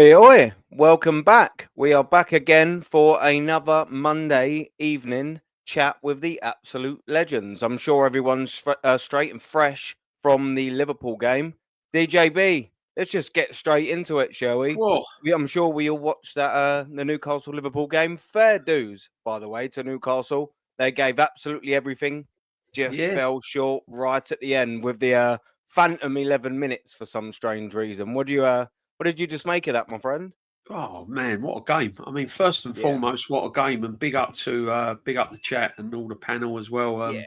Oi, oi, welcome back. We are back again for another Monday evening chat with the absolute legends. I'm sure everyone's straight and fresh from the Liverpool game. DJB, let's just get straight into it, shall we? Whoa. I'm sure we all watched that the Newcastle Liverpool game. Fair dues, by the way, to Newcastle. They gave absolutely everything, just fell short right at the end with the phantom 11 minutes for some strange reason. What did you just make of that, my friend? Oh man, what a game! I mean, first and foremost, what a game, and big up the chat and all the panel as well. I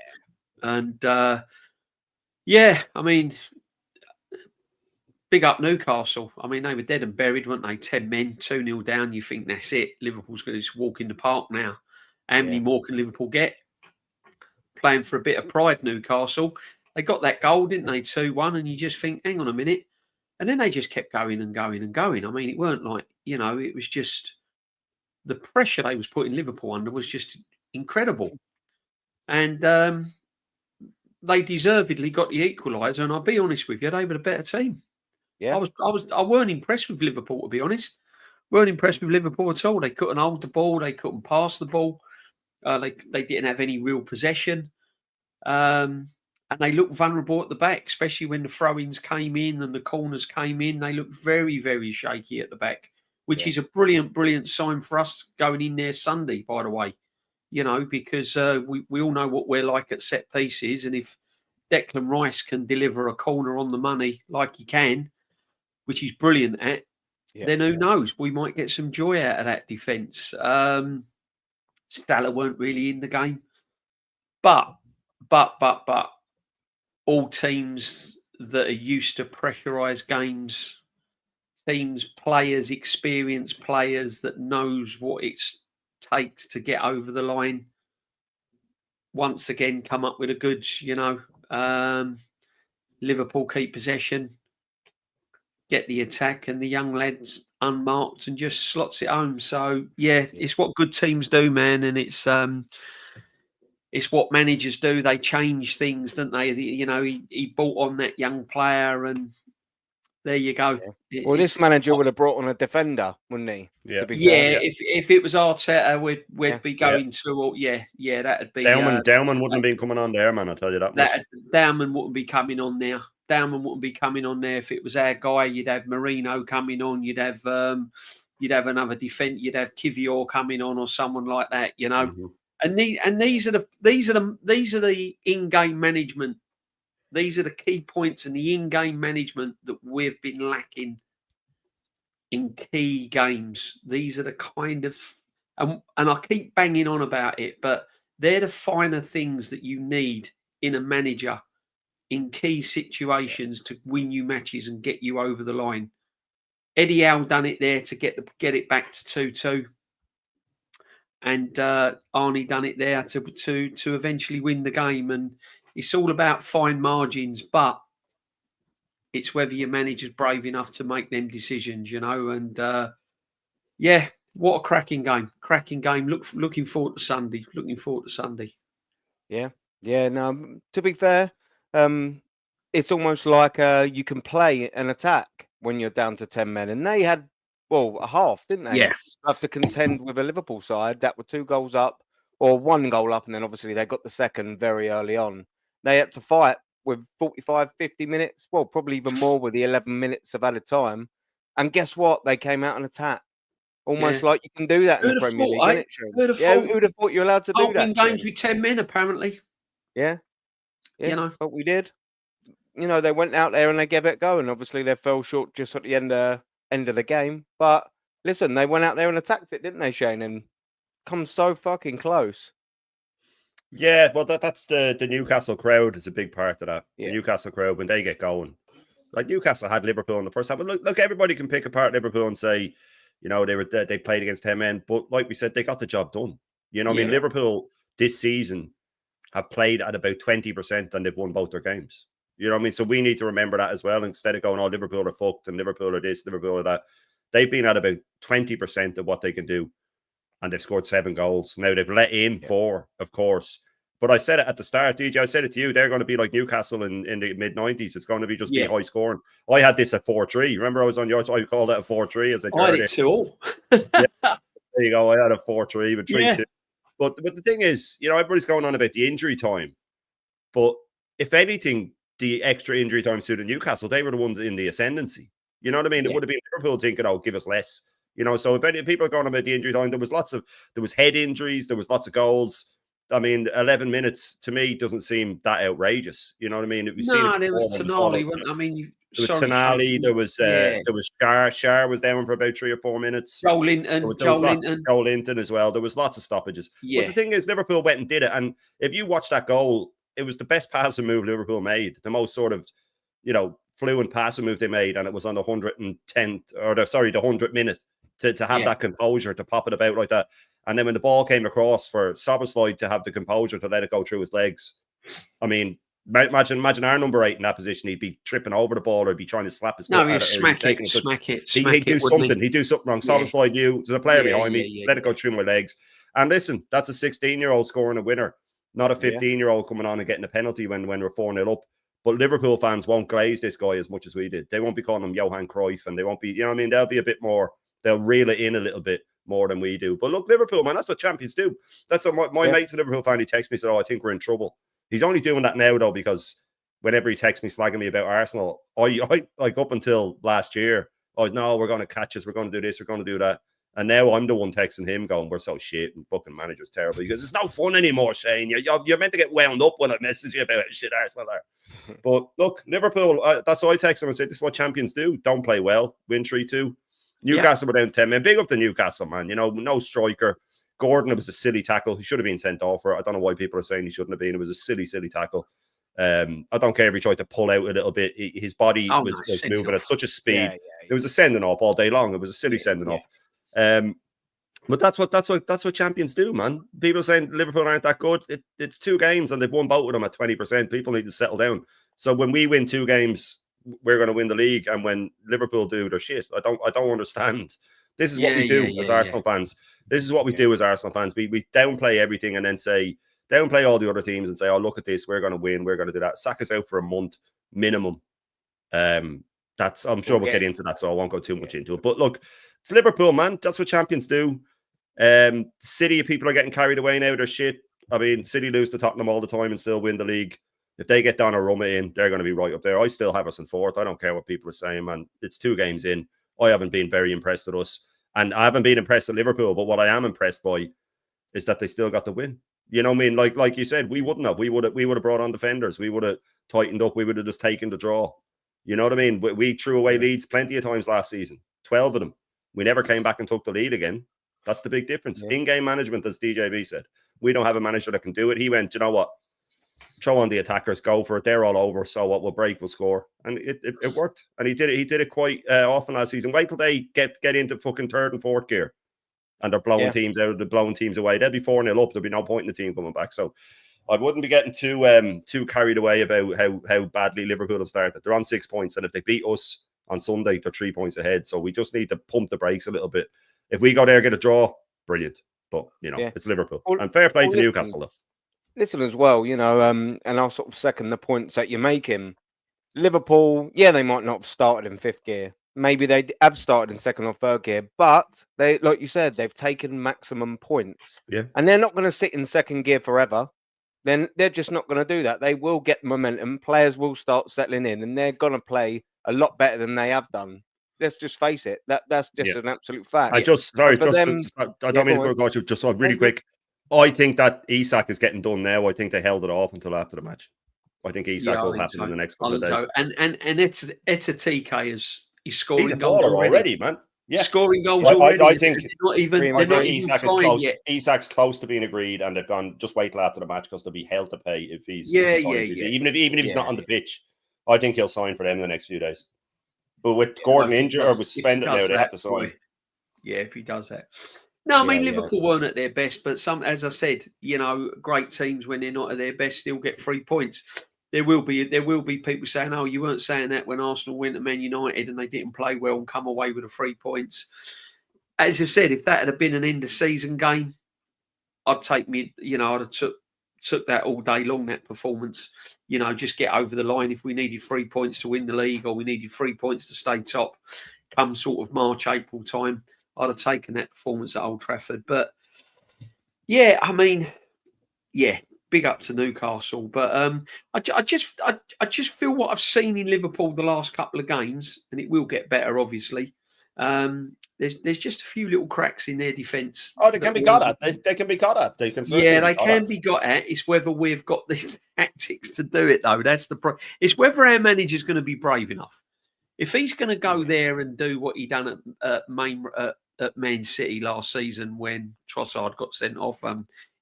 mean, big up Newcastle. I mean, they were dead and buried, weren't they? 10 men, 2-0 down. You think that's it? Liverpool's going to just walk in the park now. How many more can Liverpool get? Playing for a bit of pride, Newcastle. They got that goal, didn't they? 2-1, and you just think, hang on a minute. And then they just kept going and going and going. I mean, it weren't like, it was just the pressure they was putting Liverpool under was just incredible. And they deservedly got the equaliser. And I'll be honest with you, they were a better team. Yeah. I weren't impressed with Liverpool, to be honest. Weren't impressed with Liverpool at all. They couldn't hold the ball. They couldn't pass the ball. They didn't have any real possession. And they looked vulnerable at the back, especially when the throw-ins came in and the corners came in. They looked very, very shaky at the back, which is a brilliant, brilliant sign for us going in there Sunday, by the way. Because we all know what we're like at set pieces. And if Declan Rice can deliver a corner on the money like he can, which he's brilliant at, then who knows? We might get some joy out of that defence. Salah weren't really in the game. But all teams that are used to pressurised games, teams, players, experienced players that knows what it takes to get over the line, once again come up with the goods, Liverpool keep possession, get the attack, and the young lads unmarked and just slots it home. So, it's what good teams do, man, and it's what managers do. They change things, don't they? He brought on that young player, and there you go. Yeah. Well, this manager would have brought on a defender, wouldn't he? Yeah. If it was Arteta, we'd be going to. That'd be. Dowman wouldn't have been coming on there, man. I'll tell you that. Dowman wouldn't be coming on there. Dowman wouldn't be coming on there if it was our guy. You'd have Marino coming on. You'd have another defender. You'd have Kivior coming on, or someone like that. Mm-hmm. And these are the in-game management. These are the key points in the in-game management that we've been lacking in key games. These are the kind of and I keep banging on about it, but they're the finer things that you need in a manager in key situations to win you matches and get you over the line. Eddie Howe done it there to get it back to 2-2. And Arnie done it there to eventually win the game. And it's all about fine margins, but it's whether your manager's brave enough to make them decisions, And what a cracking game! Cracking game. Looking forward to Sunday. Yeah. No, to be fair, it's almost like you can play an attack when you're down to 10 men, and they had a half, didn't they? Yeah. Have to contend with a Liverpool side that were 2 goals up, or 1 goal up, and then obviously they got the second very early on. They had to fight with 45, 50 minutes, probably even more with the 11 minutes of added time. And guess what? They came out and attacked. Almost like you can do that in the Premier League. Who'd have thought you're allowed to do that? Games with 10 men, apparently. Yeah. But we did. They went out there and they gave it a go, and obviously they fell short just at the end of the game. But listen, they went out there and attacked it, didn't they, Shane? And come so fucking close. Yeah, well, that's the Newcastle crowd is a big part of that. Yeah. The Newcastle crowd, when they get going. Like, Newcastle had Liverpool in the first half. But look, everybody can pick apart Liverpool and say, they played against 10 men. But like we said, they got the job done. I mean, Liverpool this season have played at about 20% and they've won both their games. You know what I mean? So we need to remember that as well. Instead of going, Liverpool are fucked and Liverpool are this, Liverpool are that. They've been at about 20% of what they can do. And they've scored 7 goals. Now, they've let in 4, of course. But I said it at the start, DJ. I said it to you. They're going to be like Newcastle in the mid-90s. It's going to be just be high scoring. I had this at 4-3. Remember, I was on yours. I called it a 4-3 as I did too. Yeah, there you go. I had a 4-3 with 3-2. Yeah. But the thing is, everybody's going on about the injury time. But if anything, the extra injury time suited Newcastle. They were the ones in the ascendancy. You know what I mean? It would have been Liverpool thinking, "Oh, give us less." So if any people are going about the injury time, there was head injuries, there was lots of goals. I mean, 11 minutes to me doesn't seem that outrageous. You know what I mean? There was Tonali. There was Tonali. There was Shar. Shar was down for about 3 or 4 minutes. Joel Linton as well. There was lots of stoppages. Yeah. But the thing is, Liverpool went and did it. And if you watch that goal, it was the best passing move Liverpool made. The most sort of, fluent passing move they made, and it was on the 100th minute to have that composure to pop it about like that. And then when the ball came across for Szoboszlai to have the composure to let it go through his legs, I mean, imagine our number 8 in that position. He'd be tripping over the ball or he'd be trying to slap his foot. No, he'd smack it. He'd do something. He'd do something wrong. Szoboszlai knew there's a player behind me. Let it go through my legs. And listen, that's a 16-year-old scoring a winner, not a 15-year-old coming on and getting a penalty when we're 4-0 up. But Liverpool fans won't glaze this guy as much as we did. They won't be calling him Johan Cruyff, and they won't be, they'll be a bit more, they'll reel it in a little bit more than we do. But look, Liverpool, man, that's what champions do. That's what my mate's a Liverpool fan. He texted me and said, "Oh, I think we're in trouble." He's only doing that now, though, because whenever he texts me slagging me about Arsenal, I like up until last year, no, we're going to catch us, we're going to do this, we're going to do that. And now I'm the one texting him going, "We're so shit and fucking manager's terrible." He goes, "It's no fun anymore, Shane. You're meant to get wound up when I message you about how shit Arsenal are." But look, Liverpool, that's why I text him and say, "This is what champions do. Don't play well. Win 3-2. Newcastle were down 10 men. Big up to Newcastle, man. No striker. Gordon, it was a silly tackle. He should have been sent off for it. I don't know why people are saying he shouldn't have been. It was a silly, silly tackle. I don't care if he tried to pull out a little bit. His body was moving at such a speed. It was a sending off all day long. It was a silly sending off. But that's what champions do, man. People saying Liverpool aren't that good. It's 2 games and they've won both of them at 20%. People need to settle down. So when we win 2 games, we're going to win the league, and when Liverpool do, they're shit. I don't understand. This is what we do as Arsenal fans. This is what we do as Arsenal fans. We downplay everything and then downplay all the other teams and say, "Oh, look at this. We're going to win. We're going to do that." Saka's out for a month minimum. I'm sure we'll get into that, so I won't go too much into it. But look, it's Liverpool, man. That's what champions do. City, people are getting carried away now. They're shit. I mean, City lose to Tottenham all the time and still win the league. If they get Donnarumma in, they're going to be right up there. I still have us in 4th. I don't care what people are saying, man. It's 2 games in. I haven't been very impressed with us. And I haven't been impressed with Liverpool. But what I am impressed by is that they still got the win. You know what I mean? Like you said, we wouldn't have. We would have brought on defenders. We would have tightened up. We would have just taken the draw. You know what I mean? We threw away leads plenty of times last season. 12 of them. We never came back and took the lead again. That's the big difference. In-game management, as DJB said. We don't have a manager that can do it. He went, "You know what? Throw on the attackers, go for it. They're all over. So what? We'll break, we'll score." And it worked. And he did it. He did it quite often last season. Wait till they get into fucking 3rd and 4th gear, and they're blowing teams out. They're blowing teams away. They'll be 4-0 up. There'll be no point in the team coming back. So I wouldn't be getting too carried away about how badly Liverpool have started. They're on 6 points, and if they beat us on Sunday, they're 3 points ahead. So we just need to pump the brakes a little bit. If we go there, get a draw, brilliant. But it's Liverpool, and fair play to Newcastle though. Listen as well, and I'll sort of second the points that you're making. Liverpool, they might not have started in 5th gear. Maybe they have started in 2nd or 3rd gear, but they, like you said, they've taken maximum points. Yeah. And they're not going to sit in 2nd gear forever. Then they're just not going to do that. They will get momentum. Players will start settling in, and they're going to play a lot better than they have done. Let's just face it. That's just an absolute fact. I don't mean to go you just really quick. I think that Isak is getting done now. I think they held it off until after the match. I think Isak will happen in the next couple of days. And it's a TK as he's scoring He's a goals already, man. Yeah, scoring goals already. I think they're not even Isak is close. Isak's close to being agreed, and they've gone. Just wait till after the match because there'll be hell to pay if he's even if he's not on the pitch. I think he'll sign for them in the next few days. But with Gordon injured or with suspended now, they have to sign. Yeah, if he does that. No, I mean Liverpool weren't at their best, but as I said, great teams when they're not at their best still get 3 points. There will be people saying, "Oh, you weren't saying that when Arsenal went to Man United and they didn't play well and come away with the 3 points." As I said, if that had been an end of season game, I'd take I'd have took took that all day long, that performance. Just get over the line. If we needed 3 points to win the league, or we needed 3 points to stay top, come sort of March, April time, I'd have taken that performance at Old Trafford. But yeah, I mean, yeah, big up to Newcastle. But I just feel what I've seen in Liverpool the last couple of games, and it will get better, obviously. There's just a few little cracks in their defence. Oh, they can be got at. They can be got at. They can. Yeah, they can be got at. It's whether we've got the tactics to do it, though. That's the It's whether our manager's going to be brave enough. If he's going to go there and do what he done at Man City last season when Trossard got sent off,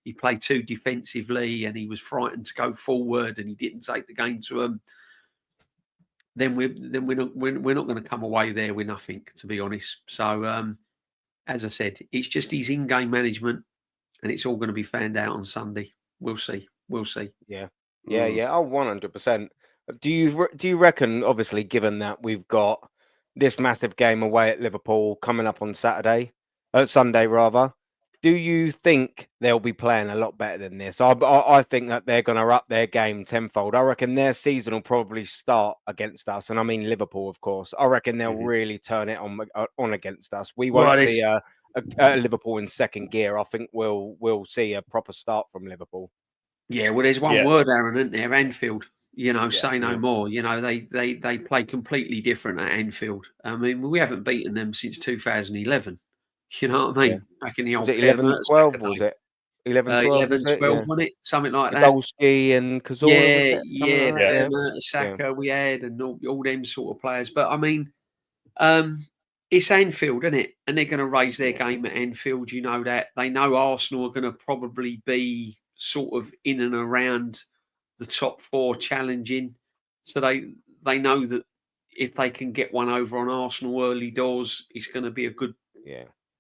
he played too defensively and he was frightened to go forward and he didn't take the game to him. Then we're not going to come away there with nothing, to be honest. So, as I said, it's just his in-game management, and it's all going to be found out on Sunday. We'll see. Yeah. Oh, 100%. Do you reckon? Obviously, given that we've got this massive game away at Liverpool coming up on Sunday rather. Do you think they'll be playing a lot better than this? I think that they're going to up their game tenfold. I reckon their season will probably start against us, and I mean Liverpool, of course. I reckon they'll really turn it on against us. We won't see a Liverpool in second gear. I think we'll see a proper start from Liverpool. Yeah, well, there's one word, Aaron, isn't there? Anfield. Say no more. They play completely different at Anfield. I mean, we haven't beaten them since 2011. You know what I mean? Yeah. Back in the old 11-12, was it? 11-12, 11-12, wasn't it? Something like that. Dolski and Cazorla. Saka we had, and all them sort of players. But I mean, it's Anfield, isn't it? And they're going to raise their game at Anfield. You know that. They know Arsenal are going to probably be sort of in and around the top four challenging. So they know that if they can get one over on Arsenal early doors, it's going to be a good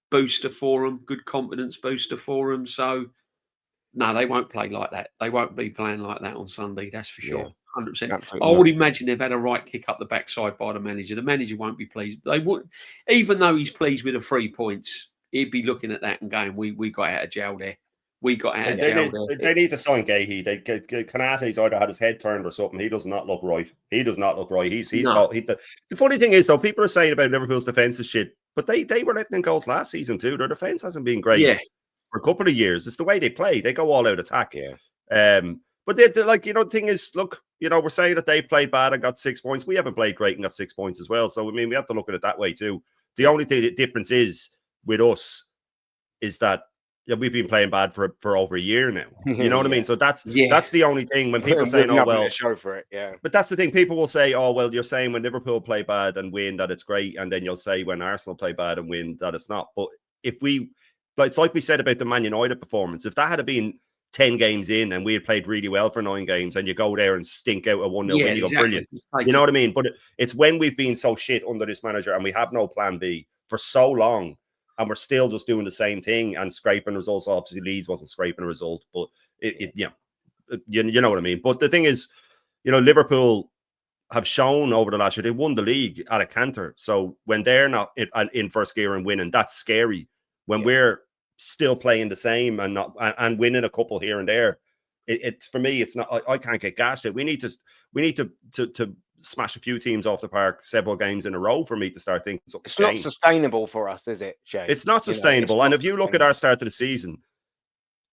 booster for them, good confidence booster for them. So, no, they won't play like that. They won't be playing like that on Sunday, that's for sure. 100%. Absolutely. I would imagine they've had a right kick up the backside by the manager. The manager won't be pleased. They would, even though he's pleased with the 3 points, he'd be looking at that and going, we got out of jail there. We got out of jail there. They need to sign Gahey. Konate's either had his head turned or something. He does not look right. The funny thing is, though, people are saying about Liverpool's defence is shit, but they were letting in goals last season too. Their defence hasn't been great for a couple of years. It's the way they play. They go all out attack. But the thing is, look, we're saying that they played bad and got 6 points. We haven't played great and got 6 points as well. So I mean, we have to look at it that way too. The only thing difference is with us is that we've been playing bad for over a year now. You know what I mean? So that's the only thing when people say, "Oh well," show for it. But that's the thing. People will say, "Oh well," you're saying when Liverpool play bad and win that it's great, and then you'll say when Arsenal play bad and win that it's not. But if it's like we said about the Man United performance, if that had been 10 games in and we had played really well for 9 games, and you go there and stink out a 1-0 win, you go brilliant. You know what I mean? But it's when we've been so shit under this manager and we have no plan B for so long. And we're still just doing the same thing and scraping results. Obviously, Leeds wasn't scraping a result, but you know what I mean. But the thing is, Liverpool have shown over the last year they won the league at a canter. So when they're not in first gear and winning, that's scary. When we're still playing the same and winning a couple here and there, it's for me, it's not. I can't get gashed. We need to smash a few teams off the park several games in a row for me to start thinking something. It's not sustainable for us, is it, Shay? It's not sustainable. And if you look at our start of the season,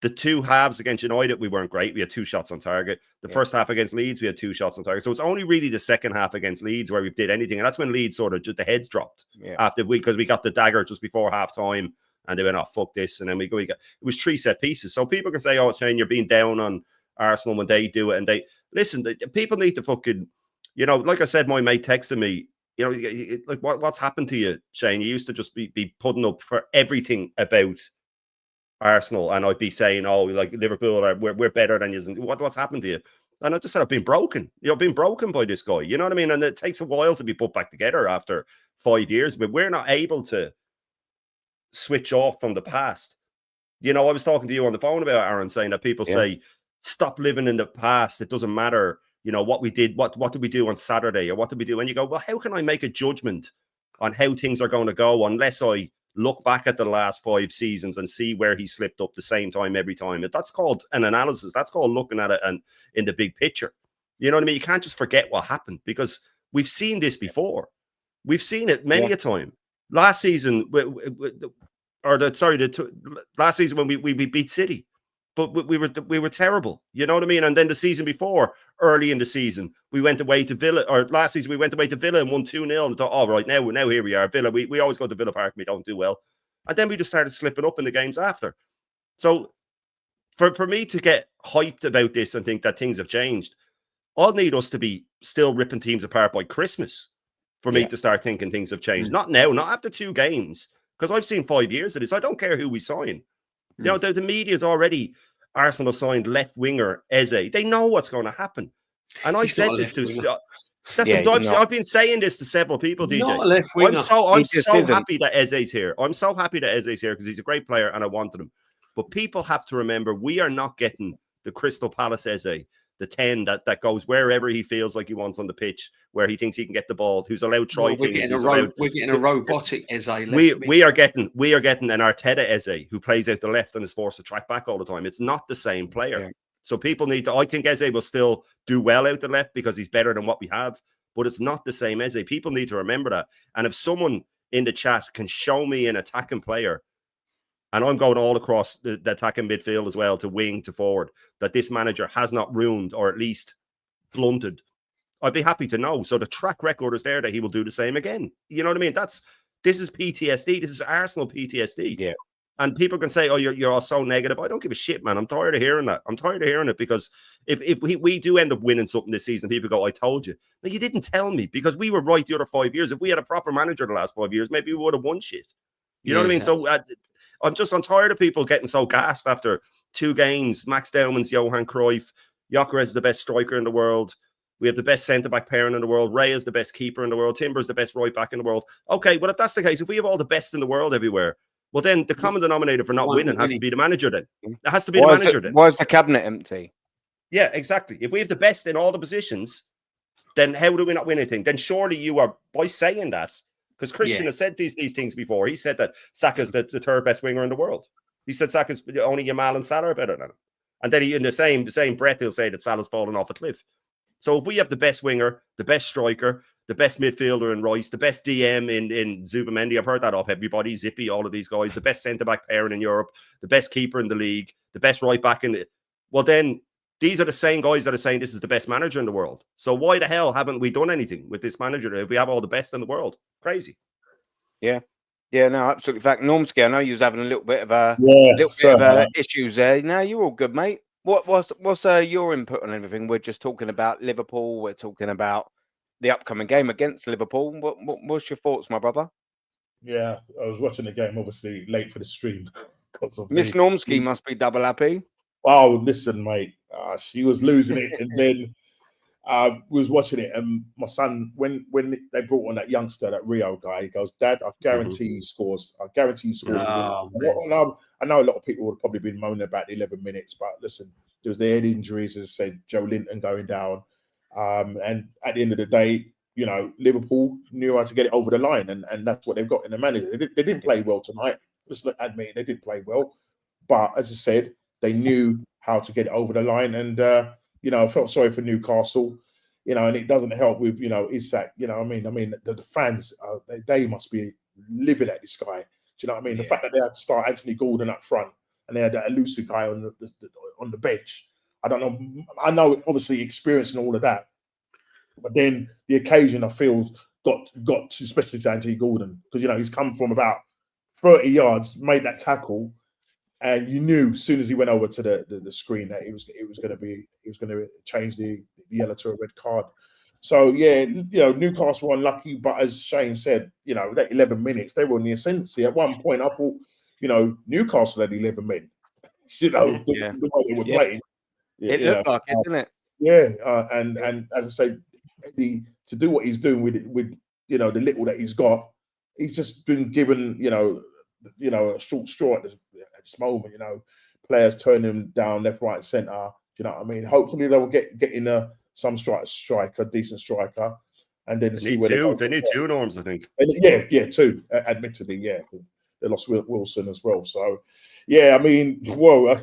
the 2 halves against United, we weren't great. We had 2 shots on target. The first half against Leeds, we had 2 shots on target. So it's only really the second half against Leeds where we did anything. And that's when Leeds sort of just the heads dropped because we got the dagger just before half time and they went, oh, fuck this. And then we got it was 3 set pieces. So people can say, oh, Shane, you're being down on Arsenal when they do it. And they listen, people need to fucking, like I said, my mate texted me, like what's happened to you, Shane? You used to just be putting up for everything about Arsenal, and I'd be saying, "Oh, like Liverpool, we're better than you." What's happened to you? And I just said, I've been broken. I've been broken by this guy. You know what I mean? And it takes a while to be put back together after 5 years, but we're not able to switch off from the past. I was talking to you on the phone about Aaron saying that people say, "Stop living in the past. It doesn't matter." What we did, what did we do on Saturday or what did we do? And you go, well, how can I make a judgment on how things are going to go unless I look back at the last 5 seasons and see where he slipped up the same time every time. That's called an analysis. That's called looking at it and in the big picture. You know what I mean? You can't just forget what happened, because we've seen this before. We've seen it many a time. Last season, last season when we beat City, but we were terrible. You know what I mean? And then the season before, early in the season, we went away to Villa, or last season we went away to Villa and won 2-0 and thought, all right, now here we are, Villa. We always go to Villa Park and we don't do well. And then we just started slipping up in the games after. So for me to get hyped about this and think that things have changed, I'll need us to be still ripping teams apart by Christmas for me to start thinking things have changed. Not now, not after 2 games, because I've seen 5 years of this. I don't care who we sign. You know, the media's already, Arsenal have signed left winger Eze. They know what's going to happen. And I said this to... I've been saying this to several people, DJ. Not a left winger. I'm so happy that Eze's here. I'm so happy that Eze's here because he's a great player and I wanted him. But people have to remember, we are not getting the Crystal Palace Eze, the 10 that goes wherever he feels like he wants on the pitch, where he thinks he can get the ball, who's allowed to try things. We're getting a robotic Eze. We are getting an Arteta Eze who plays out the left and is forced to track back all the time. It's not the same player. Yeah. So people need to, I think Eze will still do well out the left because he's better than what we have, but it's not the same Eze. People need to remember that. And if someone in the chat can show me an attacking player, and I'm going all across the attacking midfield as well, to wing, to forward, that this manager has not ruined or at least blunted, I'd be happy to know. So the track record is there that he will do the same again. You know what I mean? This is PTSD. This is Arsenal PTSD. Yeah. And people can say, oh, you're all so negative. I don't give a shit, man. I'm tired of hearing that. I'm tired of hearing it, because if we do end up winning something this season, people go, I told you. No, you didn't tell me, because we were right the other 5 years. If we had a proper manager the last 5 years, maybe we would have won shit. You know what I mean? So I'm tired of people getting so gassed after 2 games. Max Dowman's Johan Cruyff. Gyökeres is the best striker in the world. We have the best centre-back pairing in the world. Ray is the best keeper in the world. Timber's the best right-back in the world. Okay, well, if that's the case, if we have all the best in the world everywhere, well, then the common denominator for not winning has to be the manager then. It has to be the manager then. Why is the cabinet empty? Yeah, exactly. If we have the best in all the positions, then how do we not win anything? Then surely you are, by saying that, because Christian has said these things before. He said that Saka's the 3rd best winger in the world. He said Saka's only Yamal and Salah are better than him. And then in the same breath, he'll say that Salah's fallen off a cliff. So if we have the best winger, the best striker, the best midfielder in Rice, the best DM in Zubamendi, I've heard that off everybody, Zippy, all of these guys, the best centre-back pairing in Europe, the best keeper in the league, the best right-back in the... Well, then these are the same guys that are saying this is the best manager in the world. So why the hell haven't we done anything with this manager if we have all the best in the world? Crazy. Yeah. Yeah, no, absolutely. In fact, Normski, I know you was having a little bit of issues there. No, you're all good, mate. What's your input on everything? We're just talking about Liverpool. We're talking about the upcoming game against Liverpool. What's your thoughts, my brother? Yeah, I was watching the game, obviously late for the stream. Miss Normski must be double happy. Oh, listen, mate. She was losing it, and then we was watching it, and my son, when they brought on that youngster, that Rio guy, he goes, "Dad, I guarantee he scores. I guarantee he scores." I know a lot of people would have probably been moaning about the 11 minutes, but listen, there was the head injuries, as I said, Joe Linton going down, and at the end of the day, you know, Liverpool knew how to get it over the line, and that's what they've got in the manager. They didn't play well tonight. Just admit they didn't play well, but as I said, they knew how to get it over the line, and you know, I felt sorry for Newcastle, you know, and it doesn't help with, you know, Isak, you know what I mean? The fans, they must be livid at this guy. Do you know what I mean? The fact that they had to start Anthony Gordon up front and they had that elusive guy on the bench. I don't know. I know, obviously, experience and all of that. But then the occasion, I feel, got to, especially to Anthony Gordon, because, you know, he's come from about 30 yards, made that tackle, and you knew as soon as he went over to the screen that it was going to change the yellow to a red card. So yeah, you know, Newcastle were unlucky, but as Shane said, you know, that 11 minutes they were in the ascendancy. At one point, I thought, you know, Newcastle had 11 men. You know, the way they were playing. It looked like it, didn't it? Yeah, and as I say, Eddie, to do what he's doing with you know the little that he's got, he's just been given you know a short straw at this moment. You know, players turning him down left, right, centre. Do you know what I mean? Hopefully they will get in some striker, decent striker, and then see where they need 2 norms, I think. Yeah, 2. Admittedly, yeah. they lost Wilson as well. So, yeah, I mean, whoa,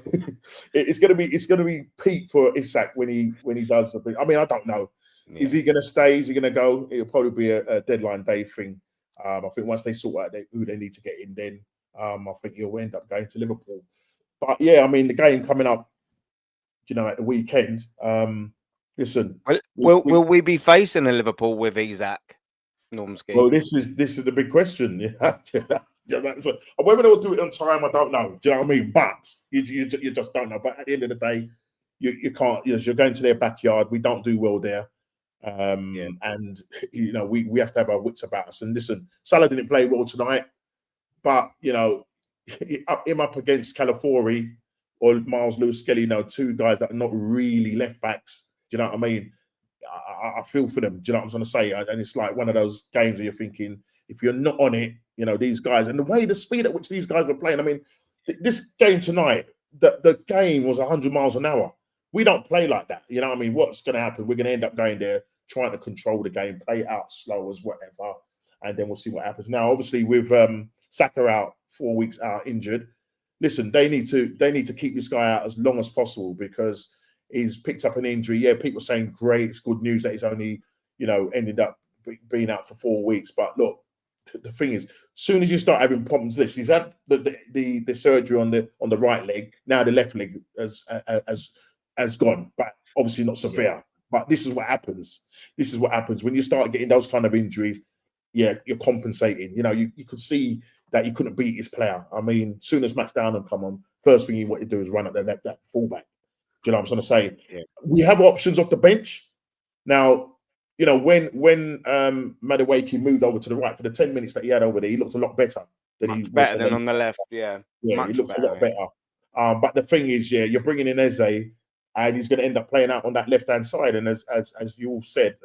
it's gonna be peak for Isak when he does. I mean, I don't know. Yeah. Is he gonna stay? Is he gonna go? It'll probably be a deadline day thing. I think once they sort out who they need to get in, then I think he'll end up going to Liverpool. But yeah, I mean, the game coming up, at the weekend. Listen, will we be facing a Liverpool with Isak? Normski? Well, this is the big question. Yeah. So, whether they'll do it on time, I don't know. Do you know what I mean? But you just don't know. But at the end of the day, you can't. You're going to their backyard. We don't do well there. And we have to have our wits about us. And listen, Salah didn't play well tonight, but him up against Calafiori or Miles Lewis-Skelly, two guys that are not really left backs. Do you know what I mean? I feel for them. Do you know what I'm trying to say? And it's like one of those games where you're thinking, if you're not on it, these guys, and the speed at which these guys were playing. I mean, this game tonight, the game was 100 miles an hour. We don't play like that. You know what I mean? What's going to happen? We're going to end up going there, trying to control the game, play it out slow as whatever, and then we'll see what happens. Now, obviously, with Saka out 4 weeks out injured, listen, they need to keep this guy out as long as possible because he's picked up an injury. Yeah, people saying great, it's good news that he's only ended up being out for 4 weeks. But look, the thing is, as soon as you start having problems, he's had the surgery on the right leg. Now the left leg has gone, but obviously not severe. Yeah. But this is what happens. This is what happens when you start getting those kind of injuries. Yeah, you're compensating. You could see that he couldn't beat his player. I mean, as soon as Max Downham come on, first thing you want to do is run at that fullback. Do you know what I'm trying to say? Yeah. We have options off the bench. Now, when Madueke moved over to the right for the 10 minutes that he had over there, he looked a lot better than better than on the left. Yeah, he looked a lot better. But the thing is, you're bringing in Eze, and he's going to end up playing out on that left-hand side. And as you all said,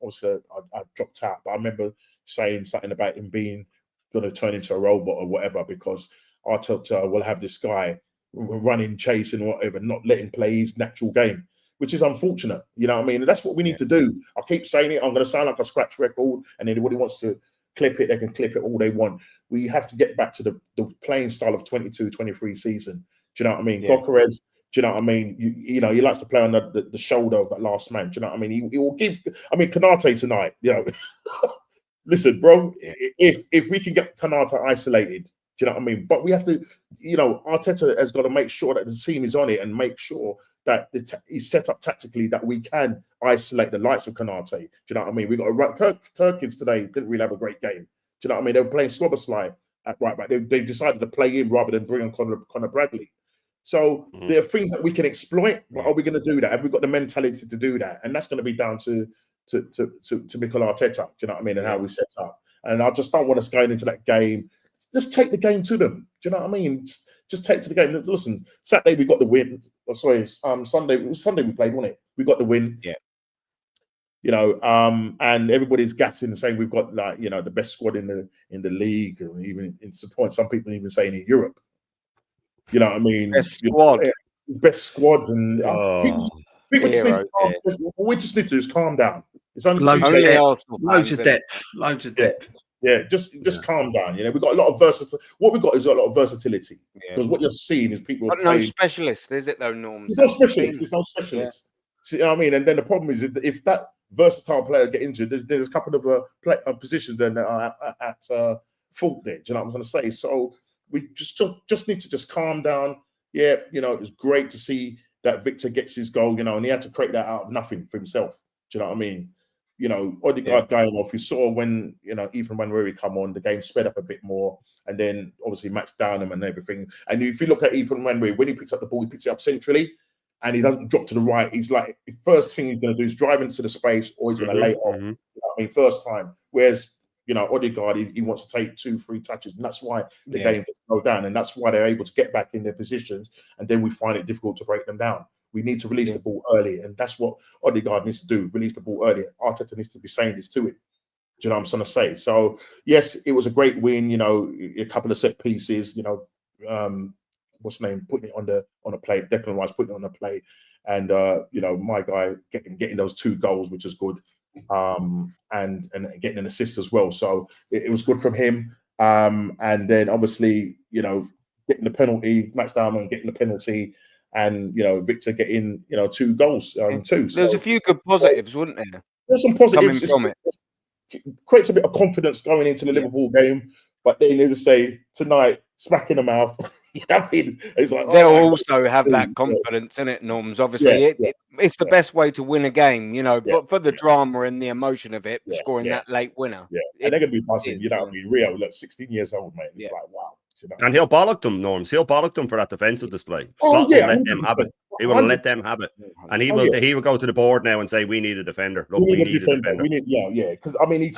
also I dropped out, but I remember saying something about him being going to turn into a robot or whatever because Arteta will have this guy running, chasing, whatever, not letting play his natural game, which is unfortunate. You know what I mean? And that's what we need to do. I keep saying it. I'm going to sound like a scratch record, and anybody wants to clip it, they can clip it all they want. We have to get back to the playing style of 22-23 season. Do you know what I mean? Yeah. Gokeres, do you know what I mean? He likes to play on the shoulder of that last man. Do you know what I mean? He will give. I mean, Konate tonight. Listen, bro. If we can get Konate isolated, do you know what I mean? But we have to. Arteta has got to make sure that the team is on it and make sure that he's set up tactically that we can isolate the likes of Konate. Do you know what I mean? We got Perkins today didn't really have a great game. Do you know what I mean? They were playing Slobberslide at right back. They decided to play in rather than bring on Conor Bradley. So there are things that we can exploit, but are we going to do that? Have we got the mentality to do that? And that's going to be down to Mikel Arteta. Do you know what I mean? And how we set up. And I just don't want us going into that game. Just take the game to them. Do you know what I mean? Just take to the game. Listen, Saturday we got the win. Oh, sorry, Sunday. It was Sunday we played, wasn't it? We got the win. Yeah. And everybody's gassing and saying we've got the best squad in the league, and even in support. Some people even saying in Europe. You know what I mean? Best squad, and people just need to calm. We just need to just calm down. It's only loads of depth. Yeah, just calm down. We've got a lot of versatility. What we've got is a lot of versatility because what you're seeing is people. But no specialist, is it though, Norm? There's no specialist. There's no specialist. Yeah. See, you know what I mean? And then the problem is if that versatile player get injured, there's a couple of positions then that are at fault there. Do you know what I'm going to say? So we just need to just calm down. Yeah, it's great to see that Victor gets his goal, and he had to create that out of nothing for himself. Do you know what I mean? Odegaard going off. You saw when, Ethan Wanweri come on, the game sped up a bit more. And then obviously Max Downham and everything. And if you look at Ethan Wanweri, when he picks up the ball, he picks it up centrally and he doesn't drop to the right. He's like, the first thing he's going to do is drive into the space or he's going to lay off. You know what I mean, first time. Whereas, Odegaard, he wants to take 2-3 touches. And that's why the game gets slowed down. And that's why they're able to get back in their positions. And then we find it difficult to break them down. We need to release the ball early, and that's what Odegaard needs to do, release the ball early. Arteta needs to be saying this to him. Do you know what I'm trying to say? So, yes, it was a great win, a couple of set pieces, what's the name, putting it on a plate, Declan Rice putting it on a plate, and, my guy getting those 2 goals, which is good, and getting an assist as well. So, it was good from him. And then obviously, getting the penalty, Max Diamond getting the penalty, and Victor getting 2 goals. There's a few good positives, wouldn't there? There's some Coming positives from it. Creates a bit of confidence going into the Liverpool game, but then they just say tonight, smack in the mouth. It's like they'll also have that confidence in it, Norms. Obviously, it's the best way to win a game, for the drama and the emotion of it, scoring that late winner. Yeah, and they're going to be buzzing. Rio, 16 years old, mate. It's like, wow. And he'll bollock them, Norms. He'll bollock them for that defensive display. Oh, Slot will let them have it. He will 100%. let them have it, and he will go to the board now and say, "We need a defender. Look, we need a defender. We need, because I mean, he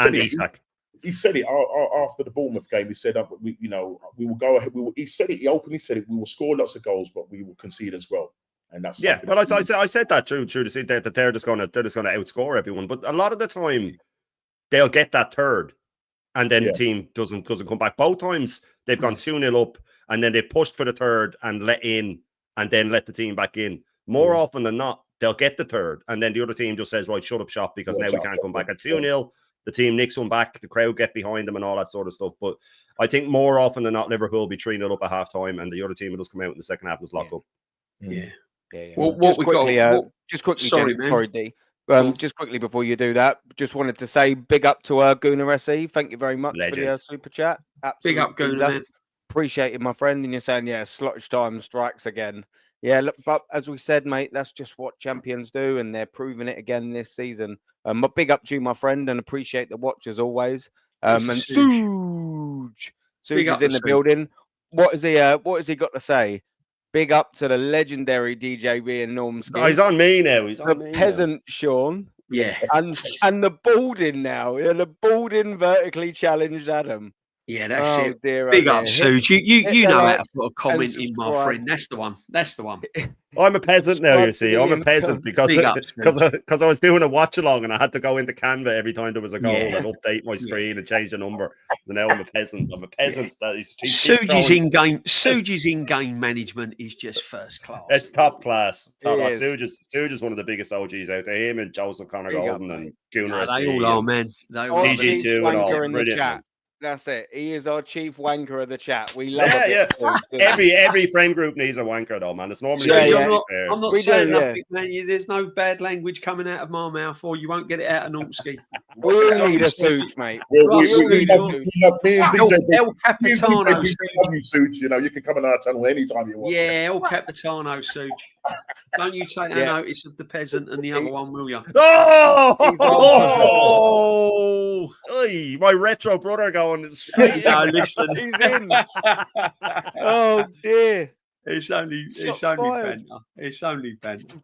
said it after the Bournemouth game. He said, we will go ahead. He said it. He openly said it. We will score lots of goals, but we will concede as well. And that's But I said that true to say that they're just going to outscore everyone. But a lot of the time, they'll get that third, and then the team doesn't come back. Both times they've gone 2-0 up, and then they pushed for the third and let in, and then let the team back in. More often than not, they'll get the third, and then the other team just says, "Right, shut up shop," because now we can't come back at 2-0. The team nicks one back, the crowd get behind them and all that sort of stuff. But I think more often than not, Liverpool will be 3-0 up at half time, and the other team will just come out in the second half and just lock up. Yeah. Well, just quickly, sorry, D. Just quickly before you do that, just wanted to say big up to Guna SE. Thank you very much for the super chat. Big up, Guna, man. Appreciate it, my friend. And you're saying, slottage time strikes again. Yeah, look, but as we said, mate, that's just what champions do, and they're proving it again this season. But big up to you, my friend, and appreciate the watch as always. And Suge is in the building. What has he got to say? Big up to the legendary DJB and Norms. Oh, he's on me now. He's on the peasant Sean. Yeah. And the balding now. Yeah, the balding vertically challenged Adam. Yeah, that's it. Dear, big up, Suge. You know how to put a comment in, my friend. That's the one. That's the one. I'm a peasant now, you see. I'm a peasant because I was doing a watch along and I had to go into Canva every time there was a goal and update my screen and change the number. And now I'm a peasant. That is Suge's in-game management is just first class. It's top class. Suge is one of the biggest OGs out there. Him and Joseph Connor Golden and Gunnar. They all are, man. They all are. DG2 and all. Brilliant. That's it. He is our chief wanker of the chat. We love every frame group needs a wanker, though, man. It's normally I'm not saying nothing, man. There's no bad language coming out of my mouth, or you won't get it out of Normski. We all need a Suge, mate. We need a Suge. El Capitano Suge. You can come on our channel anytime you want. Yeah, El Capitano Suge. Don't you take no notice of the peasant and the other one, will you? Oh, my retro brother going. No, listen. He's in. Oh dear. It's only banter. It's only banter.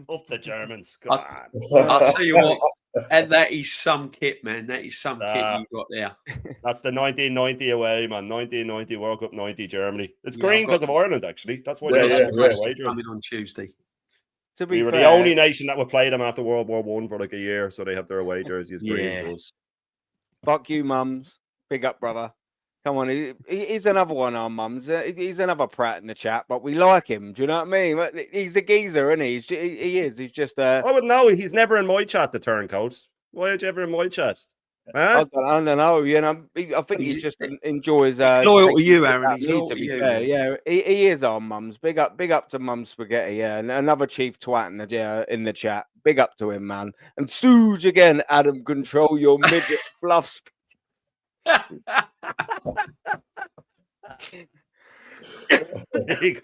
Up the Germans. I'll tell you what. And that is some kit, man. That is some kit you got there. That's the 1990 away, man. 1990 World Cup 90 Germany. It's green because of Ireland, actually. That's why they're coming on Tuesday. We were the only nation that would play them after World War I for like a year, so they have their away jerseys green. Fuck you, mums. Big up, brother. Come on, he's another one, our mums. He's another prat in the chat, but we like him. Do you know what I mean? He's a geezer, isn't he? He is. He's just. I would know. He's never in my chat, the turncoat. Why are you ever in my chat? Huh? I don't know. I think he just enjoys. Loyal to you, Aaron. To be fair, yeah, he is our mums. Big up to Mum Spaghetti. Yeah, and another chief twat in the chat. Big up to him, man. And Suge again, Adam. Control your midget fluffs. Big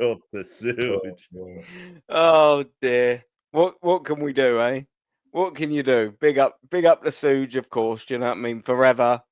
up the Suge. Oh dear. What can we do, eh? What can you do? Big up the Suge, of course. Do you know what I mean? Forever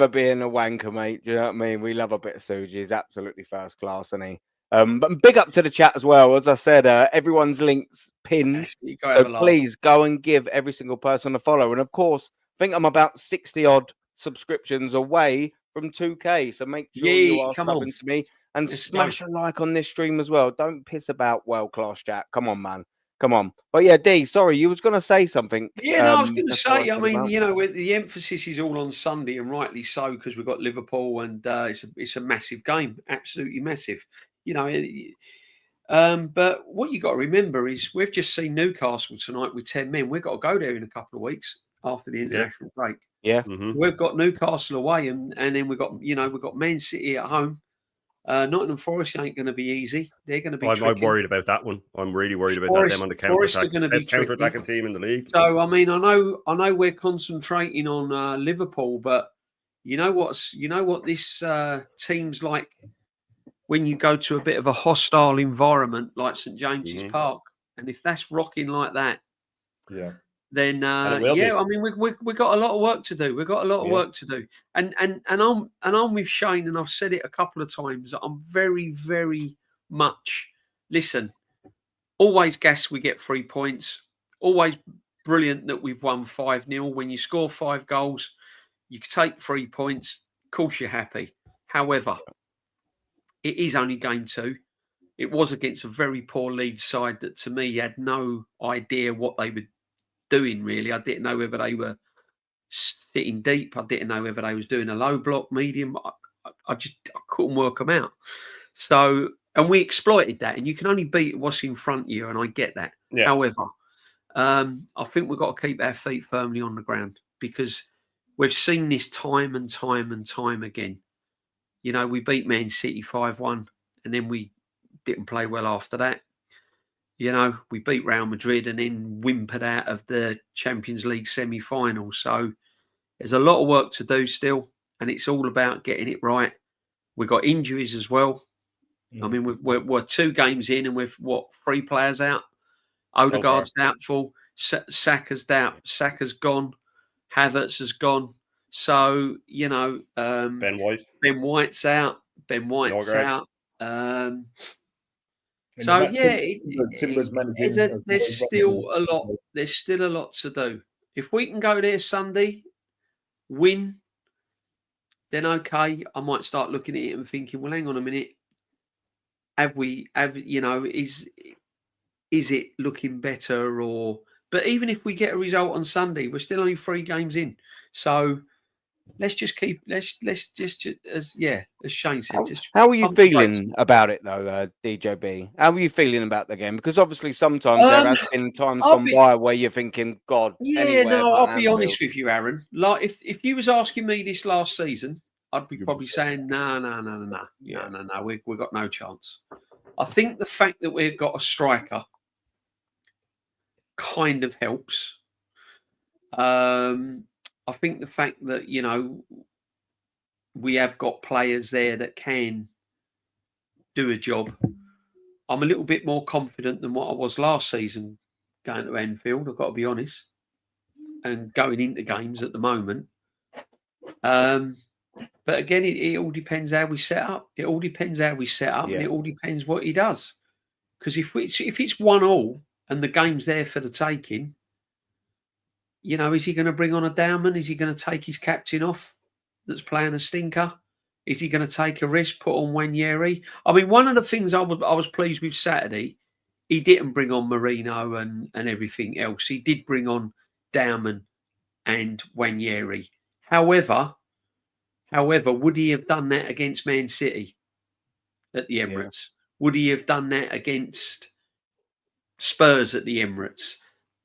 being a wanker, mate. Do you know what I mean? We love a bit of Suge. He's absolutely first class, isn't he? But big up to the chat as well. As I said, everyone's links pinned. So please go and give every single person a follow. And of course, I think I'm about 60 odd subscriptions away from 2K. So make sure you are subbing to me and smash a like on this stream as well. Don't piss about world-class chat. Come on, man. Come on. But yeah, D, sorry, you was going to say something. Yeah, no, I was going to say, I mean, the emphasis is all on Sunday, and rightly so, because we've got Liverpool, and it's a massive game, absolutely massive. But what you got to remember is we've just seen Newcastle tonight with 10 men. We've got to go there in a couple of weeks after the international break. Yeah. We've got Newcastle away, and then we've got Man City at home. Nottingham Forest ain't going to be easy. They're going to be. I'm worried about that one. I'm really worried about that. Them on the counter Forest attack. are going to be Best counter attacking team in the league. So I mean, I know we're concentrating on Liverpool, but you know what this team's like when you go to a bit of a hostile environment like St James's Park, and if that's rocking like that, then I mean we got a lot of work to do. We've got a lot of work to do, and I'm with Shane, and I've said it a couple of times that I'm very, very much listen. Always gas we get 3 points. Always brilliant that we've won 5-0. When you score 5 goals, you can take 3 points. Of course, you're happy. However, it is only game 2. It was against a very poor Leeds side that, to me, had no idea what they were doing, really. I didn't know whether they were sitting deep. I didn't know whether they was doing a low block, medium. I couldn't work them out. So, and we exploited that. And you can only beat what's in front of you, and I get that. Yeah. However, I think we've got to keep our feet firmly on the ground, because we've seen this time and time and time again. You know, we beat Man City 5-1, and then we didn't play well after that. You know, we beat Real Madrid and then whimpered out of the Champions League semi-final. So there's a lot of work to do still, and it's all about getting it right. We've got injuries as well. I mean, we're 2 games in, and we've 3 players out. Odegaard's doubtful. Saka's gone. Havertz has gone. So, you know, Ben White's out. So yeah, there's still a lot. There's still a lot to do. If we can go there Sunday, win, then okay, I might start looking at it and thinking, well, hang on a minute. Have you know, is it looking better? Or but even if we get a result on Sunday, we're still only 3 games in. So let's just as Shane said. How are you feeling about it though, DJB? How are you feeling about the game? Because obviously sometimes there has been times gone by where you're thinking, God. Yeah, no, I'll be honest with you, Aaron. Like if you was asking me this last season, I'd be probably saying, no. We've got no chance. I think the fact that we've got a striker kind of helps. I think the fact that, you know, we have got players there that can do a job. I'm a little bit more confident than what I was last season going to Anfield, I've got to be honest, and going into games at the moment. But again, it all depends how we set up. It all depends how we set up, and it all depends what he does. Because if it's 1-1 and the game's there for the taking, you know, is he going to bring on a downman? Is he going to take his captain off that's playing a stinker? Is he going to take a risk, put on Wanyeri? I mean, one of the things I was pleased with Saturday, he didn't bring on Marino and everything else. He did bring on Downman and Wanyeri. However, would he have done that against Man City at the Emirates? Would he have done that against Spurs at the Emirates?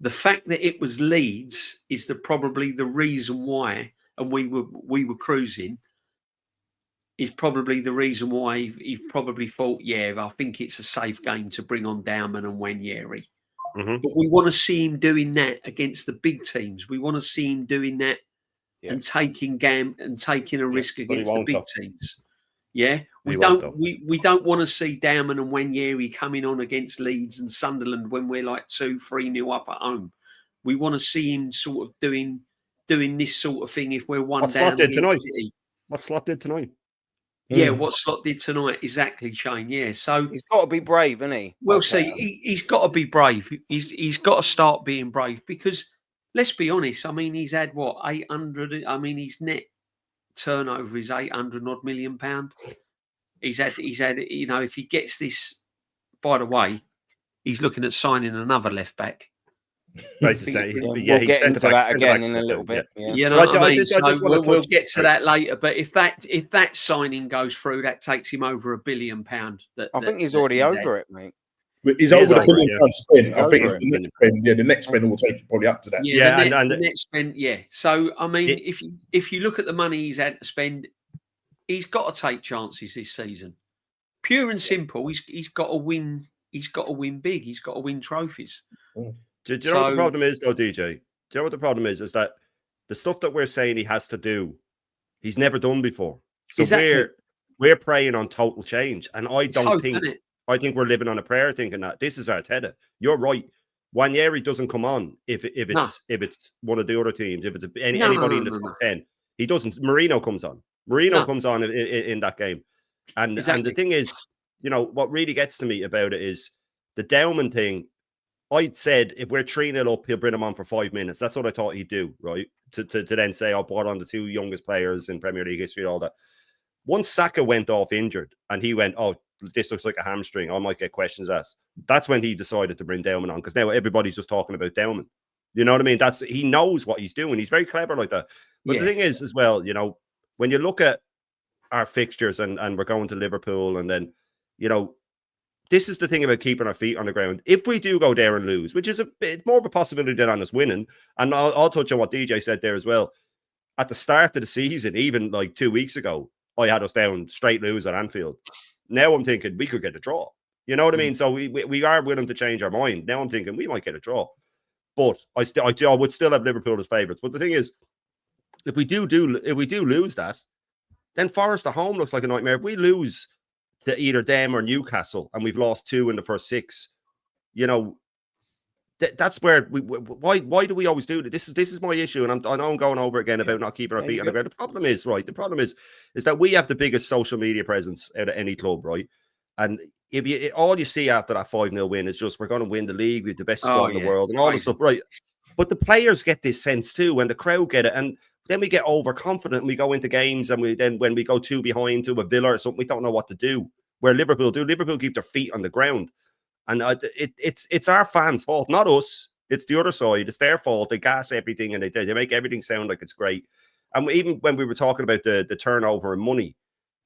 The fact that it was Leeds is probably the reason why, and we were cruising, is probably the reason why he probably thought, I think it's a safe game to bring on Downman and Wanyeri. But we want to see him doing that against the big teams. We want to see him doing that and taking a risk against the big teams. Yeah, we don't want to see Downman and Wanyeri coming on against Leeds and Sunderland when we're like 2-3-0 up at home. We want to see him sort of doing this sort of thing if we're 1 down. What Slot did tonight? Yeah, what Slot did tonight, exactly, Shane. Yeah, so he's got to be brave, isn't he? We'll see. He's got to be brave. He's got to start being brave, because let's be honest. I mean, he's had 800. I mean, his net turnover is 800 odd £million. He's had. You know, if he gets this, by the way, he's looking at signing another left back. We'll get into that again in a little bit. Yeah. You know what I mean? We'll get to that later. But if that signing goes through, that takes him over £1 billion. I think he's already over it, mate. He's He over is the over it, £1 billion spend. He's I think it's over the next spend. Yeah, the next spend will take it probably up to that. Yeah, Yeah, the net spend. Yeah. So I mean, if you look at the money he's had to spend, he's got to take chances this season. Pure and simple. He's got to win. He's got to win big. He's got to win trophies. Do you know what the problem is, though, DJ? Do you know what the problem is? Is that the stuff that we're saying he has to do, he's never done before. So Exactly. we're preying on total change, and I It's don't hope, think isn't it? I think we're living on a prayer thinking that this is Arteta. You're right. Wanyeri doesn't come on if it's one of the other teams, if it's anybody in the top 10. He doesn't. Marino comes on. Marino comes on in that game. And the thing is, you know, what really gets to me about it is the Dowman thing. I said if we're 3-0 up, he'll bring him on for 5 minutes. That's what I thought he'd do, right? To then say, I brought on the 2 youngest players in Premier League history, all that. Once Saka went off injured and he went, oh, this looks like a hamstring, I might get questions asked. That's when he decided to bring Dowman on, because now everybody's just talking about Dowman. You know what I mean? He knows what he's doing. He's very clever like that. But the thing is, as well, you know, when you look at our fixtures and we're going to Liverpool, and then, you know, this is the thing about keeping our feet on the ground. If we do go there and lose, which is it's more of a possibility than on us winning, and I'll touch on what DJ said there as well. At the start of the season, even like 2 weeks ago, I had us down straight lose at Anfield. Now I'm thinking we could get a draw. You know what I mean? So we are willing to change our mind. Now I'm thinking we might get a draw. But I would still have Liverpool as favourites. But the thing is, if we do lose that, then Forest at home looks like a nightmare. If we lose to either them or Newcastle, and we've lost 2 in the first 6, you know, that's where why do we always do that? This is my issue, and I know I'm going over again about not keeping our feet on the ground. The problem is that we have the biggest social media presence out of any club, right? And if all you see after that 5-0 win is just we're going to win the league, we have the best squad in the world, and all the stuff, right? But the players get this sense too, and the crowd get it, and then we get overconfident and we go into games, and when we go 2 behind to a Villa or something, we don't know what to do. Where Liverpool keep their feet on the ground. And it's our fans' fault, not us. It's the other side. It's their fault. They gas everything and they make everything sound like it's great. And even when we were talking about the turnover and money,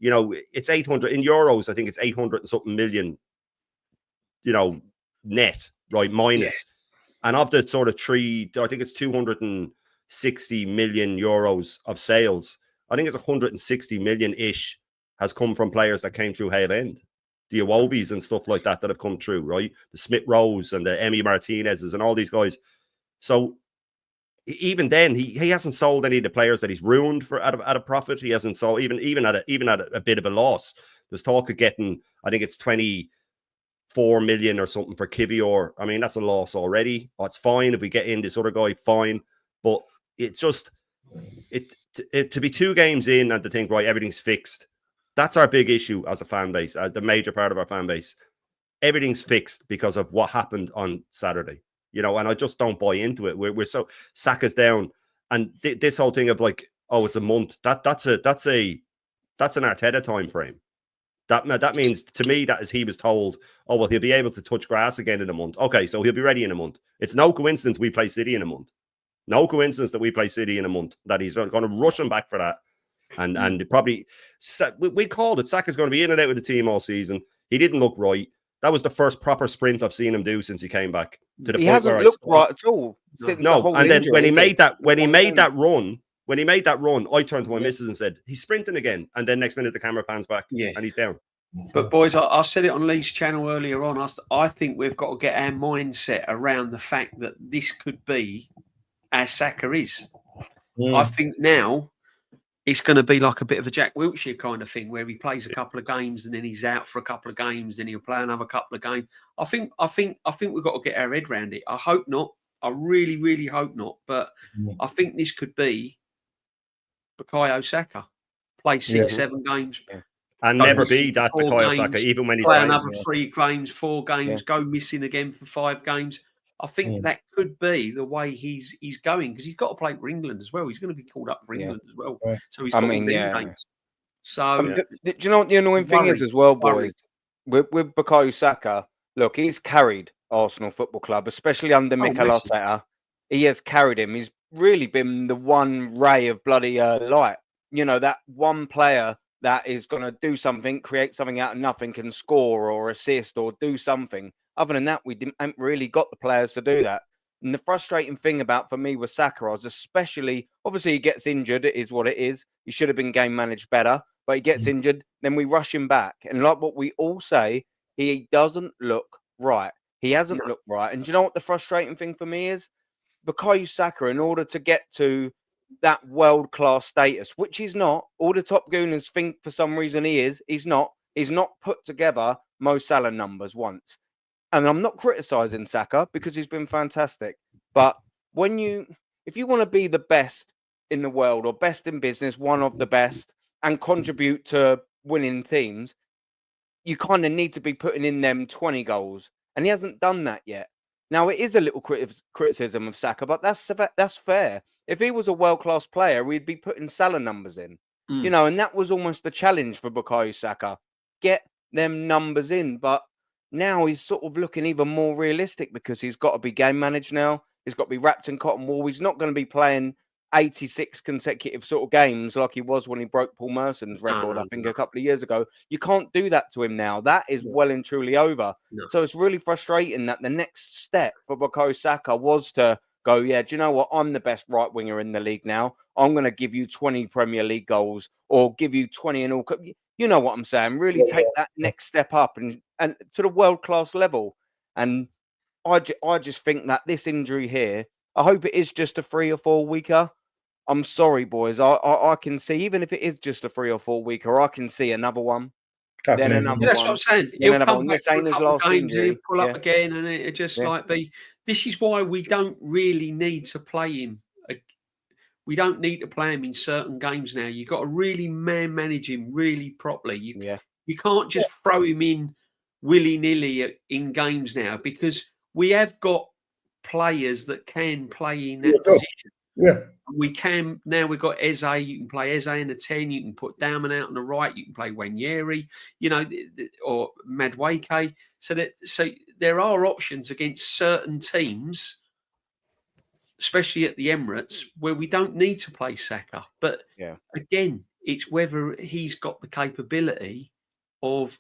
you know, it's 800 in euros. I think it's 800 and something million, you know, net, right? Minus. Yeah. And of the sort of I think it's 260 million euros of sales. I think it's 160 million-ish has come from players that came through Hale End. The Iwobis and stuff like that have come through, right? The Smith Rowes and the Emi Martinez's and all these guys. So even then, he hasn't sold any of the players that he's ruined for at a profit. He hasn't sold even at a bit of a loss. There's talk of getting, I think it's 24 million or something for Kivior. I mean, that's a loss already. Oh, it's fine if we get in this other guy, fine. But it's just to be 2 games in and to think, right, everything's fixed. That's our big issue as a fan base, as the major part of our fan base. Everything's fixed because of what happened on Saturday, you know, and I just don't buy into it. We're so Saka's down, and this whole thing of like, oh, it's a month. That's an Arteta time frame. That means to me that is he was told, oh well, he'll be able to touch grass again in a month. Okay, so he'll be ready in a month. It's no coincidence we play City in a month. No coincidence that we play City in a month. That he's going to rush him back for that. And probably we called it. Saka's going to be in and out of the team all season. He didn't look right. That was the first proper sprint I've seen him do since he came back. To the he point hasn't where looked right at all. No, and then when he made that run, I turned to my missus and said, "He's sprinting again." And then next minute the camera pans back, and he's down. But boys, I said it on Lee's channel earlier on. I think we've got to get our mindset around the fact that this could be as Saka is. I think now it's going to be like a bit of a Jack Wilshere kind of thing, where he plays a couple of games and then he's out for a couple of games, then he'll play another couple of games. I think we've got to get our head around it. I hope not. I really, really hope not. But I think this could be Bukayo Saka play 6-7 games. And never be that Bukayo Saka, even when he's play another 3 games, 4 games, go missing again for 5 games. I think that could be the way he's going, because he's got to play for England as well. He's going to be called up for England as well. So he's got games. So do you know what the annoying thing is as well, boys? With Bukayo Saka, look, he's carried Arsenal Football Club, especially under Mikel Arteta. He has carried him. He's really been the one ray of bloody light. You know, that one player that is going to do something, create something out of nothing, can score or assist or do something. other than that, we haven't really got the players to do that. And the frustrating thing for me was Saka, was especially, obviously he gets injured, it is what it is. He should have been game managed better, but he gets injured, then we rush him back. And like what we all say, he doesn't look right. He hasn't looked right. And do you know what the frustrating thing for me is? Bukayo Saka, in order to get to that world-class status, which he's not, all the top gooners think for some reason he is, he's not put together Mo Salah numbers once. And I'm not criticizing Saka because he's been fantastic. But if you want to be the best in the world or best in business, one of the best, and contribute to winning teams, you kind of need to be putting in them 20 goals. And he hasn't done that yet. Now, it is a little criticism of Saka, but that's fair. If he was a world-class player, we'd be putting Salah numbers in. You know, and that was almost the challenge for Bukayo Saka. Get them numbers in. But now he's sort of looking even more realistic because he's got to be game managed now. He's got to be wrapped in cotton wool. He's not going to be playing 86 consecutive sort of games like he was when he broke Paul Merson's record, I think, a couple of years ago. You can't do that to him now. That is well and truly over. So it's really frustrating that the next step for Bukayo Saka was to go, yeah, do you know what? I'm the best right winger in the league now. I'm going to give you 20 Premier League goals or give you 20 in all. You know what I'm saying? Really take that next step up and to the world-class level. And I just think that this injury here, I hope it is just a 3 or 4 weeker. I'm sorry, boys. I can see, even if it is just a 3 or 4 weeker, I can see another one. Then another one. That's what I'm saying. He'll come back for a couple of games and he'll pull up Yeah. again, and it'll just like be. This is why we don't really need to play him. We don't need to play him in certain games now. You've got to really manage him really properly. You can't just throw him in willy-nilly in games now, because we have got players that can play in that position. Yeah. We can now. We've got Eze. You can play Eze in the 10. You can put Daman out on the right. You can play Wanyeri, you know, or Madueke. So there are options against certain teams, especially at the Emirates, where we don't need to play Saka. But again, it's whether he's got the capability of,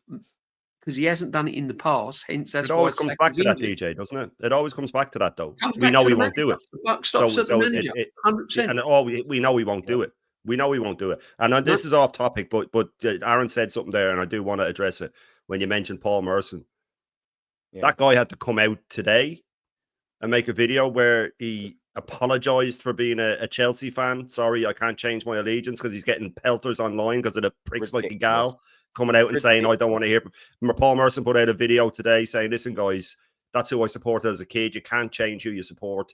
because he hasn't done it in the past. Hence, that's it always comes back to that, DJ, doesn't it? It always comes back to that, though. We know he won't do it. The buck stops at the manager, 100%. And we know he won't do it. We know he won't do it. And this is off topic, but Aaron said something there, and I do want to address it when you mentioned Paul Merson. That guy had to come out today and make a video where he apologized for being a Chelsea fan. Sorry, I can't change my allegiance, because he's getting pelters online because of the pricks like a gal coming out and saying, I don't want to hear. Paul Merson put out a video today saying, listen, guys, that's who I supported as a kid. You can't change who you support.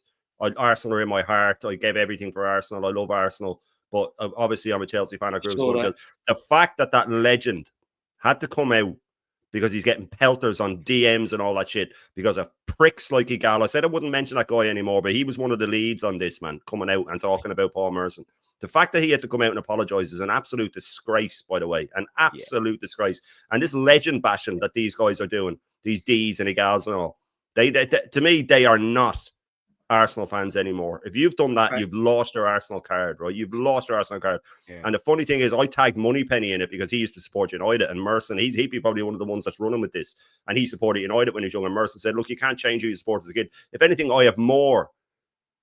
Arsenal are in my heart. I gave everything for Arsenal. I love Arsenal. But obviously, I'm a Chelsea fan. I grew up with Chelsea. The fact that legend had to come out because he's getting pelters on DMs and all that shit because of pricks like Igal. I said I wouldn't mention that guy anymore, but he was one of the leads on this, man, coming out and talking about Paul Merson. The fact that he had to come out and apologise is an absolute disgrace, by the way. An absolute disgrace. And this legend bashing that these guys are doing, these Ds and Igals and all, they to me, they are not Arsenal fans anymore. If you've done that, you've lost your Arsenal card, right? You've lost your Arsenal card. And the funny thing is, I tagged Moneypenny in it because he used to support United, and Merson, he'd be probably one of the ones that's running with this. And he supported United when he was young, and Merson said, look, you can't change who you support as a kid. If anything, I have more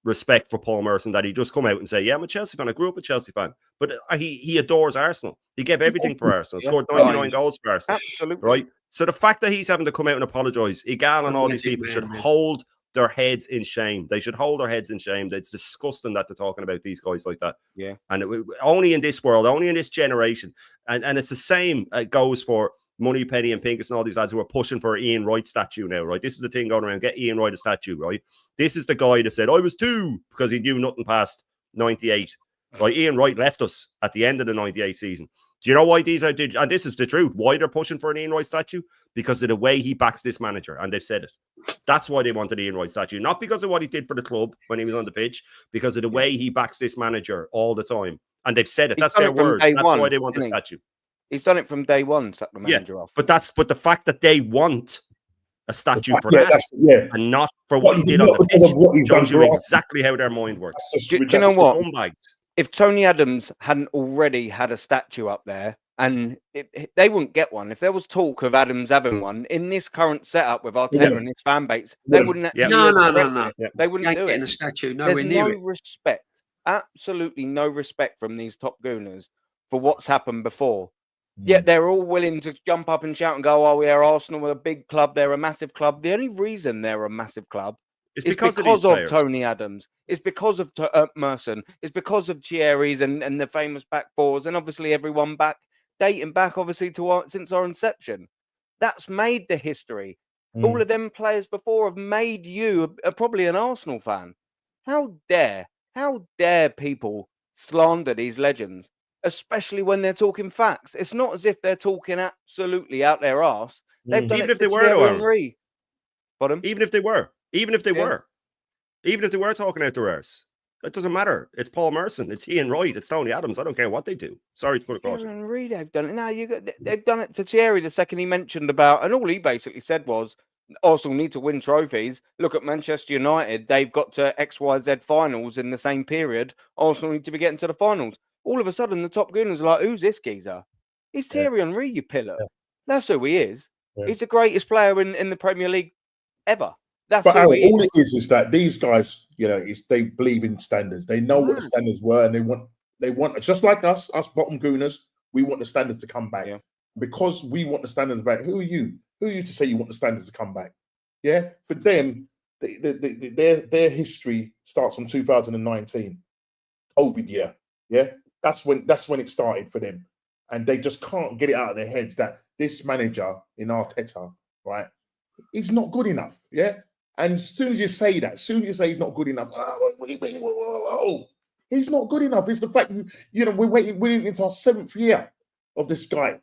respect for Paul Merson that he just come out and say, yeah, I'm a Chelsea fan. I grew up a Chelsea fan. But he adores Arsenal. He gave everything for Arsenal. Scored 99 goals for Arsenal. Absolutely. Right? So the fact that he's having to come out and apologise, Igal and all these people should hold their heads in shame. They should hold their heads in shame. It's disgusting that they're talking about these guys like that. Yeah. And only in this world, only in this generation. And it's the same goes for Moneypenny and Pincus and all these lads who are pushing for Ian Wright statue now, right? This is the thing going around. Get Ian Wright a statue, right? This is the guy that said, I was 2 because he knew nothing past 98. Right? Ian Wright left us at the end of the 98 season. Do you know why these are, and this is the truth, why they're pushing for an Ian Wright statue? Because of the way he backs this manager, and they've said it. That's why they wanted Ian Wright statue. Not because of what he did for the club when he was on the pitch, because of the way he backs this manager all the time. And they've said it. That's their words. That's why they want the statue. He's done it from day one, sack the manager off. But the fact that they want a statue for that and not for what he did on the pitch shows you exactly how their mind works. Do you know what? If Tony Adams hadn't already had a statue up there, And they wouldn't get one. If there was talk of Adams having one in this current setup with Arteta and his fan base, they wouldn't actually No. They wouldn't do getting it. a statue There's nowhere near no it. respect, absolutely no respect from these top gooners for what's happened before. Yet they're all willing to jump up and shout and go, "Oh, yeah, Arsenal are a big club. They're a massive club." The only reason they're a massive club is because of Tony Adams. It's because of Merson. It's because of Thierry's and the famous back fours, and obviously everyone dating back, obviously, to since our inception. That's made the history. All of them players before have made you probably an Arsenal fan. How dare people slander these legends, especially when they're talking facts? It's not as if they're talking absolutely out their arse. They've done even it if they to were, Thierry though, Henry. Bottom. even if they were talking out their arse. It doesn't matter. It's Paul Merson. It's Ian Wright. It's Tony Adams. I don't care what they do. Sorry to cut across. They've done it. Now they've done it to Thierry the second he mentioned about, and all he basically said was Arsenal need to win trophies. Look at Manchester United. They've got to XYZ finals in the same period. Arsenal need to be getting to the finals. All of a sudden, the top gooners are like, "Who's this geezer?" He's Thierry Henry, you pillar. Yeah. That's who he is. Yeah. He's the greatest player in the Premier League ever. That's But who he all is. it is that these guys, they believe in standards. They know what the standards were, and they want just like us bottom gooners. We want the standards to come back because we want the standards back. Who are you? Who are you to say you want the standards to come back? Yeah, for them, their history starts from 2019, COVID year. Yeah, that's when it started for them, and they just can't get it out of their heads that this manager in Arteta, right, he's not good enough. Yeah. And as soon as you say that, as soon as you say he's not good enough, he's not good enough. It's the fact, we're waiting into our 7th year of this guy.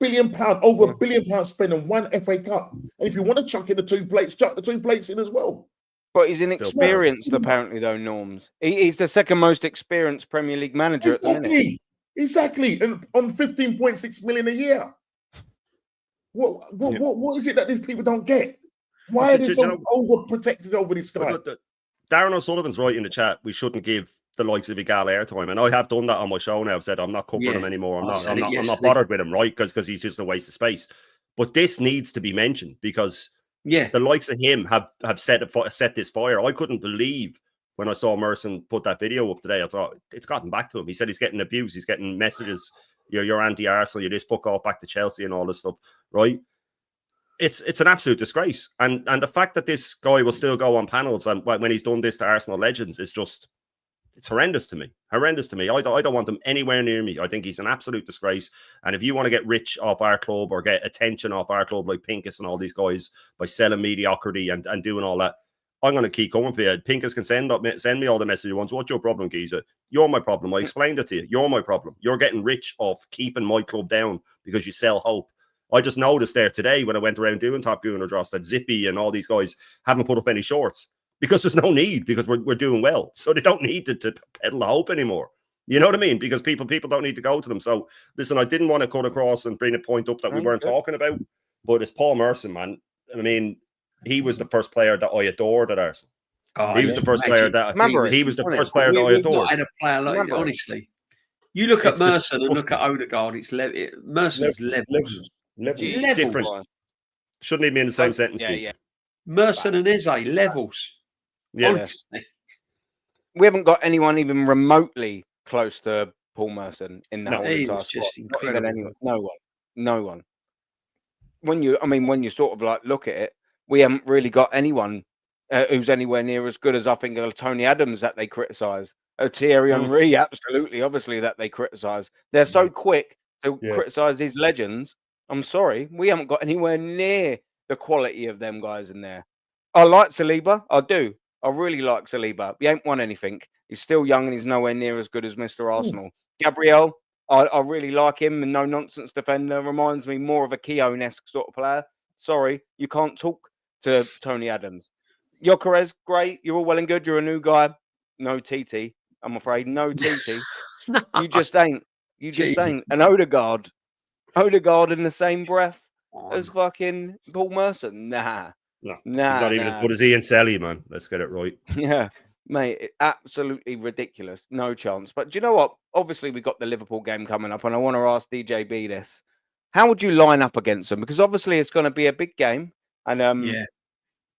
Over £1 billion spent on one FA Cup. And if you want to chuck in the 2 plates, chuck the 2 plates in as well. But he's inexperienced, apparently, though, Norms. He's the second most experienced Premier League manager at the minute. Exactly. And on 15.6 million a year. What is it that these people don't get? Why are they so overprotected over this guy? Darren O'Sullivan's right in the chat. We shouldn't give the likes of Igal airtime, and I have done that on my show now. I've said I'm not covering him anymore. I'm not bothered with him, right? Because he's just a waste of space. But this needs to be mentioned because the likes of him have set this fire. I couldn't believe when I saw Merson put that video up today. I thought it's gotten back to him. He said he's getting abused. He's getting messages. You're anti-Arsenal. You just fuck off back to Chelsea and all this stuff, right? It's an absolute disgrace, and the fact that this guy will still go on panels and when he's done this to Arsenal legends is just it's horrendous to me. I don't want him anywhere near me. I think he's an absolute disgrace. And if you want to get rich off our club or get attention off our club like Pincus and all these guys by selling mediocrity and doing all that, I'm going to keep coming for you. Pincus can send me all the messages once. What's your problem, geezer? You're my problem. I explained it to you. You're my problem. You're getting rich off keeping my club down because you sell hope. I just noticed there today when I went around doing Top Gooner Dross that Zippy and all these guys haven't put up any shorts because there's no need because we're doing well. So they don't need to peddle the hope anymore. You know what I mean? Because people don't need to go to them. So listen, I didn't want to cut across and bring a point up that we weren't talking about, but it's Paul Merson, man. I mean, he was the first player that I adored at Arsenal. He was the first player that I adored. Had a player like honestly. You look at Merson and look at Odegaard. Merson's levels. Different. Shouldn't even be in the same sentence. Yeah. Merson and Eze levels. Yeah. Honestly. We haven't got anyone even remotely close to Paul Merson in that whole entire squad. Just incredible. No one. When you sort of like look at it, we haven't really got anyone who's anywhere near as good as I think Tony Adams that they criticise. Thierry Henry, absolutely, obviously that they criticise. They're so quick to criticise these legends. I'm sorry, we haven't got anywhere near the quality of them guys in there. I like Saliba, I do. I really like Saliba. He ain't won anything. He's still young and he's nowhere near as good as Mr. Arsenal. Gabriel, I really like him. And no-nonsense defender. Reminds me more of a Keown-esque sort of player. Sorry, you can't talk to Tony Adams. Gyökeres, great. You're all well and good. You're a new guy. No TT, I'm afraid. No TT. No. You just ain't. And Odegaard in the same breath as fucking Paul Merson. Nah. He's not even as good as Ian Selly, man. Let's get it right. Yeah. Mate, absolutely ridiculous. No chance. But do you know what? Obviously, we got the Liverpool game coming up, and I want to ask DJB this. How would you line up against them? Because obviously, it's going to be a big game. And Yeah.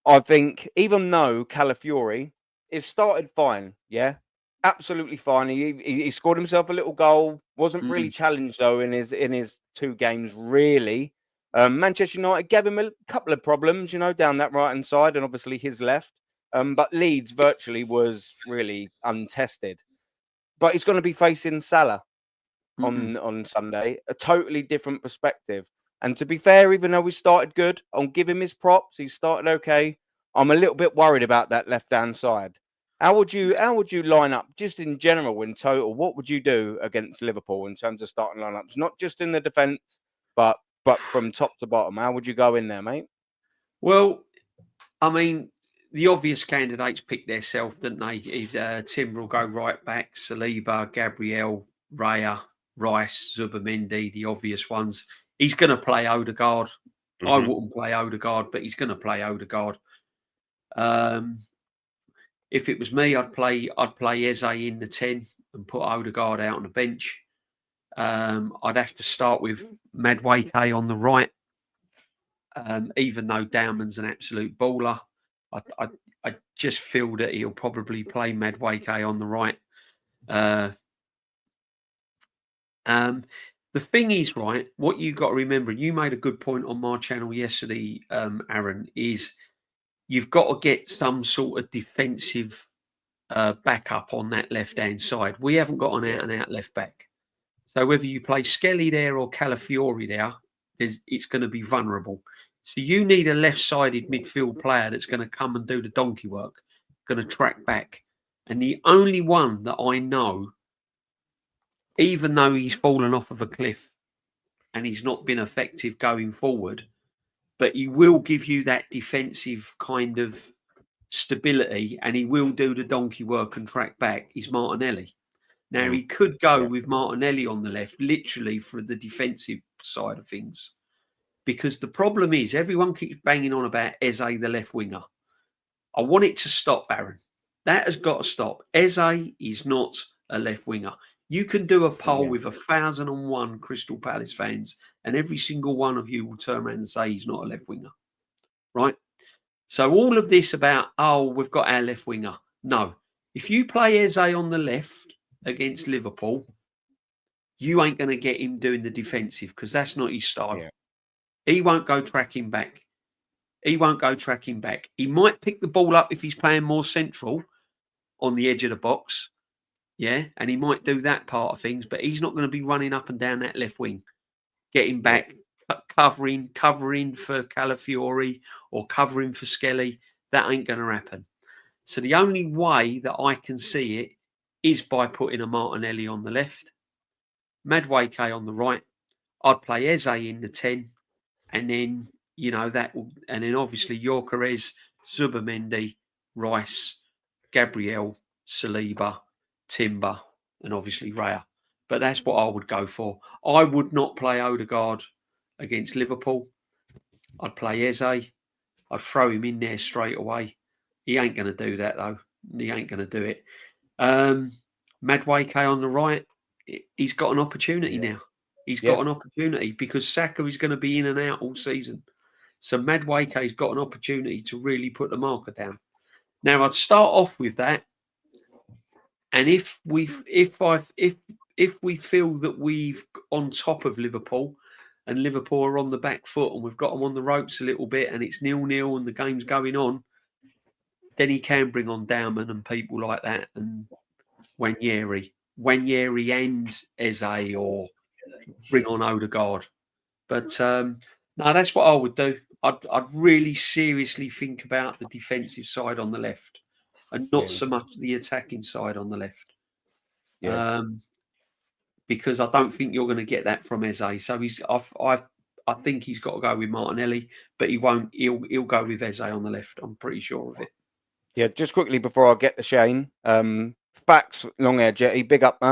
I think even though Calafiori is started fine, yeah, absolutely fine. He scored himself a little goal. Wasn't really challenged, though, in his 2 games, really. Manchester United gave him a couple of problems, down that right-hand side and obviously his left. But Leeds virtually was really untested. But he's going to be facing Salah on Sunday, a totally different perspective. And to be fair, even though we started good, I'll give him his props. He started okay. I'm a little bit worried about that left-hand side. How would you line up just in general, in total? What would you do against Liverpool in terms of starting lineups? Not just in the defence, but from top to bottom. How would you go in there, mate? Well, I mean, the obvious candidates pick themselves, didn't they? Timber will go right back, Saliba, Gabriel, Raya, Rice, Zubamendi, the obvious ones. He's going to play Odegaard. I wouldn't play Odegaard, but he's going to play Odegaard. If it was me, I'd play Eze in the 10 and put Odegaard out on the bench. I'd have to start with Madueke on the right. Even though Dowman's an absolute baller, I just feel that he'll probably play Madueke on the right. The thing is, right, what you got to remember, and you made a good point on my channel yesterday, Aaron, is you've got to get some sort of defensive backup on that left-hand side. We haven't got an out-and-out left back. So whether you play Skelly there or Calafiori there, it's going to be vulnerable. So you need a left-sided midfield player that's going to come and do the donkey work, going to track back. And the only one that I know, even though he's fallen off of a cliff and he's not been effective going forward, but he will give you that defensive kind of stability and he will do the donkey work and track back, is Martinelli. Now, he could go with Martinelli on the left, literally for the defensive side of things. Because the problem is, everyone keeps banging on about Eze, the left winger. I want it to stop, Aaron. That has got to stop. Eze is not a left winger. You can do a poll with 1,001 Crystal Palace fans, and every single one of you will turn around and say he's not a left winger. Right? So all of this about, we've got our left winger. No. If you play Eze on the left against Liverpool, you ain't going to get him doing the defensive because that's not his style. Yeah. He won't go tracking back. He might pick the ball up if he's playing more central on the edge of the box. Yeah, and he might do that part of things, but he's not going to be running up and down that left wing, getting back, covering for Calafiori or covering for Skelly. That ain't going to happen. So the only way that I can see it is by putting a Martinelli on the left, Madueke on the right. I'd play Eze in the 10, and then and then obviously Gyökeres, Zubamendi, Rice, Gabriel, Saliba, Timber, and obviously Raya. But that's what I would go for. I would not play Odegaard against Liverpool. I'd play Eze. I'd throw him in there straight away. He ain't going to do that, though. He ain't going to do it. Madueke on the right, he's got an opportunity now. He's got an opportunity because Saka is going to be in and out all season. So Madueke's got an opportunity to really put the marker down. Now, I'd start off with that. And if we feel that we've on top of Liverpool and Liverpool are on the back foot and we've got them on the ropes a little bit and it's 0-0 and the game's going on, then he can bring on Dowman and people like that and Wanyeri and Eze, or bring on Odegaard. But no, that's what I would do. I'd really seriously think about the defensive side on the left and not so much the attacking side on the left. Because I don't think you're going to get that from Eze. So I think he's got to go with Martinelli, but he won't. He'll go with Eze on the left. I'm pretty sure of it. Yeah, just quickly before I get to Shane, Facts, Long Air Jetty, big up,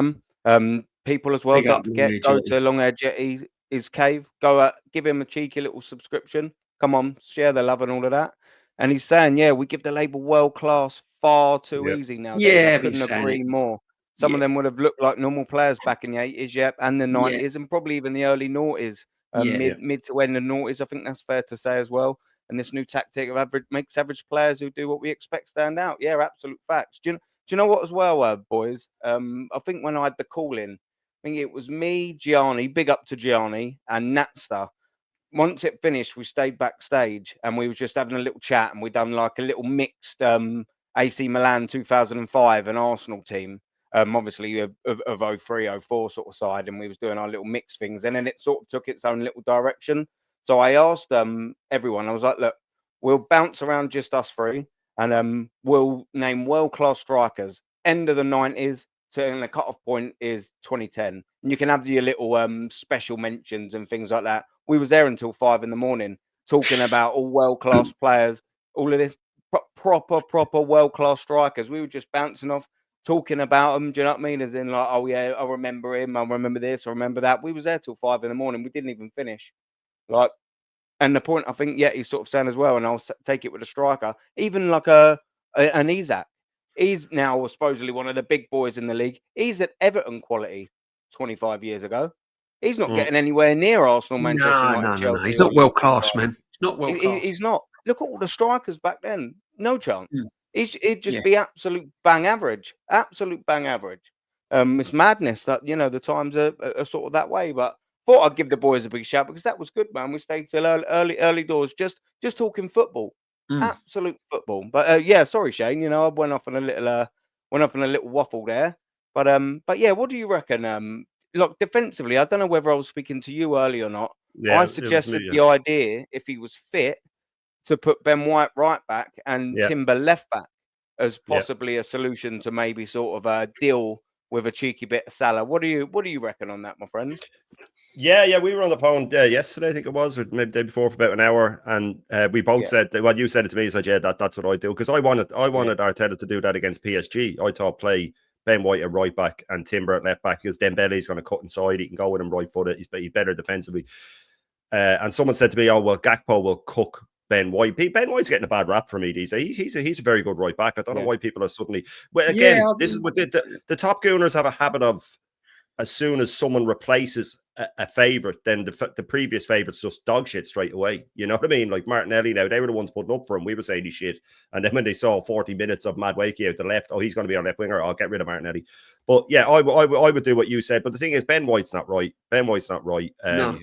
people as well. Don't forget, go to Long Air Jetty, his cave. Go give him a cheeky little subscription. Come on, share the love and all of that. And he's saying, yeah, we give the label world class far too Yeah. easy nowadays. Yeah, I but he's couldn't saying agree it. more. Some of Yeah. them would have looked like normal players back in the 80s, yep, and the Yeah. 90s, and probably even the early noughties, Yeah. mid to end of noughties. I think that's fair to say as well. And this new tactic of average makes average players who do what we expect stand out. Yeah, absolute facts. Do you know what as well, boys? I think when I had the call in, I think it was me, Gianni, big up to Gianni, and Natster. Once it finished, we stayed backstage and we was just having a little chat, and we done like a little mixed AC Milan 2005 and Arsenal team. Obviously of 03, 04 sort of side, and we was doing our little mix things, and then it sort of took its own little direction. So I asked everyone, I was like, look, we'll bounce around just us three, and we'll name world-class strikers. End of the 90s, and the cut-off point is 2010. And you can have your little special mentions and things like that. We was there until 5 a.m. talking about all world-class players, all of this proper world-class strikers. We were just bouncing off, talking about them. Do you know what I mean? As in, like, oh yeah, I remember him. I remember this. I remember that. We was there till 5 a.m. We didn't even finish. Like, and the point I think, yeah, he's sort of saying as well, and I'll take it with a striker, even like an Isak. He's now supposedly one of the big boys in the league. He's at Everton quality 25 years ago. He's not getting anywhere near Arsenal, Manchester United, Chelsea. No. He's not world class, man. He's not world class. He's not. Look at all the strikers back then. No chance. Mm. He'd just be absolute bang average. Absolute bang average. It's madness that, the times are sort of that way. But thought I'd give the boys a big shout because that was good, man. We stayed till early doors, just talking football. Absolute football. But yeah, sorry, Shane. I went off on a little waffle there. But yeah, what do you reckon? Look, defensively, I don't know whether I was speaking to you early or not. Yeah, I suggested the idea, if he was fit, to put Ben White right back and Timber left back as possibly a solution to maybe sort of deal with a cheeky bit of Salah. What do you reckon on that, my friend? Yeah, we were on the phone yesterday, I think it was, or maybe the day before, for about an hour, and we both said that. Well, you said it to me, you said, yeah, that's what I do, because I wanted Arteta to do that against PSG. I thought play Ben White at right back and Timber at left back, because Dembele's going to cut inside. He can go with him right footed. He's better defensively. And someone said to me, "Oh well, Gakpo will cook Ben White." Ben White's getting a bad rap for me these days. He's a very good right back. I don't know why people are suddenly. Well, again, this is what the top gooners have a habit of. As soon as someone replaces a favourite, then the previous favourite's just dog shit straight away. You know what I mean? Like Martinelli now, they were the ones putting up for him. We were saying he's shit. And then when they saw 40 minutes of Madueke out the left, oh, he's going to be our left winger, I'll get rid of Martinelli. But yeah, I would do what you said. But the thing is, Ben White's not right. No.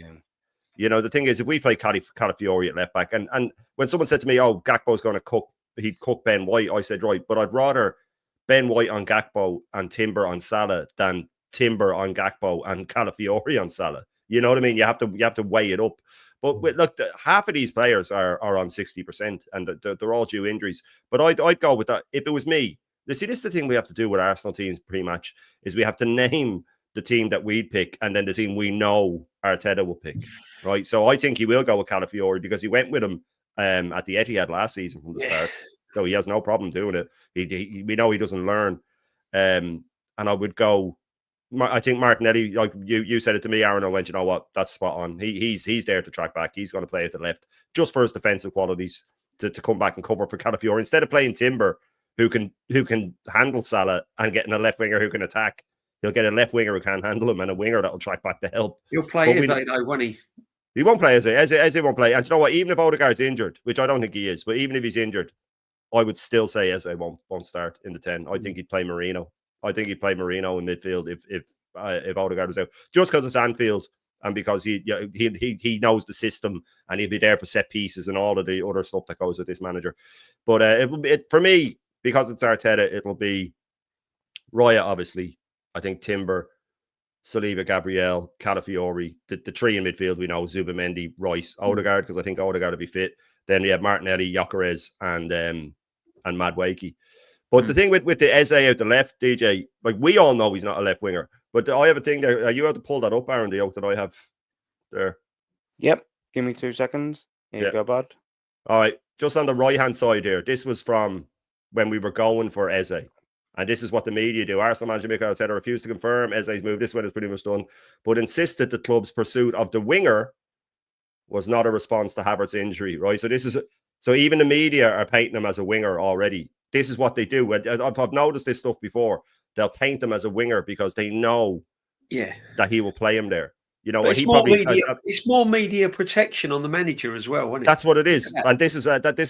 The thing is, if we play Calafiori at left back, and when someone said to me, oh, Gakpo's going to he'd cook Ben White, I said, right, but I'd rather Ben White on Gakpo and Timber on Salah than Timber on Gakpo and Calafiori on Salah. You know what I mean? You have to weigh it up. But look, half of these players are on 60%, and they're all due injuries. But I'd go with that. If it was me, this is the thing we have to do with Arsenal teams pre-match, is we have to name the team that we'd pick and then the team we know Arteta will pick, right? So I think he will go with Calafiori because he went with him at the Etihad last season from the start. So he has no problem doing it. We know he doesn't learn. And I would go... I think Martinelli, like you said it to me, Aaron, I went, you know what, that's spot on. He's there to track back. He's going to play at the left just for his defensive qualities to come back and cover for Calafiori. Instead of playing Timber, who can handle Salah, and getting a left winger who can attack, he'll get a left winger who can't handle him and a winger that'll track back to help. He'll play Eze, though, won't he? He won't play Eze won't play. And you know what, even if Odegaard's injured, which I don't think he is, but even if he's injured, I would still say Eze won't start in the 10. I think he'd play Marino. I think he'd play Marino in midfield if Odegaard was out, just because it's Anfield and because he knows the system and he'll be there for set pieces and all of the other stuff that goes with this manager. But for me, because it's Arteta, it'll be Raya, obviously. I think Timber, Saliba, Gabriel, Calafiori, the three in midfield we know: Zubimendi, Rice, Odegaard, because I think Odegaard will be fit. Then we have Martinelli, Gyökeres, and Madueke. But the thing with the Eze out the left, DJ, like we all know he's not a left winger. But I have a thing there. You have to pull that up, Aaron, the oak that I have there. Yep. Give me 2 seconds. Here you go, bud. All right. Just on the right-hand side here. This was from when we were going for Eze. And this is what the media do. Arsenal manager Mikel Arteta refused to confirm Eze's move. This one is pretty much done. But insisted the club's pursuit of the winger was not a response to Havertz's injury, right? So this is So even the media are painting him as a winger already. This is what they do. I've noticed this stuff before. They'll paint him as a winger because they know that he will play him there. You know, but it's more media protection on the manager as well, isn't it? That's what it is. And this is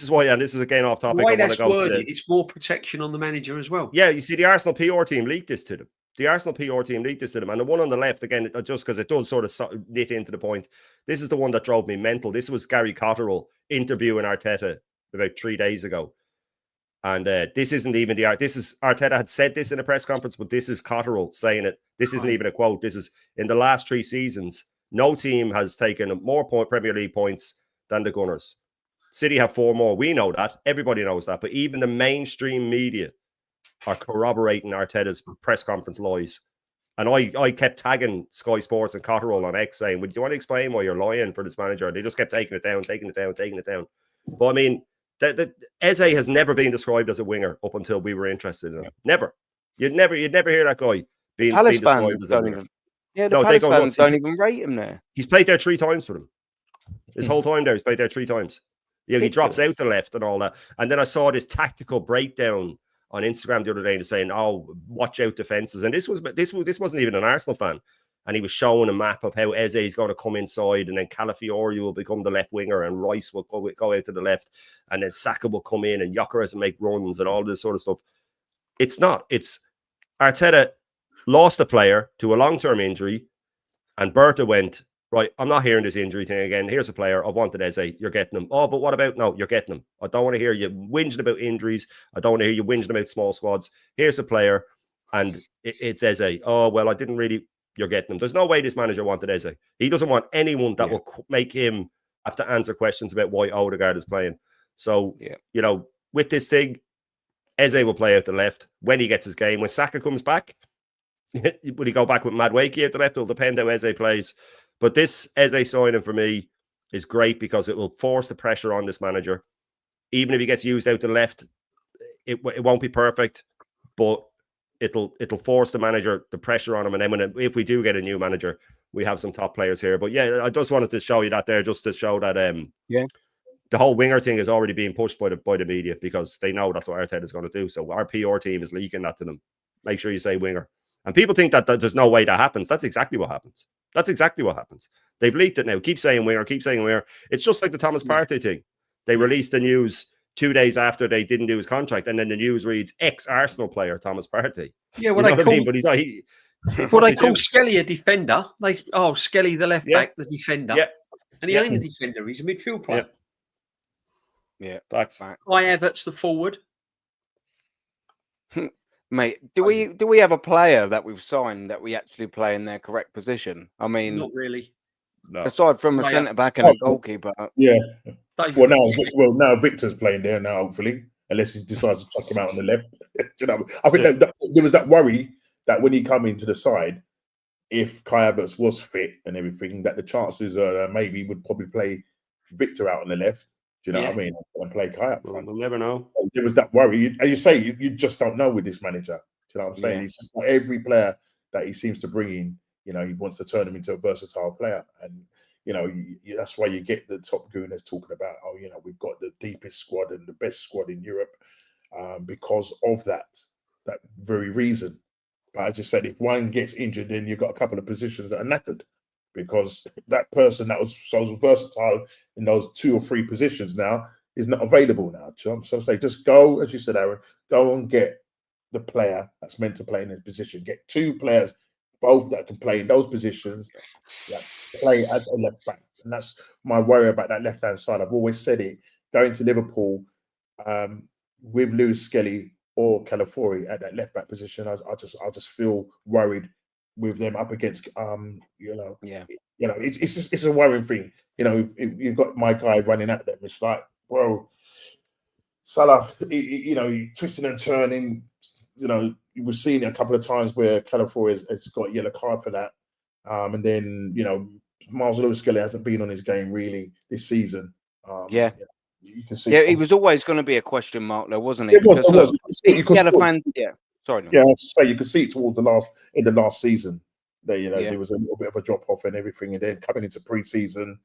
why, and this is again off topic. The way that's worded, it's more protection on the manager as well. Yeah, you see, the Arsenal PR team leaked this to them. And the one on the left, again, just because it does sort of knit into the point, this is the one that drove me mental. This was Gary Cotterill interviewing Arteta about 3 days ago. And this isn't even Arteta had said this in a press conference, but this is Cotterill saying it. This isn't even a quote. This is, in the last 3 seasons, no team has taken more Premier League points than the Gunners. City have 4 more. We know that. Everybody knows that. But even the mainstream media are corroborating Arteta's press conference lies. And I kept tagging Sky Sports and Cotterill on X saying, would you want to explain why you're lying for this manager? And they just kept taking it down. But I mean, Eze has never been described as a winger up until we were interested in him. Never. You'd never hear that guy being described as a winger. Palace fans don't even rate him there. He's played there 3 times for them. His whole time there, he's played there 3 times. Yeah, he drops out the left and all that. And then I saw this tactical breakdown on Instagram the other day saying, "Oh, watch out defenses." And this wasn't even an Arsenal fan. And he was showing a map of how Eze is going to come inside, and then Calafiori will become the left winger, and Rice will go out to the left, and then Saka will come in, and Gyökeres will make runs, and all this sort of stuff. It's not. It's Arteta lost a player to a long-term injury, and Berta went, right, I'm not hearing this injury thing again. Here's a player. I've wanted Eze. You're getting him. Oh, but what about? No, you're getting him. I don't want to hear you whinging about injuries. I don't want to hear you whinging about small squads. Here's a player, and it's Eze. Oh, well, I didn't really... You're getting him. There's no way this manager wanted Eze. He doesn't want anyone that will make him have to answer questions about why Odegaard is playing. So, you know, with this thing, Eze will play out the left when he gets his game. When Saka comes back, will he go back with Madueke out the left? It'll depend how Eze plays. But this Eze signing for me is great because it will force the pressure on this manager. Even if he gets used out the left, it won't be perfect, but it'll force the manager, the pressure on him. And then if we do get a new manager, we have some top players here. But yeah, I just wanted to show you that there, just to show that the whole winger thing is already being pushed by the media because they know that's what Arteta is going to do. So our PR team is leaking that to them. Make sure you say winger. And people think that there's no way that happens. That's exactly what happens. They've leaked it now. Keep saying winger. It's just like the Thomas Partey thing. They released the news 2 days after they didn't do his contract, and then the news reads ex-Arsenal player Thomas Partey. Yeah, what I mean? But they call Skelly a defender. Skelly the left back, the defender. Yeah. And he ain't a defender, he's a midfield player. Yeah. That's Kai Havertz the forward. Mate, do we have a player that we've signed that we actually play in their correct position? I mean, not really. No. Aside from a centre back and a goalkeeper. Yeah. Well, now Victor's playing there now, hopefully, unless he decides to chuck him out on the left. You know, I think there was that worry that when he come into the side, if Kai Havertz was fit and everything, that the chances are maybe he would probably play Victor out on the left. Do you know what I mean? And play Kai up front. We'll never know. There was that worry. As you say, you just don't know with this manager. Do you know what I'm saying? It's just like every player that he seems to bring in, you know, he wants to turn him into a versatile player. And, you know, that's why you get the top gooners talking about, oh, you know, we've got the deepest squad and the best squad in Europe because of that very reason. But I just said, if one gets injured, then you've got a couple of positions that are knackered because that person that was so versatile in those 2 or 3 positions now is not available now. So I say, just go, as you said, Aaron, go and get the player that's meant to play in this position. Get 2 players, both that can play in those positions, play as a left back. And that's my worry about that left-hand side. I've always said it, going to Liverpool with Lewis Skelly or Calafiori at that left back position, I just feel worried with them up against it's a worrying thing. You know, if you've got my guy running at them, it's like, bro, Salah, he twisting and turning. You know, we've seen it a couple of times where Calafiori has got a yellow card for that. And then, you know, Miles Lewis-Skelly hasn't been on his game really this season. You can see. Yeah, he was always going to be a question mark, though, wasn't he? It was. You could sorry. No. Yeah, I was to say you could see it towards the last season. There was a little bit of a drop off and everything, and then coming into pre-season,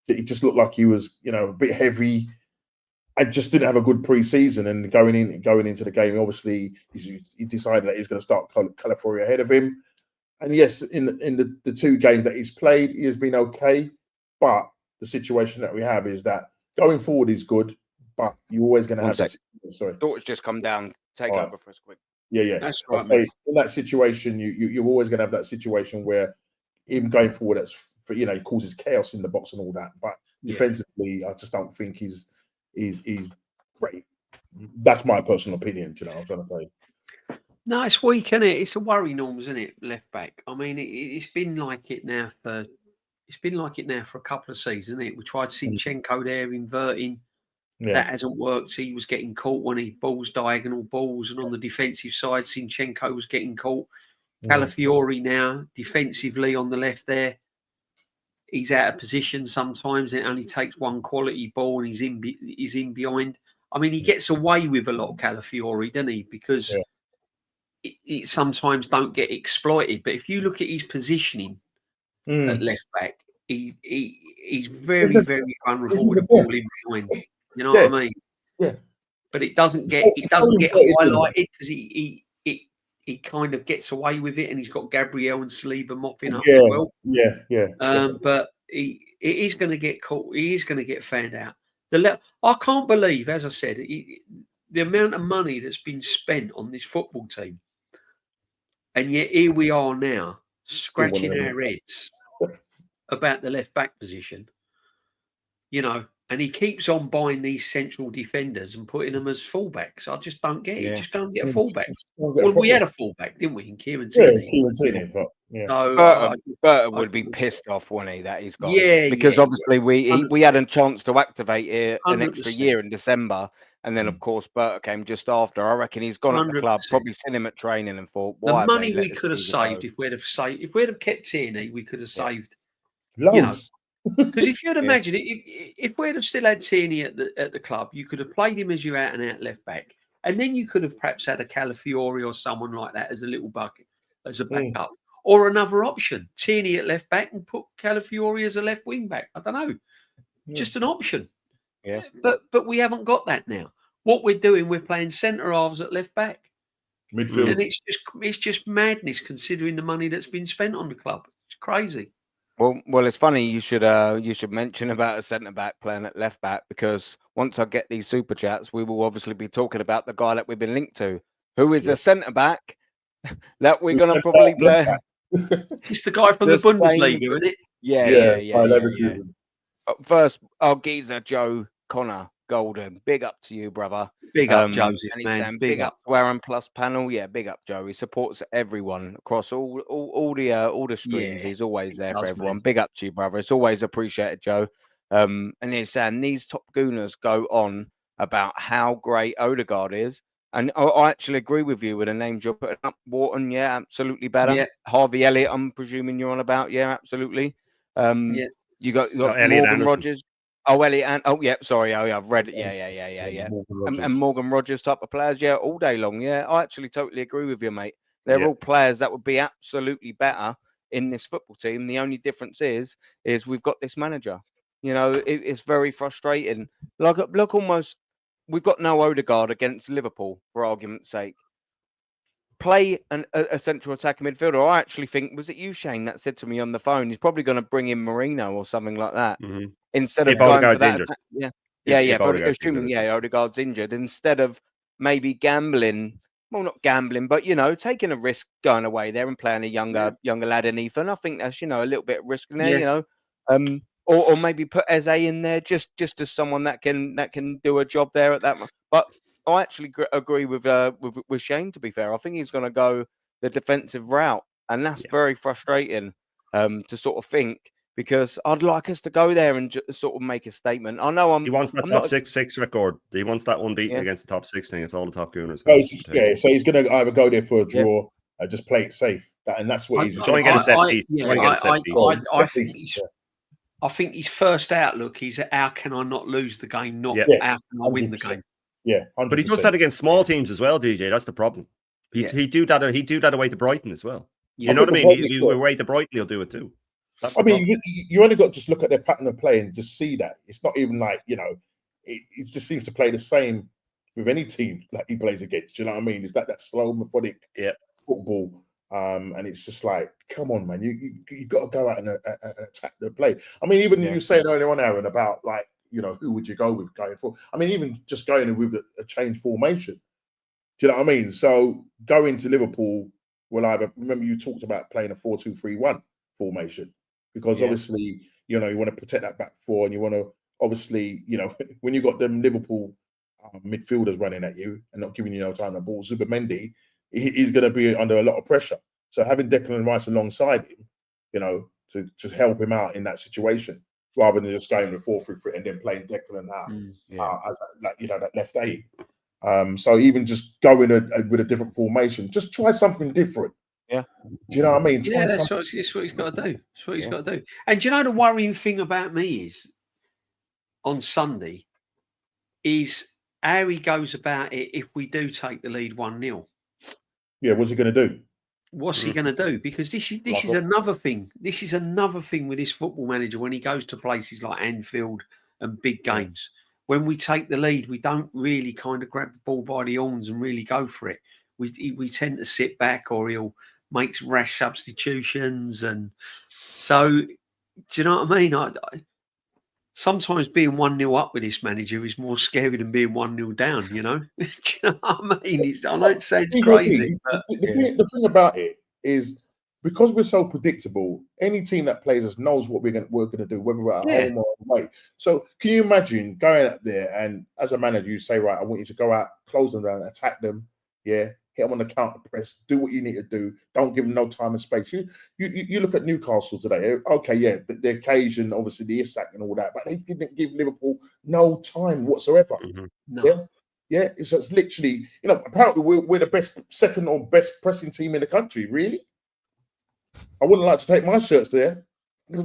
it just looked like he was, a bit heavy. I just didn't have a good pre-season, and going into the game, obviously he decided that he was going to start Calafiori ahead of him. And yes, in the 2 games that he's played, he has been okay. But the situation that we have is that going forward is good, but you're always going to have that. Sorry, Daughter's just come down. Take over for us quick. Yeah. That's right. So in that situation, you're always going to have that situation where him going forward, that's he causes chaos in the box and all that. But defensively, I just don't think he's great. That's my personal opinion. You know what I'm trying to say. No, it's weak, isn't it? It's a worry, Norms, isn't it? Left back. I mean, it's been like it now for a couple of seasons, isn't it? We tried Zinchenko there inverting. Yeah. That hasn't worked. He was getting caught when he balls diagonal balls, and on the defensive side, Zinchenko was getting caught. Calafiori now defensively on the left there. He's out of position sometimes. It only takes one quality ball, and he's in behind. I mean, he gets away with a lot of Calafiori, doesn't he? Because it sometimes don't get exploited. But if you look at his positioning at left back, he's very, very vulnerable with the ball in behind. You know what I mean? Yeah. But it doesn't get highlighted because he kind of gets away with it, and he's got Gabriel and Saliba mopping up as well. But it is going to get caught. He is going to get found out. I can't believe, as I said, the amount of money that's been spent on this football team, and yet here we are now scratching our heads about the left back position. You know, and he keeps on buying these central defenders and putting them as fullbacks. I just don't get it. Yeah. Just don't get a fullback. Well, we had a fullback, didn't we, in Kieran Tierney? Kieran Tierney, but So, Berta would be pissed off, wouldn't he, that he's gone? Yeah, because obviously we had a chance to activate it an 100%. Extra year in December, and then of course Berta came just after. I reckon he's gone 100%. At the club, probably seen him at training and thought, why the money we could have saved if we'd have kept Tierney, we could have saved loads. You know, because if you'd imagine if we'd have still had Tierney at the club, you could have played him as your out and out left back, and then you could have perhaps had a Calafiori or someone like that as a little bucket, as a backup, or another option, Tierney at left back and put Calafiori as a left wing back. I don't know, just an option. Yeah, but we haven't got that now. What we're doing, we're playing centre halves at left back, midfield, and it's just madness considering the money that's been spent on the club. It's crazy. Well, it's funny you should mention about a centre back playing at left back, because once I get these super chats, we will obviously be talking about the guy that we've been linked to, who is a centre back that we're going to probably play. It's the guy from the Bundesliga, isn't it? Yeah. First, our geezer Joe Connor Golden, big up to you, brother. Big up, Joseph, man. Big up to Aaron Plus panel. Yeah, big up, Joe. He supports everyone across all the streams. He's always there for everyone. Man. Big up to you, brother. It's always appreciated, Joe. And he's saying these top gooners go on about how great Odegaard is, and I actually agree with you with the names you're putting up. Wharton, yeah, absolutely better. Yeah. Harvey Elliott, I'm presuming you're on about. Yeah, absolutely. You got Morgan Rogers. Oh, Elliot, and sorry. Oh, yeah, I've read it. Yeah. And Morgan Rogers type of players, all day long. Yeah, I actually totally agree with you, mate. They're all players that would be absolutely better in this football team. The only difference is we've got this manager. You know, it's very frustrating. Look, almost we've got no Odegaard against Liverpool, for argument's sake. Play a central attacking midfielder. I actually think, was it you, Shane, that said to me on the phone, he's probably going to bring in Marino or something like that instead of going for that. Assuming Odegaard's injured, instead of maybe gambling. Well, not gambling, but taking a risk going away there and playing a younger lad in Ethan. I think that's a little bit of risk in there. Or maybe put Eze in there just as someone that can do a job there at that. But I actually agree with Shane, to be fair. I think he's going to go the defensive route, and that's very frustrating to sort of think, because I'd like us to go there and just sort of make a statement. I know he wants that top 6 record. He wants that unbeaten against the top 6 thing. It's all the top gooners. So he's going to either go there for a draw or just play it safe. And that's what he's trying to get a set piece. I think his first outlook is, how can I not lose the game? Not how can I win the game? Yeah, 100%. But he does that against small teams as well, DJ. That's the problem. He do that away to Brighton as well. You know what I mean? He away to Brighton, he'll do it too. You only got to just look at their pattern of play and just see that it's not even like it just seems to play the same with any team like he plays against. Do you know what I mean? It's that slow, methodic football. And it's just like, come on, man, you got to go out and attack the play. I mean, even you said earlier on, Aaron, about like, you know, who would you go with going for? I mean, even just going in with a change formation. Do you know what I mean? So going to Liverpool will either, remember you talked about playing a 4-2-3-1 formation, because obviously, you know, you want to protect that back four, and you want to obviously, you know, when you got them Liverpool midfielders running at you and not giving you no time to ball, Zubimendi, he's going to be under a lot of pressure. So having Declan Rice alongside him, you know, to just help him out in that situation, rather than just going with 4-3-3 and then playing Declan out as like, you know, that left eight. So even just going with a different formation, just try something different. Yeah. Do you know what I mean? That's what he's got to do. That's what he's got to do. And do you know the worrying thing about me is on Sunday is how he goes about it if we do take the lead 1-0. Yeah, what's he going to do? What's he going to do? Because this is another thing. This is another thing with this football manager when he goes to places like Anfield and big games. When we take the lead, we don't really kind of grab the ball by the horns and really go for it. We tend to sit back, or he'll make rash substitutions. And so, do you know what I mean? I sometimes being 1-0 up with this manager is more scary than being 1-0 down, you know? Do you know what I mean? I know it sounds crazy. But the thing about it is, because we're so predictable, any team that plays us knows what we're going to do, whether we're at home or away. So can you imagine going up there and as a manager, you say, right, I want you to go out, close them down, attack them, hit them on the counter press, do what you need to do. Don't give them no time and space. You look at Newcastle today. Okay, the occasion, obviously the Isak and all that, but they didn't give Liverpool no time whatsoever. No. Yeah. It's literally, you know, apparently we're the second or best pressing team in the country. Really? I wouldn't like to take my shirts there because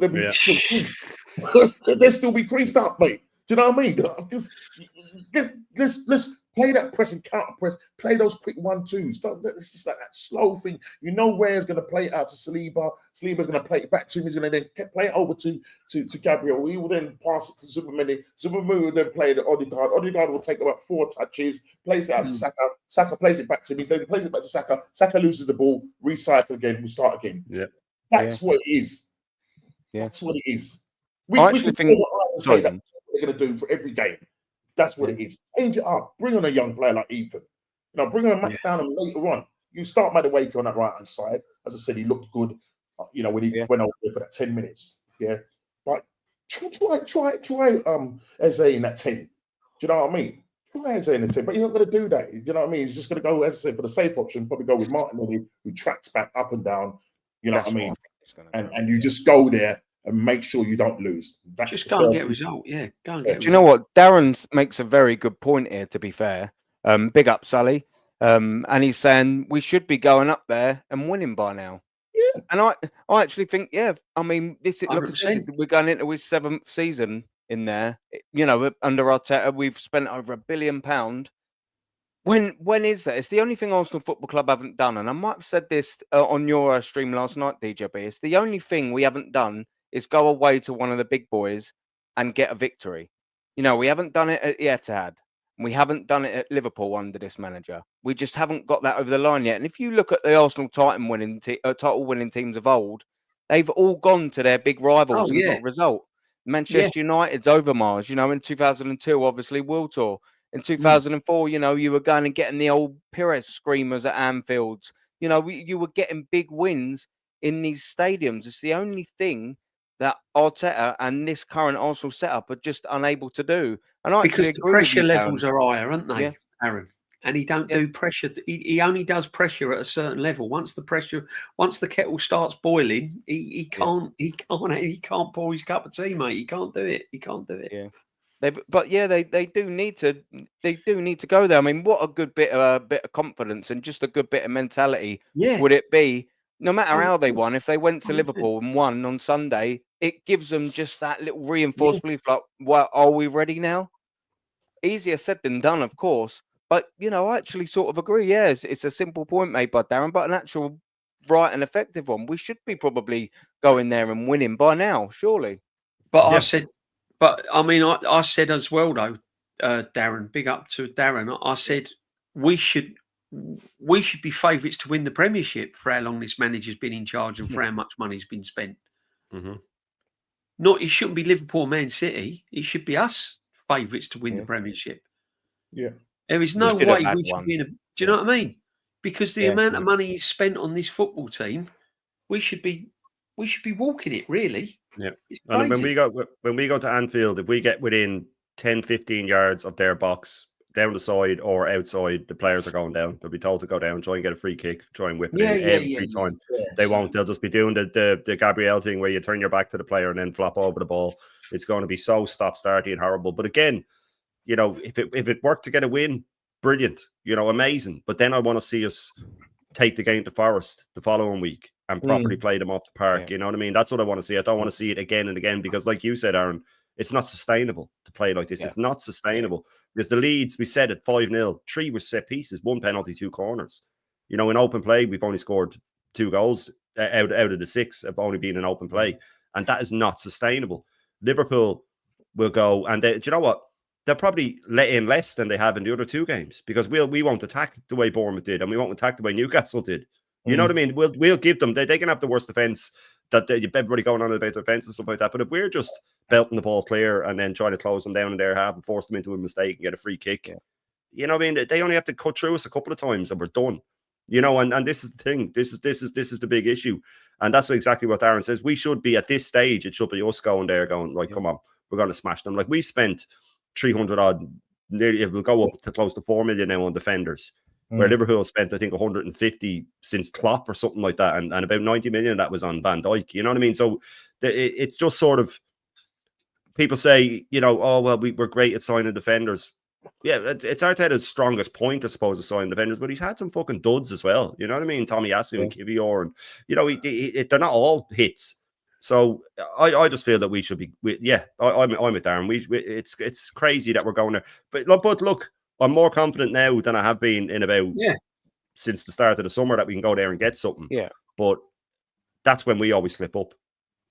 they'll still be creased up, mate. Do you know what I mean? Let's play that press and counter press. Play those quick 1-2s. It's just like that slow thing. You know where's going to play it out to Saliba. Saliba's going to play it back to him. He's going to then play it over to Gabriel. He will then pass it to Zubimendi. Zubimendi will then play the Odegaard. Odegaard will take about 4 touches, plays it out to Saka. Saka plays it back to him. Then plays it back to Saka. Saka loses the ball, recycle again, we start again. Yeah. That's what it is. Yeah. That's what it is. I actually think say that's what they're going to do for every game. That's what it is. Change it up. Bring on a young player like Ethan. You know, bring on a Max down and later on. You start Madueke on that right hand side. As I said, he looked good. You know, when he went over there for that 10 minutes. Yeah, but try Eze in that 10. Do you know what I mean? Try Eze in the 10, but he's not going to do that. Do you know what I mean? He's just going to go, as I said, for the safe option. Probably go with Martinelli, who tracks back up and down. You know what I mean? And you just go there and make sure you don't lose. That's just go and get a result. Yeah, go and get a result. Do you know what? Darren makes a very good point here, to be fair. Big up, Sully. And he's saying we should be going up there and winning by now. Yeah. And I actually think, I mean, we're going into his 7th season in there. You know, under Arteta, we've spent over £1 billion. When is that? It's the only thing Arsenal Football Club haven't done. And I might have said this on your stream last night, DJB. It's the only thing we haven't done is go away to one of the big boys and get a victory. You know, we haven't done it at the Etihad. We haven't done it at Liverpool under this manager. We just haven't got that over the line yet. And if you look at the Arsenal title winning teams of old, they've all gone to their big rivals and got a result. Manchester United's Overmars, you know, in 2002, obviously World Tour. In 2004, you know, you were going and getting the old Pires screamers at Anfields. You know, you were getting big wins in these stadiums. It's the only thing that Arteta and this current Arsenal setup are just unable to do. And I because the pressure levels are higher, aren't they, Aaron? And he don't do pressure. He only does pressure at a certain level. Once the kettle starts boiling, he can't pour his cup of tea, mate. He can't do it. Yeah. They do need to go there. I mean, what a good bit of confidence and just a good bit of mentality would it be? No matter how they won, if they went to Liverpool and won on Sunday, it gives them just that little reinforced belief. Like, well, are we ready now? Easier said than done, of course. But you know, I actually sort of agree. Yeah, it's a simple point made by Darren, but an actual right and effective one. We should be probably going there and winning by now, surely. But I said. But I mean, I said as well though, Darren, big up to Darren. I said we should be favourites to win the Premiership for how long this manager's been in charge and for how much money's been spent. Mm-hmm. Not, it shouldn't be Liverpool, Man City. It should be us favourites to win the Premiership. Yeah. There is no should way have had we should one. be in a. Do you know what I mean? Because the amount of money he's spent on this football team, we should be walking it, really. Yeah. It's And crazy. when we go to Anfield, if we get within 10, 15 yards of their box, down the side or outside, the players are going down. They'll be told to go down, try and get a free kick, try and whip it in every time. Yeah. They won't. They'll just be doing the Gabriel thing where you turn your back to the player and then flop over the ball. It's going to be so stop-starty and horrible. But again, you know, if it worked to get a win, brilliant, you know, amazing. But then I want to see us take the game to Forest the following week and properly play them off the park. Yeah. You know what I mean? That's what I want to see. I don't want to see it again and again because, like you said, Aaron, it's not sustainable to play like this. Yeah. It's not sustainable because the Leeds, we said it 5-0, 3 were set pieces, 1 penalty, 2 corners. You know, in open play, we've only scored 2 goals out of the 6 have only been in open play, and that is not sustainable. Liverpool will go, and do you know what? They'll probably let in less than they have in the other 2 games because we won't attack the way Bournemouth did, and we won't attack the way Newcastle did. You know what I mean? We'll give them. They can have the worst defense that everybody going on about defense and stuff like that. But if we're just belting the ball clear and then trying to close them down in their half and force them into a mistake and get a free kick, you know what I mean? They only have to cut through us a couple of times and we're done. You know, and this is the thing. This is the big issue, and that's exactly what Darren says. We should be at this stage. It should be us going there, going right. Come on, we're going to smash them. Like we've spent 300 odd. Nearly, it will go up to close to 4 million now on defenders. Where Liverpool spent, I think, 150 since Klopp or something like that, and about 90 million of that was on Van Dijk. You know what I mean? So it's just sort of people say, you know, oh well, we're great at signing defenders. Yeah, it's Arteta's strongest point, I suppose, of signing defenders, but he's had some fucking duds as well. You know what I mean? Tommy Asu and Kivior, and you know, they're not all hits. So I just feel that we should be. I'm with Darren. It's crazy that we're going there, but look. I'm more confident now than I have been in about since the start of the summer that we can go there and get something. Yeah. But that's when we always slip up.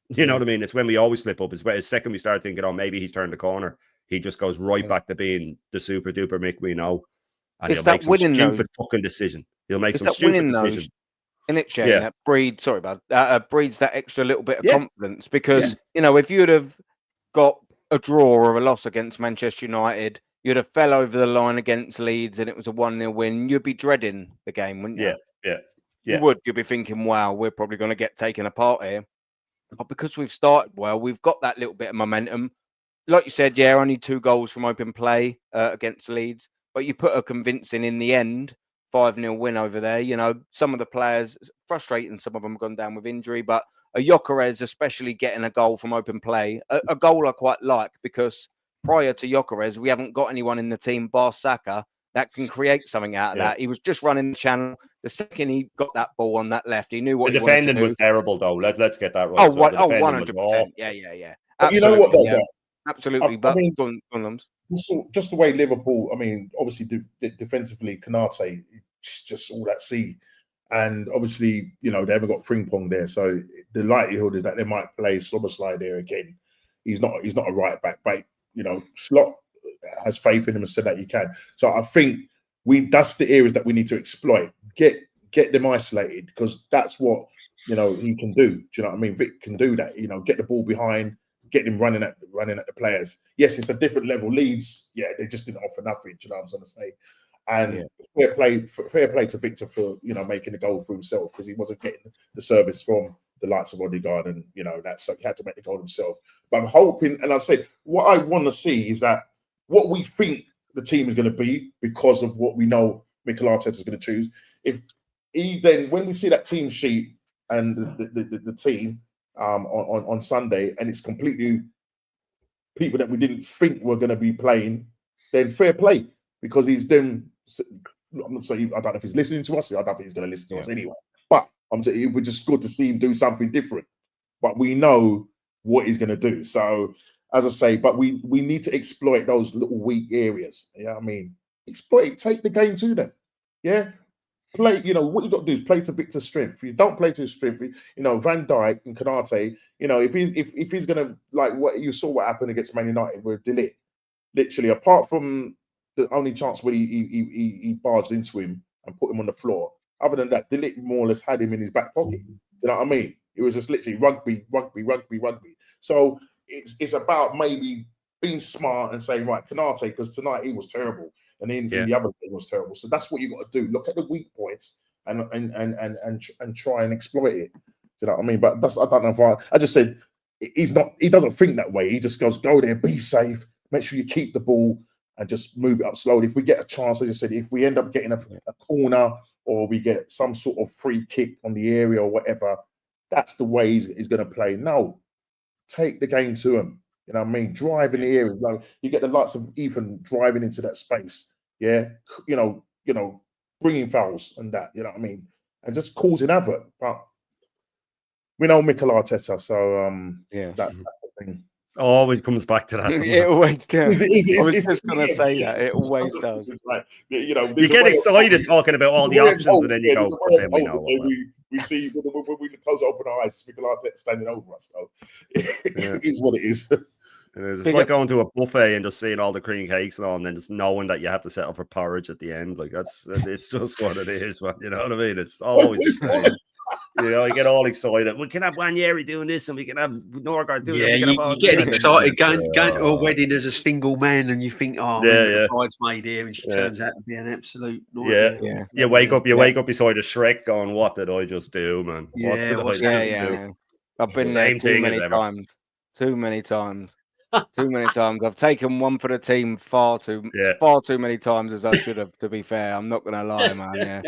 You know what I mean? It's when we always slip up. It's when the second we start thinking, oh, maybe he's turned the corner. He just goes right back to being the super duper Mick we know. And he'll make some stupid fucking decision. He'll make some stupid decision. And it, Shane, that breeds, breeds that extra little bit of confidence because, you know, if you'd have got a draw or a loss against Manchester United, you'd have fell over the line against Leeds and it was a 1-0 win, you'd be dreading the game, wouldn't you? Yeah. You would. You'd be thinking, wow, we're probably going to get taken apart here. But because we've started well, we've got that little bit of momentum. Like you said, only 2 goals from open play against Leeds. But you put a convincing in the end, 5-0 win over there. You know, some of the players, frustrating, some of them have gone down with injury, but a Gyökeres especially getting a goal from open play, a goal I quite like because prior to Gyökeres, we haven't got anyone in the team, bar Saka, that can create something out of that. He was just running the channel. The second he got that ball on that left, he knew what the he wanted to do. defending was terrible, though. Let's get that right. Oh, 100%. Yeah. But you know what, though? Absolutely. But I mean, just the way Liverpool, I mean, obviously defensively, Canate, it's just all that sea. And obviously, you know, they haven't got Frimpong there. So the likelihood is that they might play Szoboszlai there again. He's not a right back, but you know, Slot has faith in him and said that he can. So I think that's the areas that we need to exploit. Get them isolated because that's what, you know, he can do. Do you know what I mean? Vic can do that. You know, get the ball behind, get him running at the players. Yes, it's a different level. Leeds, they just didn't offer nothing. Do you know what I'm trying to say? And fair play to Victor for, you know, making the goal for himself because he wasn't getting the service from the likes of Odegaard, and you know so he had to make the goal himself. But I'm hoping, and I say what I want to see is that what we think the team is going to be because of what we know Mikel Arteta is going to choose. If he then, when we see that team sheet and the team on Sunday, and it's completely people that we didn't think were going to be playing, then fair play because he's doing. I'm not saying I don't know if he's listening to us. I don't think he's going to listen to us anyway. But I'm saying it was just good to see him do something different. But we know what he's going to do. So, as I say, but we need to exploit those little weak areas. Yeah, I mean, take the game to them. Yeah, play. You know what you got to do is play to Victor's strength. If you don't play to his strength, you know Van Dijk and Canate. You know if he's going to like what you saw what happened against Man United with De Ligt. literally, apart from the only chance when he barged into him and put him on the floor. Other than that, De Ligt more or less had him in his back pocket. You know what I mean? It was just literally rugby. So it's about maybe being smart and saying, right, Canate, because tonight he was terrible, and in the other game was terrible. So that's what you got to do. Look at the weak points and try and exploit it. You know what I mean? But I don't know if I just said he doesn't think that way. He just goes, go there, be safe, make sure you keep the ball and just move it up slowly. If we get a chance, as I said, if we end up getting a corner or we get some sort of free kick on the area or whatever, that's the way he's going to play. No, take the game to him. You know what I mean? Drive in the area. Like, you get the likes of Ethan driving into that space. Yeah, you know, bringing fouls and that. You know what I mean? And just causing havoc. But we know Mikel Arteta, so that's the thing. Always comes back to that. It always comes. I was just going to say that. It always does. It's like, you know, you get excited talking about all the options, and then you go, then we know. We see when we close our open eyes, Mikel Arteta standing over us. So it is what it is. It's like going to a buffet and just seeing all the cream cakes and all, and then just knowing that you have to settle for porridge at the end. Like it's just what it is, man. You know what I mean? It's always the same. You know, you get all excited. We can have Wanyeri doing this, and we can have Norgard doing that. Yeah, you get excited going to a wedding as a single man, and you think, oh, the bridesmaid here, and she turns out to be an absolute nightmare. You wake up beside a Shrek, going, "What did I just do, man? What did I just do?" I've been there too many times. Too many times. I've taken one for the team far too many times as I should have, to be fair. I'm not gonna lie, man.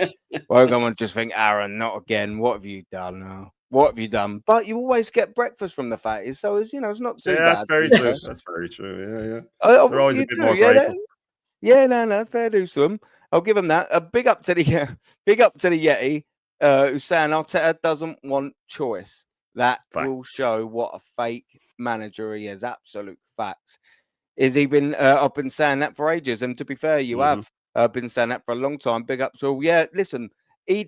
Woke up and just think, Aaron, not again. What have you done now? What have you done? But you always get breakfast from the fatties, so it's it's not too bad. That's very true. That's very true. Yeah. They're always a bit more grateful. No, fair dues to them. I'll give them that. A big up to the Yeti, who's saying Arteta doesn't want choice. That will show what a fake manager he is. Absolute facts. I've been saying that for ages, and to be fair, you have been saying that for a long time. Big up to listen, he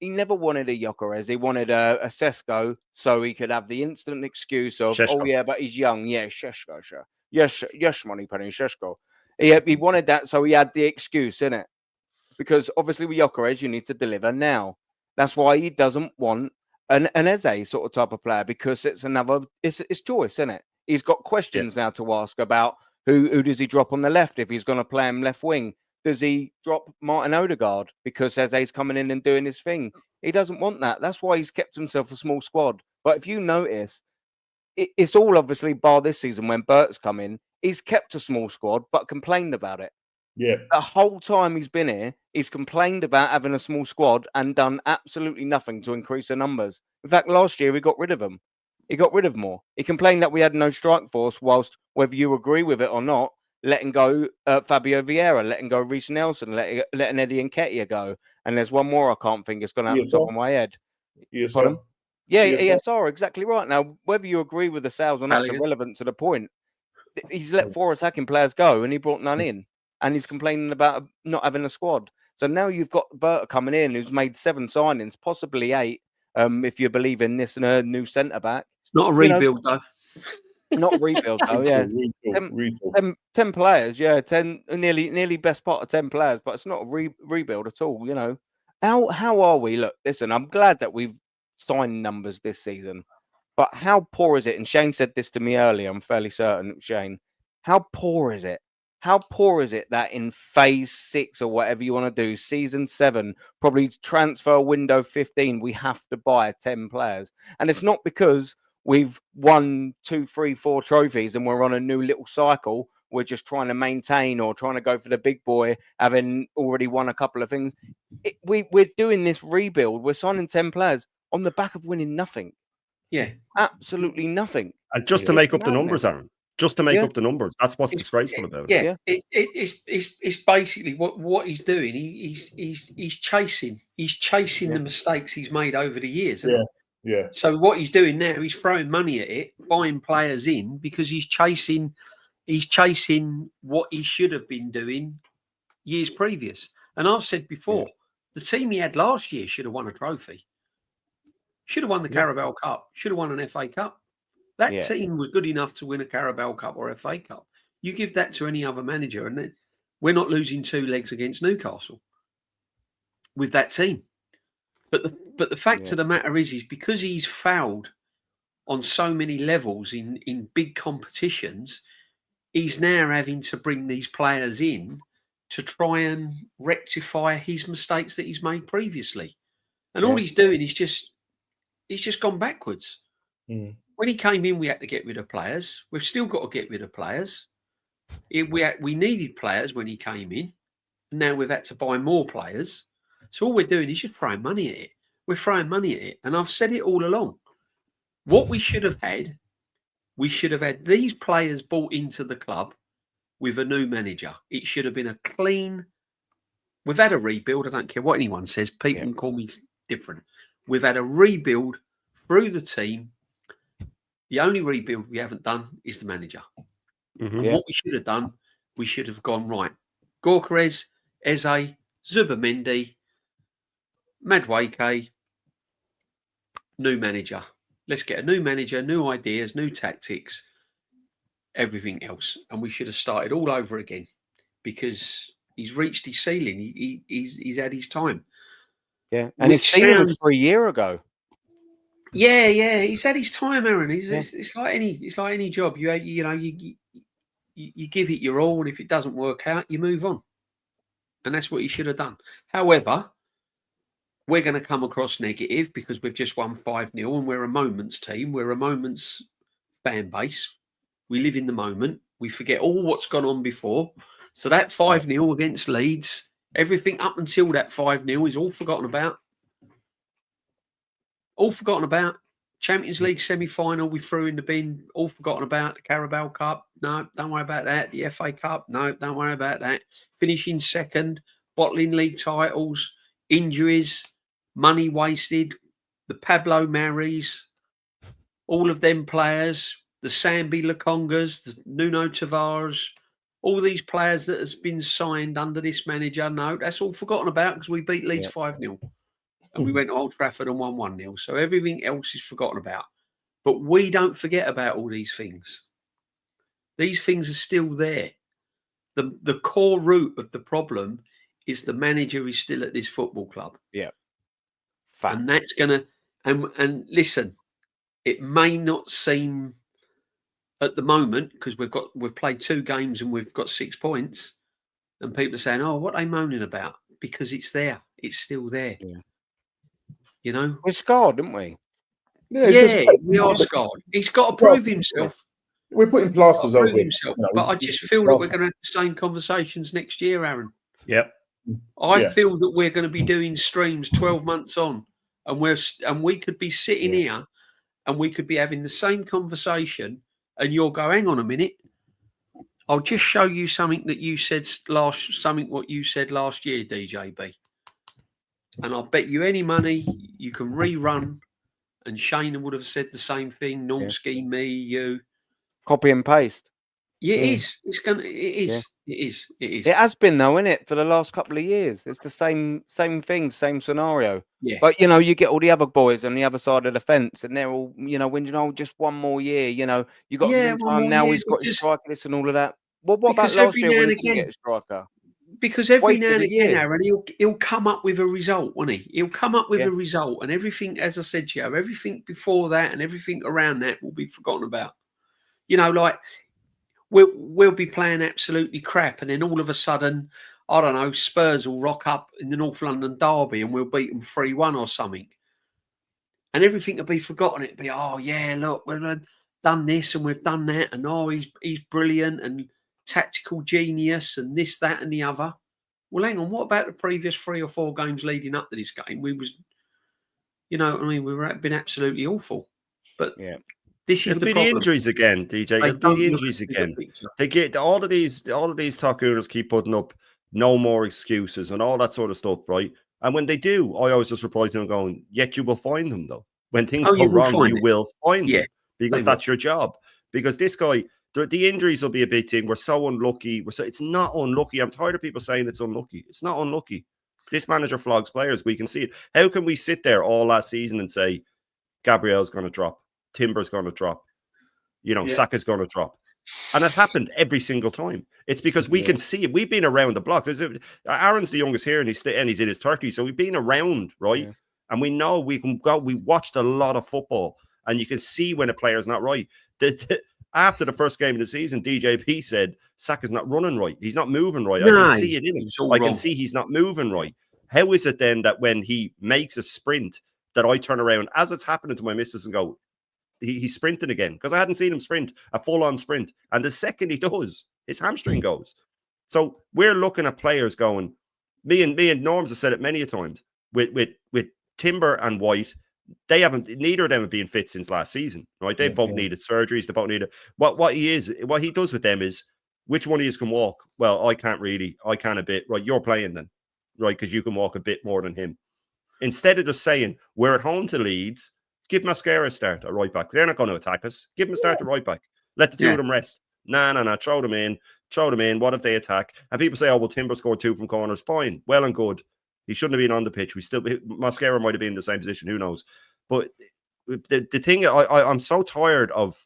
never wanted a Gyökeres. He wanted a Sesko, so he could have the instant excuse of Šeško. But he's young. Šeško, sure. Yes, money penny Šeško. He wanted that, so he had the excuse, innit? Because obviously with Gyökeres, you need to deliver now. That's why he doesn't want an Eze sort of type of player, because it's choice, isn't it? He's got questions now to ask about who does he drop on the left if he's going to play him left wing. Does he drop Martin Odegaard because Eze's coming in and doing his thing? He doesn't want that. That's why he's kept himself a small squad. But if you notice, it's all obviously bar this season when Bert's come in. He's kept a small squad but complained about it. Yeah. The whole time he's been here, he's complained about having a small squad and done absolutely nothing to increase the numbers. In fact, last year, he got rid of them. He got rid of more. He complained that we had no strike force, whilst, whether you agree with it or not, letting go Fabio Vieira, letting go Reece Nelson, letting Eddie Nketiah go. And there's one more I can't think. It's gone out the top of my head. ESR. Yeah, ESR, exactly right. Now, whether you agree with the sales or not, it's irrelevant to the point. He's let 4 attacking players go and he brought none in. And he's complaining about not having a squad. So now you've got Berta coming in, who's made 7 signings, possibly 8, if you believe in this and a new centre-back. It's not a rebuild, though. Not a rebuild, though, yeah. 10 players, 10, nearly best part of 10 players, but it's not a rebuild at all, How are we? Look, listen, I'm glad that we've signed numbers this season, but how poor is it? And Shane said this to me earlier, I'm fairly certain, Shane. How poor is it? How poor is it that in phase 6 or whatever you want to do, season 7, probably transfer window 15, we have to buy 10 players? And it's not because we've won 2, 3, 4 trophies and we're on a new little cycle. We're just trying to maintain or trying to go for the big boy, having already won a couple of things. We're doing this rebuild. We're signing 10 players on the back of winning nothing. Yeah. Absolutely nothing. And just to make up the numbers, Aaron. Just to make up the numbers. That's what's disgraceful about it. Yeah. It's basically what he's doing. He's chasing the mistakes he's made over the years. Yeah. So what he's doing now, he's throwing money at it, buying players in because he's chasing what he should have been doing years previous. And I've said before, the team he had last year should have won a trophy. Should have won the Carabao Cup. Should have won an FA Cup. That team was good enough to win a Carabao Cup or FA Cup. You give that to any other manager, and then we're not losing 2 legs against Newcastle with that team. But the fact of the matter is because he's fouled on so many levels in big competitions, he's now having to bring these players in to try and rectify his mistakes that he's made previously. And all he's doing is he's just gone backwards. Mm. When he came in, we had to get rid of players. We've still got to get rid of players. We needed players when he came in. And now we've had to buy more players. So all we're doing is just throwing money at it. We're throwing money at it. And I've said it all along. What we should have had these players brought into the club with a new manager. It should have been a clean. We've had a rebuild. I don't care what anyone says. People can call me different. We've had a rebuild through the team. The only rebuild we haven't done is the manager. Mm-hmm. And what we should have done, we should have gone right. Gorkarez, Eze, Zubamendi, Madueke, new manager. Let's get a new manager, new ideas, new tactics, everything else. And we should have started all over again because he's reached his ceiling. He's had his time. Yeah. And his ceiling was for a year ago. Yeah, he's had his time, Aaron. It's like any job. You give it your all, and if it doesn't work out, you move on. And that's what he should have done. However, we're going to come across negative because we've just won 5-0 and we're a moments team. We're a moments fan base. We live in the moment. We forget all what's gone on before. So that 5-0 against Leeds, everything up until that 5-0 is all forgotten about. All forgotten about. Champions League semi-final, we threw in the bin. All forgotten about. The Carabao Cup, no, don't worry about that. The FA Cup, no, don't worry about that. Finishing second, bottling league titles, injuries, money wasted, the Pablo Maris, all of them players, the Sambi Lukongas, the Nuno Tavares, all these players that has been signed under this manager. No, that's all forgotten about because we beat Leeds 5-0. And we went to Old Trafford and won 1-0. So everything else is forgotten about. But we don't forget about all these things. These things are still there. The core root of the problem is the manager is still at this football club. Yeah. Fact. And that's going to... And listen, it may not seem at the moment, because we've played 2 games and we've got 6 points, and people are saying, oh, what are they moaning about? Because it's there. It's still there. Yeah. You know, we're scarred, didn't we? Yeah, we are scarred. He's got to prove himself. We're putting plasters over himself. But I just feel that we're going to have the same conversations next year, Aaron. Yep. I feel that we're going to be doing streams 12 months on, and we could be sitting here, and we could be having the same conversation, and you'll go, hang on a minute. I'll just show you something that you said what you said last year, DJB. And I'll bet you any money you can rerun, and Shana would have said the same thing. Normski, me, you. Copy and paste. Yeah, it is. It is. Yeah. It is. It is. It has been though, isn't it? For the last couple of years, it's the same thing, same scenario. Yeah. But you get all the other boys on the other side of the fence, and they're all, when just one more year. You got time now. He's got his striker list and all of that. Well, what about last year when he didn't get a striker? Because every now and again, Aaron, he'll come up with a result, won't he? He'll come up with a result, and everything, as I said to you, everything before that and everything around that will be forgotten about. Like we'll be playing absolutely crap, and then all of a sudden, I don't know, Spurs will rock up in the North London derby, and we'll beat them 3-1 or something, and everything will be forgotten. It'll be, oh yeah, look, we've done this and we've done that, and oh, he's brilliant and tactical genius and this, that, and the other. Well, hang on. What about the previous 3 or 4 games leading up to this game? We was, we've been absolutely awful. But this is the problem. The injuries again, DJ. It'll be the injuries again. They get all of these talk-owners keep putting up no more excuses and all that sort of stuff, right? And when they do, I always just reply to them going, yet you will find them though. When things go wrong, you will find them because that's your job. Because this guy. The injuries will be a big thing. We're so unlucky. It's not unlucky. I'm tired of people saying it's unlucky. It's not unlucky. This manager flogs players. We can see it. How can we sit there all last season and say Gabriel's going to drop, Timber's going to drop, Saka's going to drop? And it happened every single time. It's because we can see it. We've been around the block. Aaron's the youngest here, and he's in his 30s, so we've been around, right? Yeah. And we know we can go. We watched a lot of football, and you can see when a player's not right. After the first game of the season, DJP said Saka's not running right. He's not moving right. No, I can see it in him. I can see he's not moving right. How is it then that when he makes a sprint, that I turn around as it's happening to my missus and go, he's sprinting again? Because I hadn't seen him sprint, a full-on sprint. And the second he does, his hamstring goes. So we're looking at players going, me and Norms have said it many a times, with Timber and White, neither of them have been fit since last season, right? They both needed surgeries. They both needed what he does with them is, which one of you can walk? Well, I can't really. I can a bit. Right, you're playing then, right? Because you can walk a bit more than him. Instead of just saying we're at home to Leeds, give Mascara a start at right back. They're not going to attack us. Give them a start at right back. Let the two of them rest. No. Throw them in. What if they attack? And people say, oh, well, Timber scored 2 from corners. Fine, well and good. He shouldn't have been on the pitch. Mascara might have been in the same position. Who knows? But the thing, I'm so tired of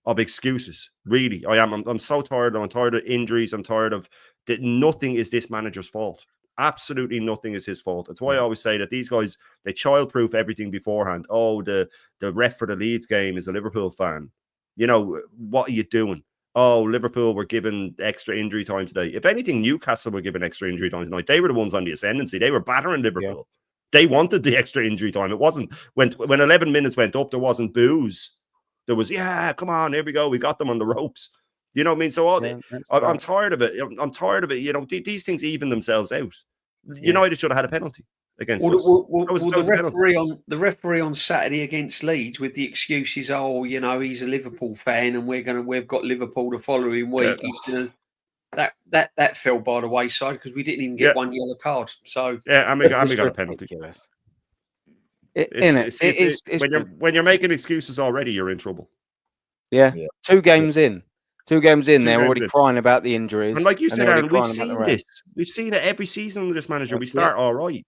excuses. Really, I am. I'm so tired. I'm tired of injuries. I'm tired of that. Nothing is this manager's fault. Absolutely nothing is his fault. That's why I always say that these guys, they childproof everything beforehand. Oh, the ref for the Leeds game is a Liverpool fan. You know, what are you doing? Oh, Liverpool were given extra injury time today. If anything, Newcastle were given extra injury time tonight. They were the ones on the ascendancy. They were battering Liverpool. Yeah. They wanted the extra injury time. It wasn't when 11 minutes went up, there wasn't booze. There was, come on, here we go. We got them on the ropes. You know what I mean? So I'm tired of it. I'm tired of it. You know, these things even themselves out. United should have had a penalty against us. The referee on Saturday against Leeds with the excuses, oh, you know, he's a Liverpool fan and we've got Liverpool the following week. Yeah. That fell by the wayside because we didn't even get one yellow card. So and we got a penalty. When you're making excuses already, you're in trouble. Yeah. 2 games in. 2 games in, they're already crying about the injuries. And like you said, Aaron, we've seen this. We've seen it every season with this manager. We start all right.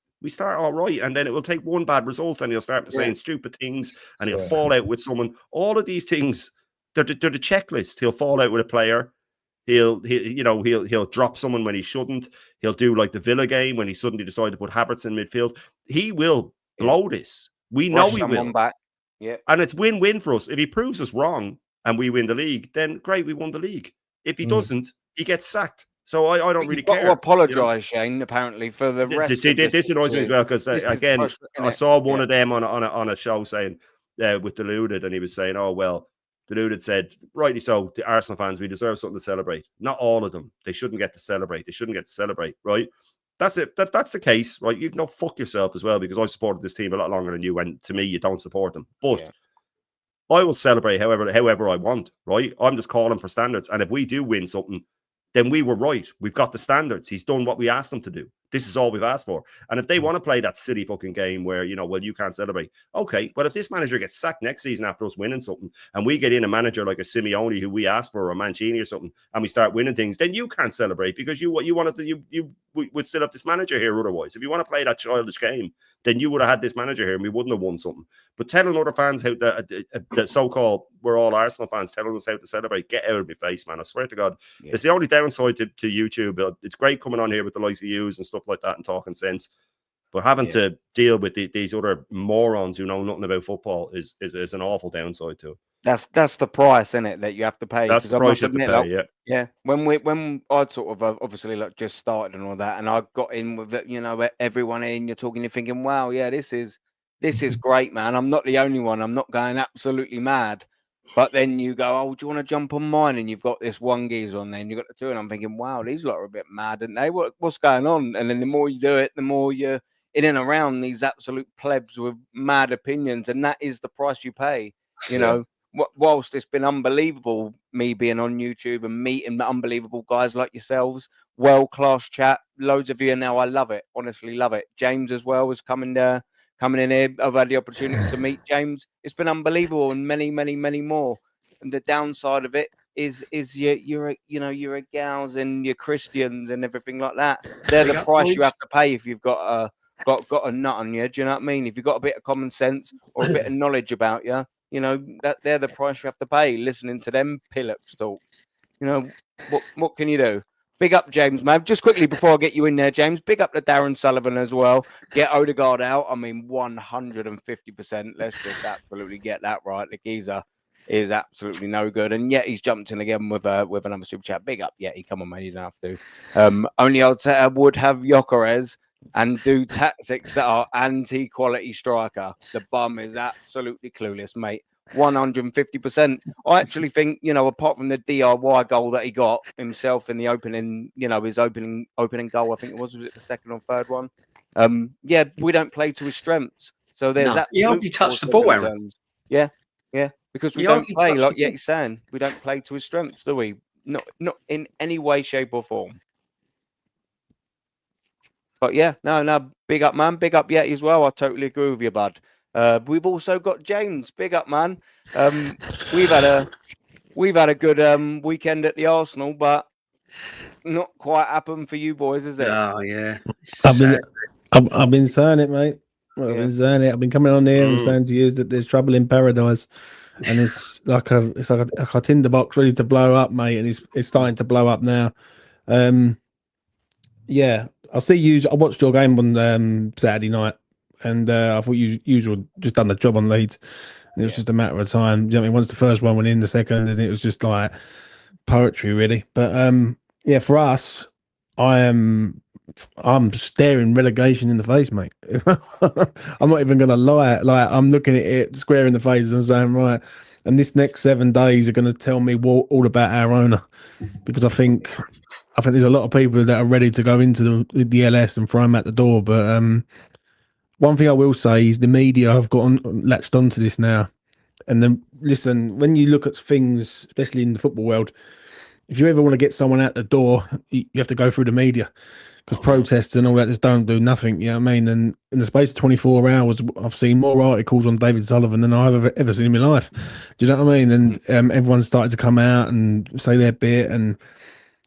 And then it will take one bad result and he'll start saying stupid things and he'll fall out with someone. All of these things, they're the checklist. He'll fall out with a player. He'll drop someone when he shouldn't. He'll do like the Villa game when he suddenly decided to put Havertz in midfield. He will blow this. We know he will. Back. Yeah. And it's win-win for us. If he proves us wrong and we win the league, then great, we won the league. If he doesn't, he gets sacked. So I don't really care. To apologise, Shane, apparently, for the rest. This annoys me as well because again, I saw one of them on a show saying with Deluded, and he was saying, "Oh well, Deluded said rightly so. The Arsenal fans, we deserve something to celebrate. Not all of them. They shouldn't get to celebrate. Right? That's it. That's the case, right? You can fuck yourself as well because I supported this team a lot longer than you, and to me, you don't support them, but." I will celebrate however I want, right? I'm just calling for standards. And if we do win something, then we were right. We've got the standards. He's done what we asked him to do. This is all we've asked for. And if they want to play that silly fucking game where, you can't celebrate. Okay, but if this manager gets sacked next season after us winning something and we get in a manager like a Simeone who we asked for or a Mancini or something and we start winning things, then you can't celebrate because you would still have this manager here otherwise. If you want to play that childish game, then you would have had this manager here and we wouldn't have won something. But telling other fans how the so-called, we're all Arsenal fans, telling us how to celebrate, get out of my face, man. I swear to God. Yeah. It's the only downside to YouTube. It's great coming on here with the likes of yous and stuff like that and talking sense, but having to deal with these other morons who know nothing about football is an awful downside to it. That's the price, isn't it, that you have to pay? That's the price you have to pay, yeah. When I'd sort of obviously just started and all that, and I got in with it, everyone in, you're thinking, wow, yeah, this is great, man. I'm not the only one. I'm not going absolutely mad. But then you go, oh, do you want to jump on mine? And you've got this one geezer on there, and you've got the 2, and I'm thinking, wow, these lot are a bit mad, aren't they? What's going on? And then the more you do it, the more you're in and around these absolute plebs with mad opinions, and that is the price you pay. You know, whilst it's been unbelievable, me being on YouTube and meeting unbelievable guys like yourselves, world-class chat, loads of you now, I love it, honestly love it. James as well was coming in here. I've had the opportunity to meet James. It's been unbelievable, and many, many, many more. And the downside of it is your gals and your Christians and everything like that. They're the price you have to pay if you've got a nut on you. Do you know what I mean? If you've got a bit of common sense or a bit of knowledge about you, You know, that they're the price you have to pay. Listening to them pillocks talk. You know, what can you do? Big up James, man. Just quickly before I get you in there, James, big up to Darren Sullivan as well. Get Odegaard out. I mean, 150%. Let's just absolutely get that right. The geezer is absolutely no good. And yet he's jumped in again with another super chat. Big up, Yeti. Come on, man. You don't have to. Only Arteta would have Gyökeres and do tactics that are anti-quality striker. The bum is absolutely clueless, mate. 150%. I actually think, you know, apart from the DIY goal that he got himself in the opening, you know, his opening goal, I think it was it the second or third one? Yeah, we don't play to his strengths. So there's that. He hardly touched the ball, Aaron. Yeah, because we don't play like Yeti's saying. We don't play to his strengths, do we? Not in any way, shape, or form. But yeah, no, big up, man. Big up Yeti as well. I totally agree with you, bud. We've also got James. Big up, man. We've had a good weekend at the Arsenal, but not quite happened for you boys, is it? Oh yeah. I've been saying it, mate. I've been saying it. I've been coming on here and saying to you that there's trouble in paradise, and it's like a tinderbox ready to blow up, mate. And it's starting to blow up now. Yeah, I see you. I watched your game on Saturday night. And I thought you just done the job on Leeds. And it was just a matter of time. You know what I mean? Once the first one went in, the second, and it was just like poetry, really. But yeah, for us, I'm staring relegation in the face, mate. I'm not even going to lie. Like, I'm looking at it square in the face and saying, right. And this next 7 days are going to tell me all about our owner, because I think there's a lot of people that are ready to go into the LS and throw him at the door, but. One thing I will say is the media have latched onto this now. And then, listen, when you look at things, especially in the football world, if you ever want to get someone out the door, you have to go through the media, because protests and all that just don't do nothing. You know what I mean? And in the space of 24 hours, I've seen more articles on David Sullivan than I've ever seen in my life. Do you know what I mean? And everyone's started to come out and say their bit. And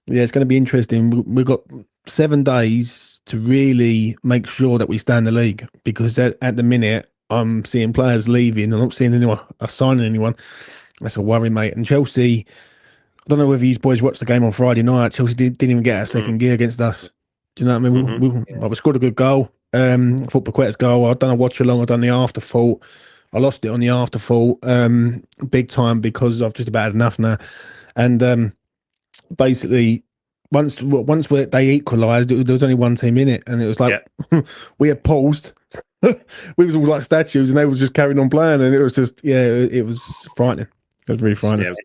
yeah, it's going to be interesting. We've got 7 days to really make sure that we stay in the league, because at the minute I'm seeing players leaving. I'm not seeing anyone signing anyone. That's a worry, mate. And Chelsea, I don't know whether you boys watched the game on Friday night. Chelsea didn't even get a second gear against us. Do you know what I mean? We scored a good goal. I thought Paqueta's goal. I've done a watch along. I've done the afterthought. I lost it on the afterthought big time, because I've just about had enough now. And basically, once they equalised, there was only one team in it, and it was like we had paused. We was all like statues, and they was just carrying on playing, and it was just it was frightening. It was really frightening. Yeah, it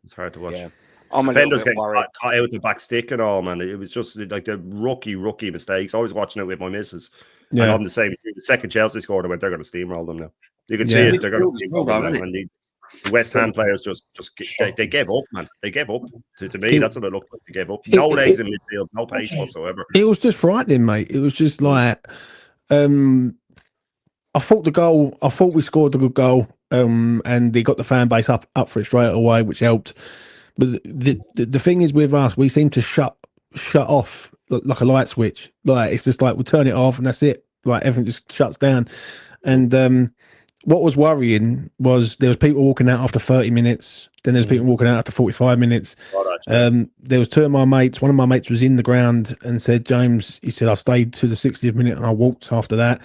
was hard to watch. Yeah. I'm a Defenders little bit getting worried. caught out with the back stick and all, man. It was just like the rookie mistakes. I was watching it with my missus. Yeah. And I'm the same. The second Chelsea scored, I went, they're going to steamroll them now. You can see it. They're going to steamroll them now. And the West Ham players they gave up, man. They gave up. To me, that's what it looked like. They gave up. No legs in midfield, no pace whatsoever. It was just frightening, mate. It was just like, I thought we scored a good goal, and they got the fan base up for it straight away, which helped. But the thing is with us, we seem to shut off like a light switch. Like, it's just like we turn it off and that's it. Like, everything just shuts down. And what was worrying was there was people walking out after 30 minutes. Then there's people walking out after 45 minutes. There was 2 of my mates. One of my mates was in the ground and said, James, he said, I stayed to the 60th minute and I walked after that.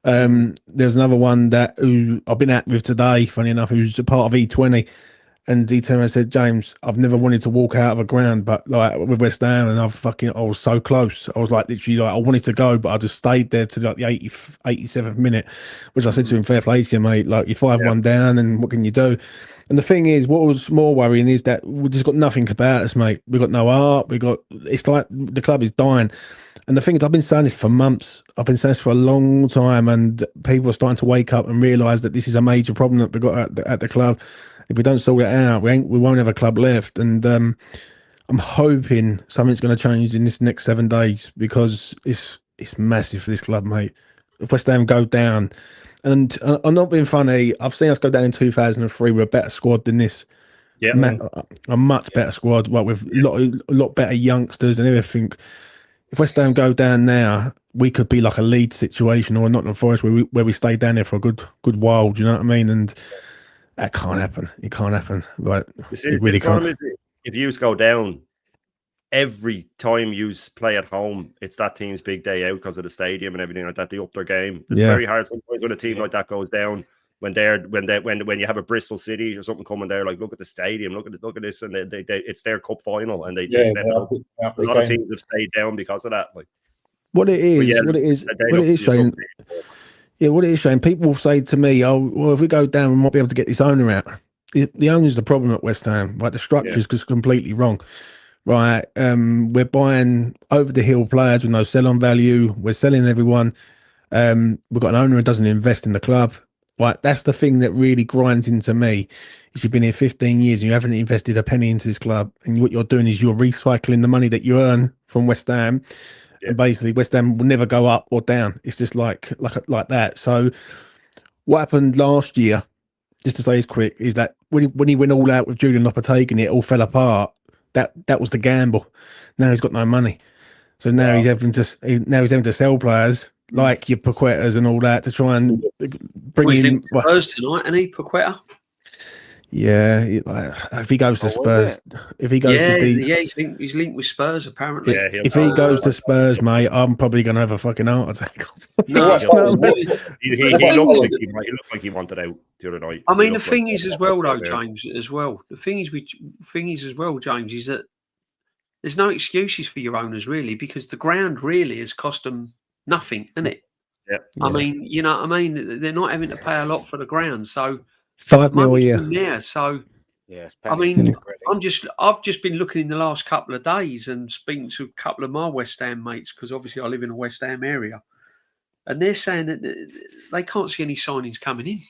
There's another one who I've been at with today, funny enough, who's a part of E20. And he turned and said, James, I've never wanted to walk out of a ground, but like with West Ham, and I was so close. I was like, literally, like, I wanted to go, but I just stayed there to like the 87th minute, which I said to him, fair play to you, mate. Like, you're 5-1 down, and what can you do? And the thing is, what was more worrying is that we just got nothing about us, mate. We got no art. It's like the club is dying. And the thing is, I've been saying this for months. I've been saying this for a long time, and people are starting to wake up and realise that this is a major problem that we've got at the club. If we don't sort it out, we won't have a club left. And I'm hoping something's going to change in this next 7 days, because it's massive for this club, mate. If West Ham go down, and I'm not being funny, I've seen us go down in 2003 with a better squad than this. Yeah, a much better squad, like with a lot better youngsters and everything. If West Ham go down now, we could be like a Leeds situation or a Nottingham Forest where we stay down there for a good while. Do you know what I mean? And That can't happen. It can't happen. Right? You see, It really the problem can't. is if you go down, every time you play at home, it's that team's big day out because of the stadium and everything like that. They up their game. It's very hard sometimes when a team like that goes down. When you have a Bristol City or something coming there, like look at the stadium, look at this, and they it's their cup final, and they step it up. A lot of teams have stayed down because of that. Like what it is, Shane. Yeah, what it is, Shane. People say to me, "Oh, well, if we go down, we might be able to get this owner out." The owner's the problem at West Ham. Right, the structure's just completely wrong. Right, we're buying over the hill players with no sell-on value. We're selling everyone. We've got an owner who doesn't invest in the club. Right, that's the thing that really grinds into me. Is you've been here 15 years and you haven't invested a penny into this club, and what you're doing is you're recycling the money that you earn from West Ham, and basically West Ham will never go up or down. It's just like that. So, what happened last year? Just to say, it's quick, is that when he went all out with Julian Lopetegui, it all fell apart. That was the gamble. Now he's got no money, so now he's having to sell players like your Paquetas and all that to try and bring in Spurs tonight, and he Paqueta. Yeah, if he goes to Spurs, if he goes to he's linked with Spurs apparently. If he goes to Spurs, mate, I'm probably gonna have a fucking heart attack. He looked like he wanted out the other night. I mean, the thing is as well, though, James. As well, the thing is as well, James, is that there's no excuses for your owners really, because the ground really has cost them nothing, isn't it? Yeah. I mean, you know what I mean? They're not having to pay a lot for the ground, so. $5 million a year. Yeah, so I mean, I've just been looking in the last couple of days and speaking to a couple of my West Ham mates, because obviously I live in a West Ham area, and they're saying that they can't see any signings coming in.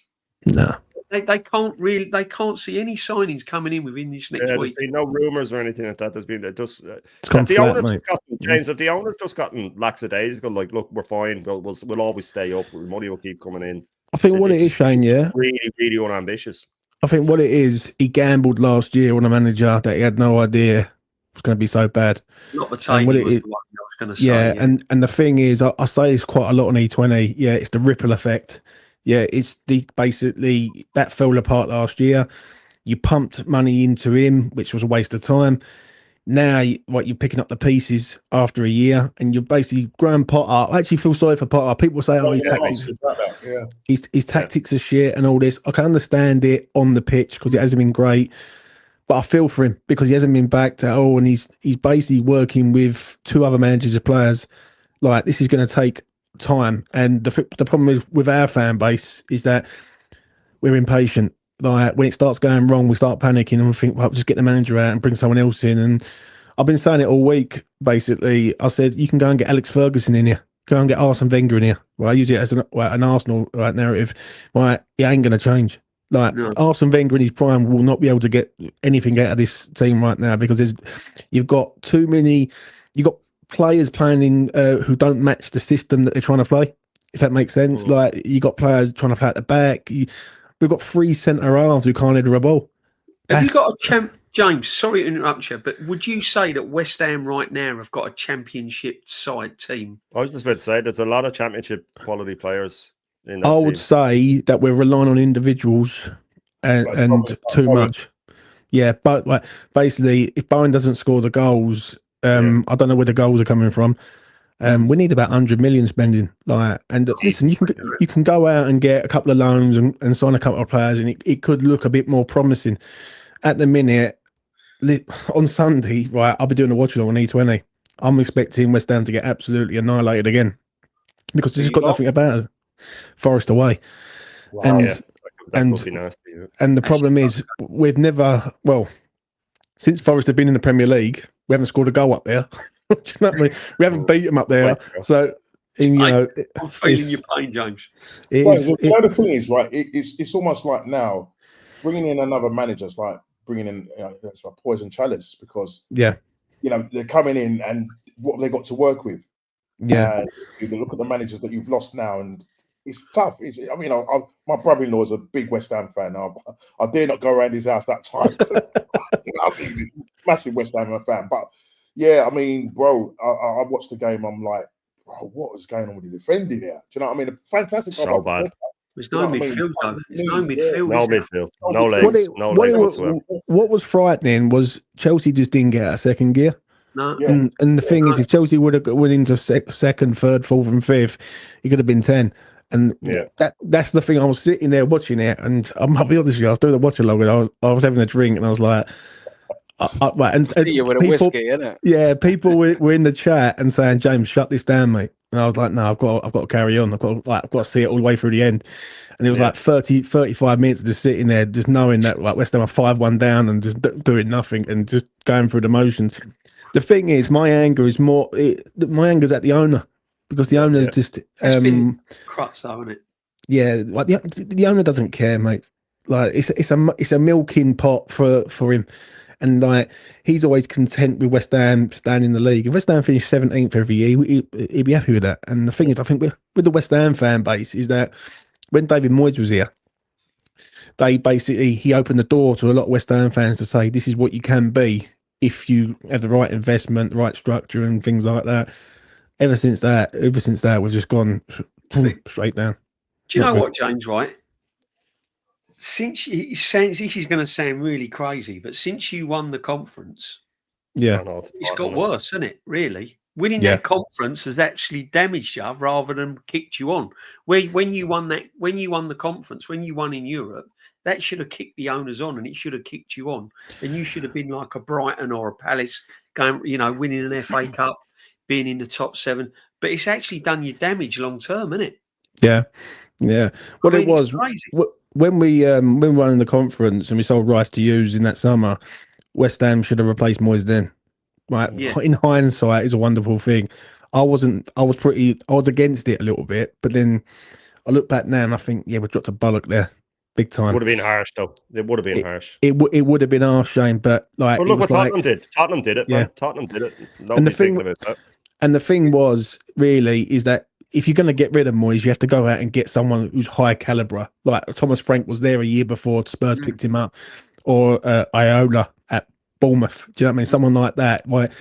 No, they can't see any signings coming in within this next week. There's been no rumours or anything like that. There's been it's gone flat, mate. James, if the owner's just gotten lackadaisical, like, look, we're fine. We'll always stay up. Money will keep coming in. I think what it is, Shane, really, really unambitious. I think what it is, he gambled last year on a manager that he had no idea was going to be so bad. Not the time was the one I was going to say. Yeah, and the thing is, I say this quite a lot on E20. Yeah, it's the ripple effect. Yeah, it's basically that fell apart last year. You pumped money into him, which was a waste of time. Now, you're picking up the pieces after a year, and you're basically growing Potter. I actually feel sorry for Potter. People say, "Oh, his tactics, his tactics are shit," and all this. I can understand it on the pitch because it hasn't been great, but I feel for him because he hasn't been backed at all, and he's basically working with two other managers of players. Like, this is going to take time, and the problem with our fan base is that we're impatient. Like, when it starts going wrong, we start panicking and we think, well, just get the manager out and bring someone else in. And I've been saying it all week, basically. I said, you can go and get Alex Ferguson in here. Go and get Arsene Wenger in here. Well, I use it as an Arsenal narrative. Right, it ain't going to change. Like, Arsene Wenger in his prime will not be able to get anything out of this team right now because you've got too many. You've got players playing in who don't match the system that they're trying to play, if that makes sense. Like, you got players trying to play at the back. We've got 3 centre halves who can't header a ball. Have you got a James, sorry to interrupt you, but would you say that West Ham right now have got a championship side team? I was just about to say there's a lot of championship quality players in that I team. would say that we're relying on individuals and too much. Yeah, but like, basically, if Bowen doesn't score the goals, I don't know where the goals are coming from. We need about 100 million spending. Like, and listen, you can go out and get a couple of loans and sign a couple of players, and it could look a bit more promising. At the minute, on Sunday, right, I'll be doing a watch on E20. I'm expecting West Ham to get absolutely annihilated again because this has got nothing about it. Forest away, and the problem is we've never, since Forest have been in the Premier League, we haven't scored a goal up there. Do you know what I mean? We haven't beat them up there, so I'm feeling your pain, James. The other thing is, right, it's almost like now bringing in another manager is like bringing in it's like poison chalice because they're coming in and what have they got to work with? Yeah, you look at the managers that you've lost now, and it's tough. My brother-in-law is a big West Ham fan. I dare not go around his house that time. Massive West Ham fan, but. Yeah, I mean, bro, I watched the game. I'm like, bro, what is going on with the defending here? Do you know what I mean? A fantastic. So bad. There's You no know what I mean? midfield, though. There's no Yeah. midfield. No is there? midfield, no What legs, no legs whatsoever. what was frightening was Chelsea just didn't get out of second gear. No. Yeah. And the thing is, if Chelsea would have went into second, third, fourth, and fifth, it could have been 10. And Yeah. that's the thing. I was sitting there watching it, and I'll be honest with you, I was doing the watch along, and I was having a drink, and I was like, right, and See you with a people, whiskey, innit? yeah, people were in the chat and saying, "James, shut this down, mate." And I was like, "No, I've got to carry on. I've got to see it all the way through the end." And it was like 35 minutes of just sitting there, just knowing that like West Ham are 5-1 down and just doing nothing and just going through the motions. The thing is, my anger is my anger's at the owner, because the owner is just It's been crux, though, isn't it? yeah, like the owner doesn't care, mate. Like it's a milking pot for him, and like he's always content with West Ham staying in the league. If West Ham finish 17th every year, he'd be happy with that. And the thing is, I think with the West Ham fan base is that when David Moyes was here, he opened the door to a lot of West Ham fans to say this is what you can be if you have the right investment, the right structure, and things like that. Ever since that, we've just gone straight down. Do you know Not what, James? Right? Since this is going to sound really crazy, but since you won the conference, Yeah, it's got worse, isn't it? Really, winning Yeah. that conference has actually damaged you rather than kicked you on. When you won the conference, when you won in Europe, that should have kicked the owners on, and it should have kicked you on, and you should have been like a Brighton or a Palace, going, winning an FA Cup, being in the top 7. But it's actually done you damage long term, isn't it? yeah. What I it mean, was it's crazy. when we won the conference and we sold Rice to Hughes in that summer, West Ham should have replaced Moyes then. Right, Yeah. in hindsight, is a wonderful thing. I was against it a little bit, but then I look back now and I think, yeah, we dropped a bollock there, big time. Would have been harsh though. It would have been harsh. It would have been our shame, but like, Well, it look was what like, Tottenham did. Tottenham did it, Yeah. man. Tottenham did it. Nobody's thinking about that. And the thing was really is that if you're going to get rid of Moyes, you have to go out and get someone who's high caliber. Like Thomas Frank was there a year before Spurs picked him up, or Iola at Bournemouth. Do you know what I mean? Someone like that. Right?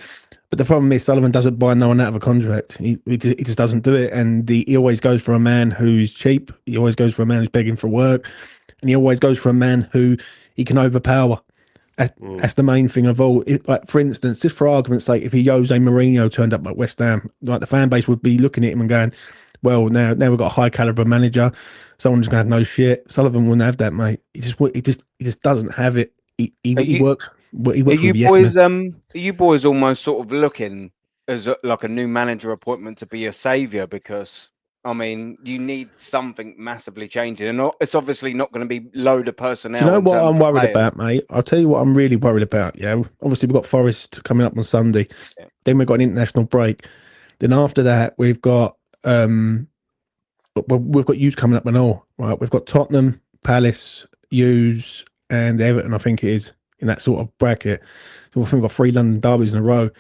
But the problem is Sullivan doesn't buy no one out of a contract. He just doesn't do it, and he always goes for a man who's cheap. He always goes for a man who's begging for work, and he always goes for a man who he can overpower. That's the main thing of all. Like, for instance, just for argument's sake, if Jose Mourinho turned up at West Ham, like the fan base would be looking at him and going, "Well, now we've got a high caliber manager. Someone's going to have no shit." Sullivan wouldn't have that, mate. He just doesn't have it. He works. He works with yes men. Are you boys almost sort of looking as like a new manager appointment to be a saviour? Because I mean, you need something massively changing, and it's obviously not going to be load of personnel. Do you know what I'm worried players. about, mate? I'll tell you what I'm really worried about. Yeah, obviously we've got Forest coming up on Sunday. Yeah. Then we've got an international break. Then after that, we've got Hughes coming up and all. Right, we've got Tottenham, Palace, Hughes, and Everton. I think it is in that sort of bracket. So I think we've got 3 London derbies in a row.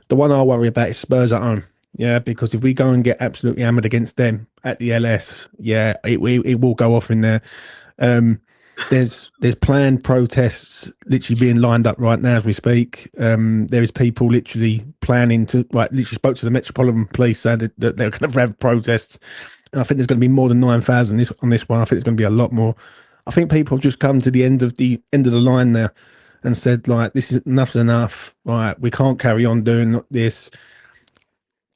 The one I worry about is Spurs at home. Yeah, because if we go and get absolutely hammered against them at the LS, yeah, it will go off in there. There's planned protests literally being lined up right now as we speak. There is people literally planning to, literally spoke to the Metropolitan Police saying that they're going to have protests. And I think there's going to be more than 9,000 on this one. I think it's going to be a lot more. I think people have just come to the end of the line now and said, like, this is enough's enough. Right, we can't carry on doing this.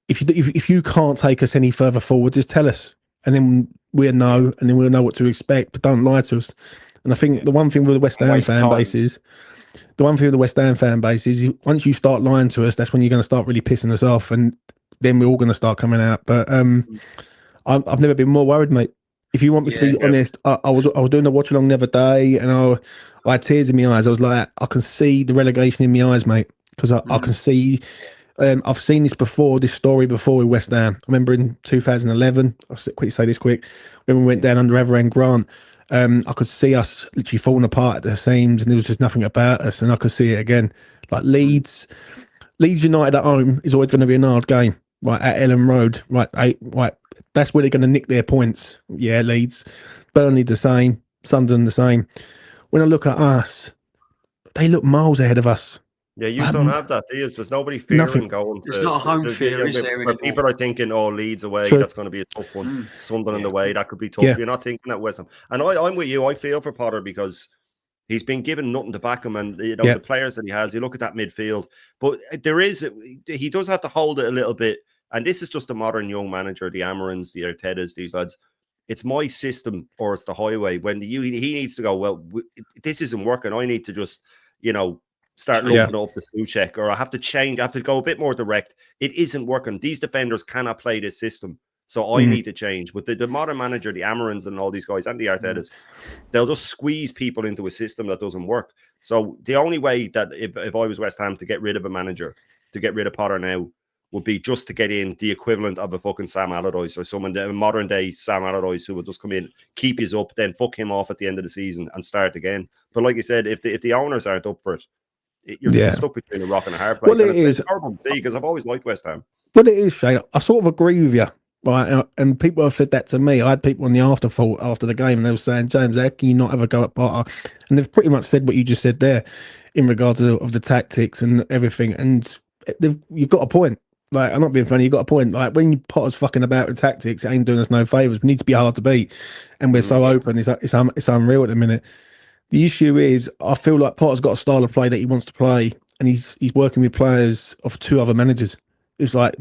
If you can't take us any further forward, just tell us, and then we'll know, and then we'll know what to expect. But don't lie to us. And I think the one thing with the West Ham fan base is, once you start lying to us, that's when you're going to start really pissing us off, and then we're all going to start coming out. But I've never been more worried, mate. If you want me to be honest, I was doing the watch along the other day, and I had tears in my eyes. I was like, I can see the relegation in my eyes, mate, because I can see. I've seen this story before with West Ham. I remember in 2011, I'll quickly say this quick, when we went down under Everett Grant, I could see us literally falling apart at the seams, and there was just nothing about us, and I could see it again. Like Leeds United at home is always going to be an hard game, right, at Ellen Road, right, that's where they're going to nick their points. Yeah, Leeds. Burnley the same, Sunderland the same. When I look at us, they look miles ahead of us. Yeah, you don't have that, do you? There's nobody fearing Nothing. going to. There's not a home fear, is there where anymore? people are thinking, "Oh, Leeds away, True. that's going to be a tough one." Sunderland away, that could be tough. Yeah. You're not thinking that West Ham. And I'm with you. I feel for Potter because he's been given nothing to back him, and the players that he has. You look at that midfield, but he does have to hold it a little bit. And this is just a modern young manager, the Amarins, the Artetas, these lads. It's my system or it's the highway. When he needs to go, well, this isn't working. I need to just, start looking up the through check, or I have to change. I have to go a bit more direct. It isn't working. These defenders cannot play this system. So I need to change. With the modern manager, the Amarins and all these guys, and the Artetas, they'll just squeeze people into a system that doesn't work. So the only way that if I was West Ham to get rid of a manager, to get rid of Potter now, would be just to get in the equivalent of a fucking Sam Allardyce or someone, a modern day Sam Allardyce, who will just come in, keep his up, then fuck him off at the end of the season and start again. But like you said, if the owners aren't up for it, you're stuck between a rock and a hard place. Well, it's horrible to see because I've always liked West Ham. Well, it is, Shane. I sort of agree with you. Right, and people have said that to me. I had people on the afterthought after the game, and they were saying, "James, how can you not have a go at Potter?" And they've pretty much said what you just said there, in regards of the tactics and everything. And you've got a point. Like, I'm not being funny. You've got a point. Like, when Potter's fucking about with tactics, it ain't doing us no favors. We need to be hard to beat, and we're so open. It's unreal at the minute. The issue is, I feel like Potter's got a style of play that he wants to play, and he's working with players of two other managers. It's like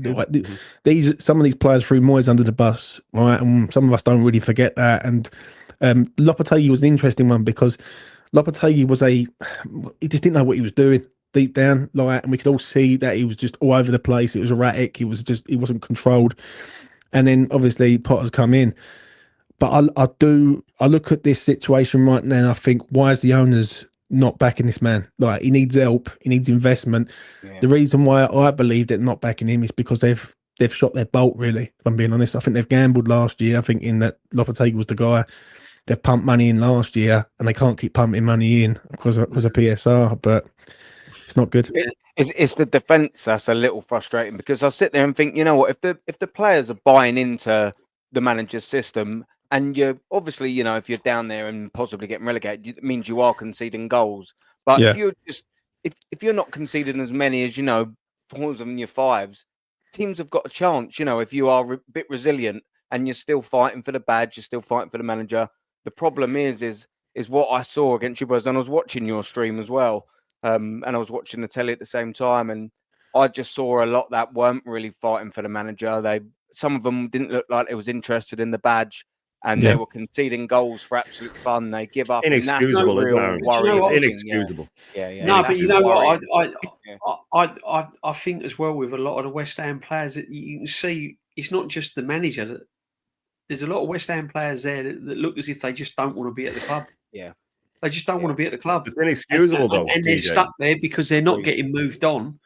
some of these players threw Moyes under the bus, right? And some of us don't really forget that. And Lopetegui was an interesting one because Lopetegui he just didn't know what he was doing deep down, like, and we could all see that he was just all over the place. It was erratic. He wasn't controlled. And then obviously Potter's come in. But I look at this situation right now and I think, why is the owners not backing this man? Like, he needs help, he needs investment. The reason why I believe they're not backing him is because they've shot their bolt, really, if I'm being honest. I think they've gambled last year. I think in that Lopetegui was the guy. They've pumped money in last year and they can't keep pumping money in because of PSR, but it's not good. It's the defence that's a little frustrating, because I sit there and think, you know what, if the players are buying into the manager's system, and you're obviously, if you're down there and possibly getting relegated, it means you are conceding goals. But if you're not conceding as many as, fours and your fives, teams have got a chance. If you are a bit resilient and you're still fighting for the badge, you're still fighting for the manager. The problem is what I saw against you boys, and I was watching your stream as well, and I was watching the telly at the same time, and I just saw a lot that weren't really fighting for the manager. Some of them didn't look like they was interested in the badge. And they were conceding goals for absolute fun. They give up. Inexcusable, isn't it? It's inexcusable. Yeah. No, but you know what? I think as well with a lot of the West Ham players that you can see, it's not just the manager. There's a lot of West Ham players there that look as if they just don't want to be at the club. Yeah. They just don't want to be at the club. It's inexcusable, though. And they're stuck there because they're not getting moved on.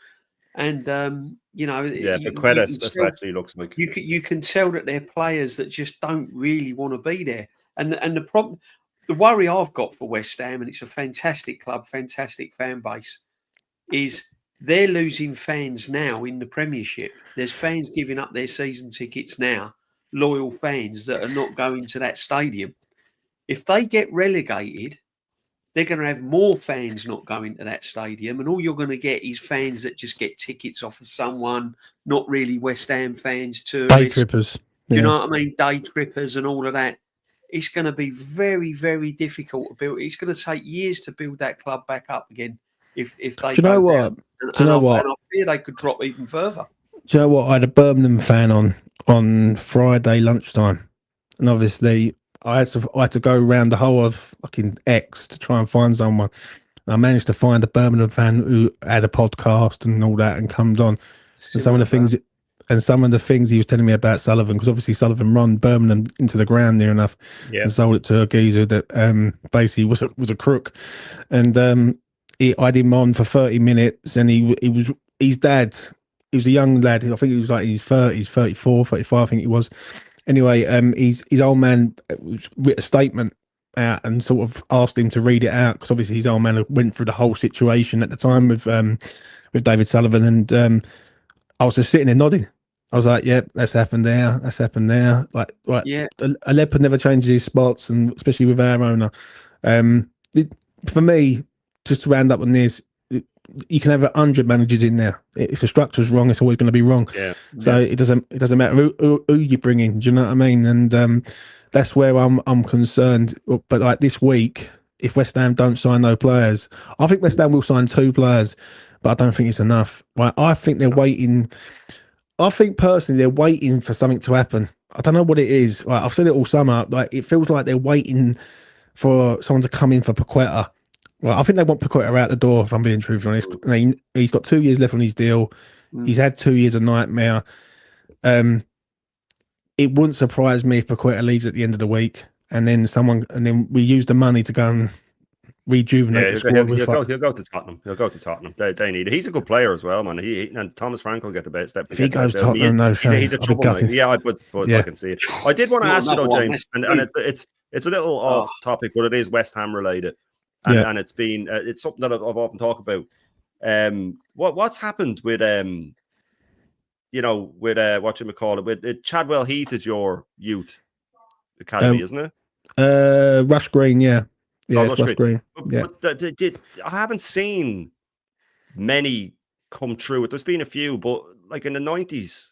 And Paqueta especially looks like you can tell that they're players that just don't really want to be there. And the problem, the worry I've got for West Ham, and it's a fantastic club, fantastic fan base, is they're losing fans now in the Premiership. There's fans giving up their season tickets now, loyal fans that are not going to that stadium. If they get relegated, they're going to have more fans not going to that stadium, and all you're going to get is fans that just get tickets off of someone, not really West Ham fans, tourists. Day trippers. Do you know what I mean? Day trippers and all of that. It's going to be very, very difficult to build. It's going to take years to build that club back up again. If they do you know what? Do you know what? And I fear they could drop even further. Do you know what? I had a Birmingham fan on Friday lunchtime, and obviously I had to go around the whole of fucking X to try and find someone. And I managed to find a Birmingham fan who had a podcast and all that and come on. And some of the things he was telling me about Sullivan, because obviously Sullivan run Birmingham into the ground near enough and sold it to a geezer that basically was a crook. And I had him on for 30 minutes, and his dad. He was a young lad. I think he was like in his 30s, 34, 35, I think he was. Anyway, his old man wrote a statement out and sort of asked him to read it out, because obviously his old man went through the whole situation at the time with David Sullivan, and I was just sitting there nodding. I was like, "Yeah, that's happened there. That's happened there." Like, yeah, a leopard never changes his spots, and especially with our owner. For me, just to round up on this, you can have 100 managers in there. If the structure's wrong, it's always going to be wrong. Yeah. So it doesn't matter who you bring in. Do you know what I mean? And that's where I'm concerned. But like this week, if West Ham don't sign no players, I think West Ham will sign 2 players, but I don't think it's enough. Right? I think they're waiting. I think personally they're waiting for something to happen. I don't know what it is. Like, I've said it all summer. Like, it feels like they're waiting for someone to come in for Paqueta. Well, I think they want Paqueta out the door, if I'm being truthful. He's got 2 years left on his deal. He's had 2 years of nightmare. It wouldn't surprise me if Paqueta leaves at the end of the week, and then we use the money to go and rejuvenate the squad. He'll go to Tottenham. He'll go to Tottenham. They need it. He's a good player as well, man. And Thomas Frank will get the best step. If he goes to Tottenham, no shame. He's a troublemaker. Yeah, but I can see it. I did want to ask you though, James, and it's a little off topic, but it is West Ham related, and it's something that I've often talked about. What's happened with with Chadwell Heath is your youth academy, isn't it? Rush Green, yeah. Yeah, Rush Green. But I haven't seen many come through. There's been a few, but like in the 90s,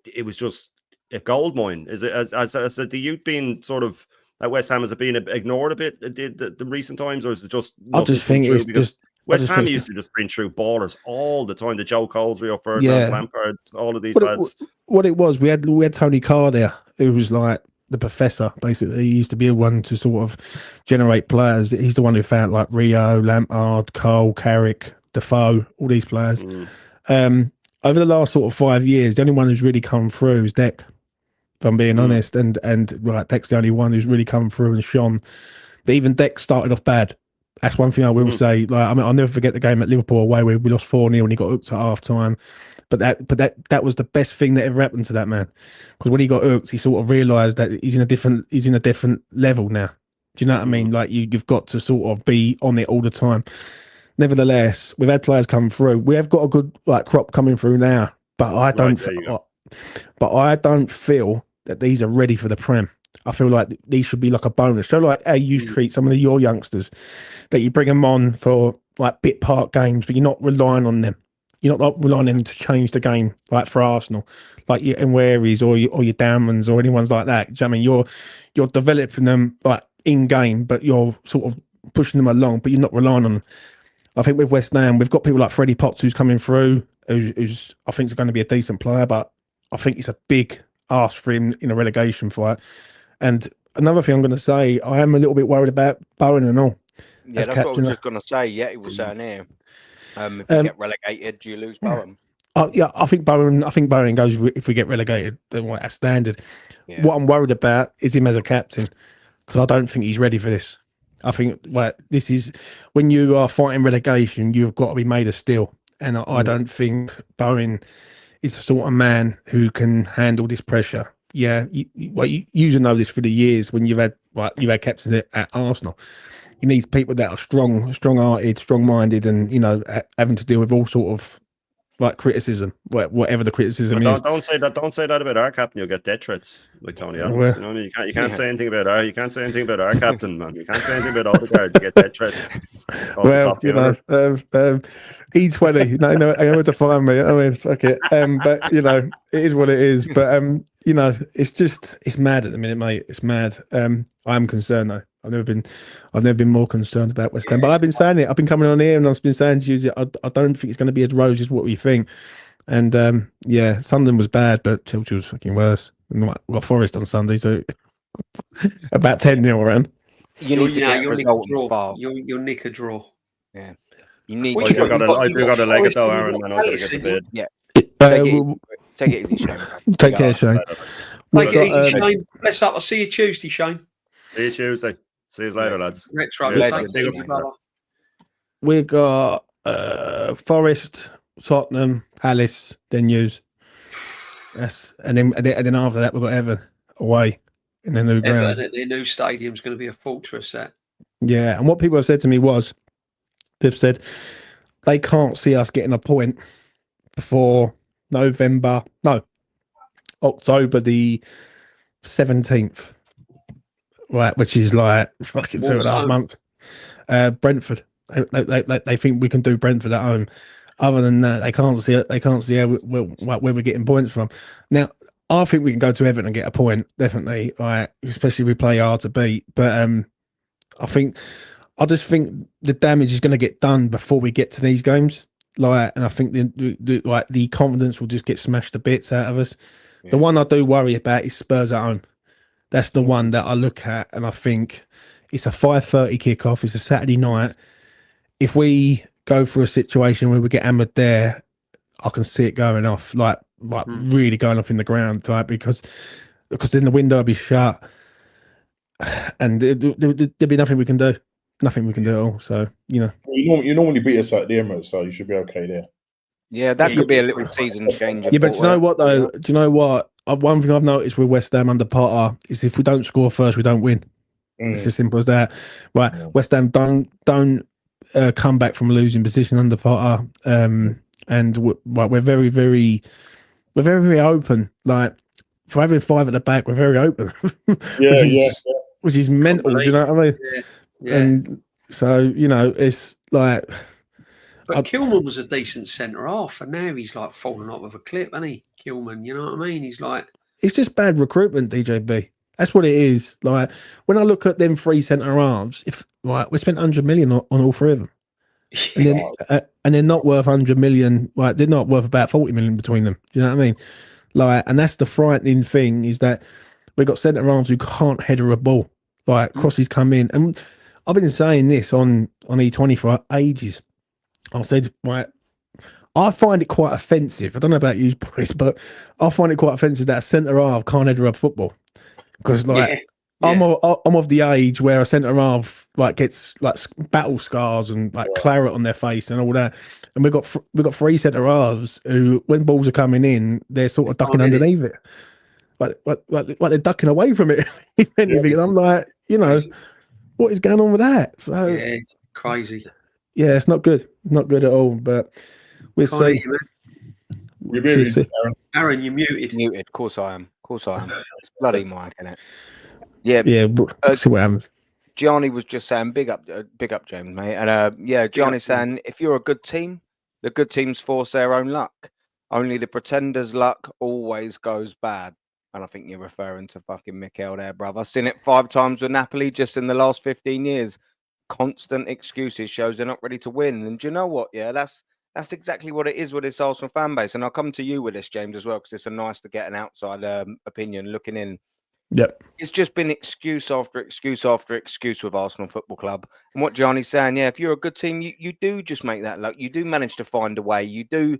it was just a gold mine. Is it as the youth being sort of at West Ham, has it been ignored a bit the recent times, or is it just? I just think it's just West Ham used to just bring through ballers all the time. The Joe Coles, Rio Ferdinand, Lampard, all of these lads. What it was, we had Tony Carr there, who was like the professor. Basically, he used to be the one to sort of generate players. He's the one who found like Rio, Lampard, Cole, Carrick, Defoe, all these players. Over the last sort of 5 years, the only one who's really come through is Deck, if I'm being honest. And right, Deck's the only one who's really come through and shone. But even Deck started off bad. That's one thing I will say. Like, I mean, I'll never forget the game at Liverpool away where we lost 4-0 and he got hooked at half time. But that was the best thing that ever happened to that man. Because when he got hooked, he sort of realised that he's in a different level now. Do you know what I mean? Like, you've got to sort of be on it all the time. Nevertheless, we've had players come through. We have got a good crop coming through now. But I don't feel that these are ready for the Prem. I feel like these should be like a bonus. So like how you treat some of your youngsters, that you bring them on for like bit part games, but you're not relying on them. You're not relying on them to change the game, like for Arsenal, like your Nwaries or your Damons or anyone's like that. Do you know what I mean? You're developing them like in game, but you're sort of pushing them along, but you're not relying on them. I think with West Ham, we've got people like Freddie Potts who's coming through, who's I think is going to be a decent player, but I think it's a big ask for him in a relegation fight. And another thing I'm going to say, I am a little bit worried about Bowen and all. Yeah, that's what I was just going to say. Yeah, he was saying here, if you get relegated, do you lose Bowen? Yeah, I think Bowen goes if we get relegated. That's standard. Yeah. What I'm worried about is him as a captain, because I don't think he's ready for this. I think this is when you are fighting relegation, you've got to be made of steel, and I don't think Bowen is the sort of man who can handle this pressure. Yeah, you know this for the years when you've had captains at Arsenal. You need people that are strong-hearted, strong-minded, and having to deal with all sort of like criticism, whatever the criticism is. Don't say that about our captain. You'll get death threats like Tony Adams. Well, you know what I mean? You can't say anything about our. You can't say anything about our captain, man. You can't say anything about Odegaard. You get death threats. Well, E20. No, I know where to find me. I mean, fuck it. But it is what it is. But it's mad at the minute, mate. It's mad. I'm concerned though. I've never been more concerned about West Ham. But I've been saying it. I've been coming on here and I've been saying to you, I don't think it's going to be as rosy as what we think. And Sunderland was bad, but Chelsea was fucking worse. And we got Forest on Sunday, so about 10-0 around. You'll nick a draw. Yeah. You need. I do got a leg it though, Aaron. And I got to get to bed. Yeah. Take it easy, Shane. Take care, Shane. Take it easy, Shane. Bless up. I'll see you Tuesday, Shane. See you Tuesday. See you later, lads. Retro. We got Forest, Tottenham, Palace, then News. And then after that we've got Everton away in the new ground. Their new stadium's going to be a fortress. That. Yeah, and what people have said to me was, they've said they can't see us getting a point before October the 17th. Right, which is like fucking 2.5 months. Brentford They think we can do Brentford at home. Other than that, they can't see it. They can't see where we're getting points from. Now, I think we can go to Everton and get a point, definitely. Right, especially if we play hard to beat. But I just think the damage is going to get done before we get to these games. And I think the confidence will just get smashed to bits out of us. Yeah. The one I do worry about is Spurs at home. That's the one that I look at, and I think it's a 5:30 kickoff. It's a Saturday night. If we go through a situation where we get hammered there, I can see it going off, really going off in the ground, right? Because then the window will be shut, and there'll be nothing we can do. Nothing we can do at all. So, you normally beat us at the Emirates, so you should be okay there. Yeah, that could be a little season changer. Yeah, but do you know what though? Do you know what? One thing I've noticed with West Ham under Potter is if we don't score first, we don't win. It's as simple as that. Right? Yeah. West Ham don't come back from losing position under Potter, and we're very, very open. Like for having 5 at the back, we're very open. Which is mental. Do you know what I mean? Yeah. And so it's like. But Kilman was a decent centre half, and now he's like falling off with a clip, isn't he? Kilman, you know what I mean? He's like, it's just bad recruitment, DJB. That's what it is. Like when I look at them 3 centre halves, we spent 100 million on all 3 of them, and they're not worth 100 million. Like they're not worth about 40 million between them. Do you know what I mean? Like, and that's the frightening thing is that we've got centre halves who can't header a ball. Like crosses come in, and I've been saying this on E20 for ages. I said, right, I find it quite offensive. I don't know about you boys, but I find it quite offensive that a centre half can't header a football because, I'm of the age where a centre half gets battle scars and claret on their face and all that, and we've got 3 centre halves who, when balls are coming in, they're sort of ducking underneath it, like they're ducking away from it. And I'm like, what is going on with that? So it's crazy. Yeah, it's not good. Not good at all. But we'll see. You're muted, Aaron, you're muted. Muted. Of course I am. It's bloody Mike, isn't it? Yeah. Yeah. See what happens. Gianni was just saying, big up, James, mate. And Gianni's saying, if you're a good team, the good teams force their own luck. Only the pretenders' luck always goes bad. And I think you're referring to fucking Mikel there, brother. I've seen it 5 times with Napoli just in the last 15 years. Constant excuses shows they're not ready to win. And do you know what? Yeah, that's exactly what it is with this Arsenal fan base. And I'll come to you with this, James, as well, because it's nice to get an outside opinion looking in. Yep. It's just been excuse after excuse after excuse with Arsenal Football Club. And what Gianni's saying, if you're a good team, you do just make that luck. You do manage to find a way. You do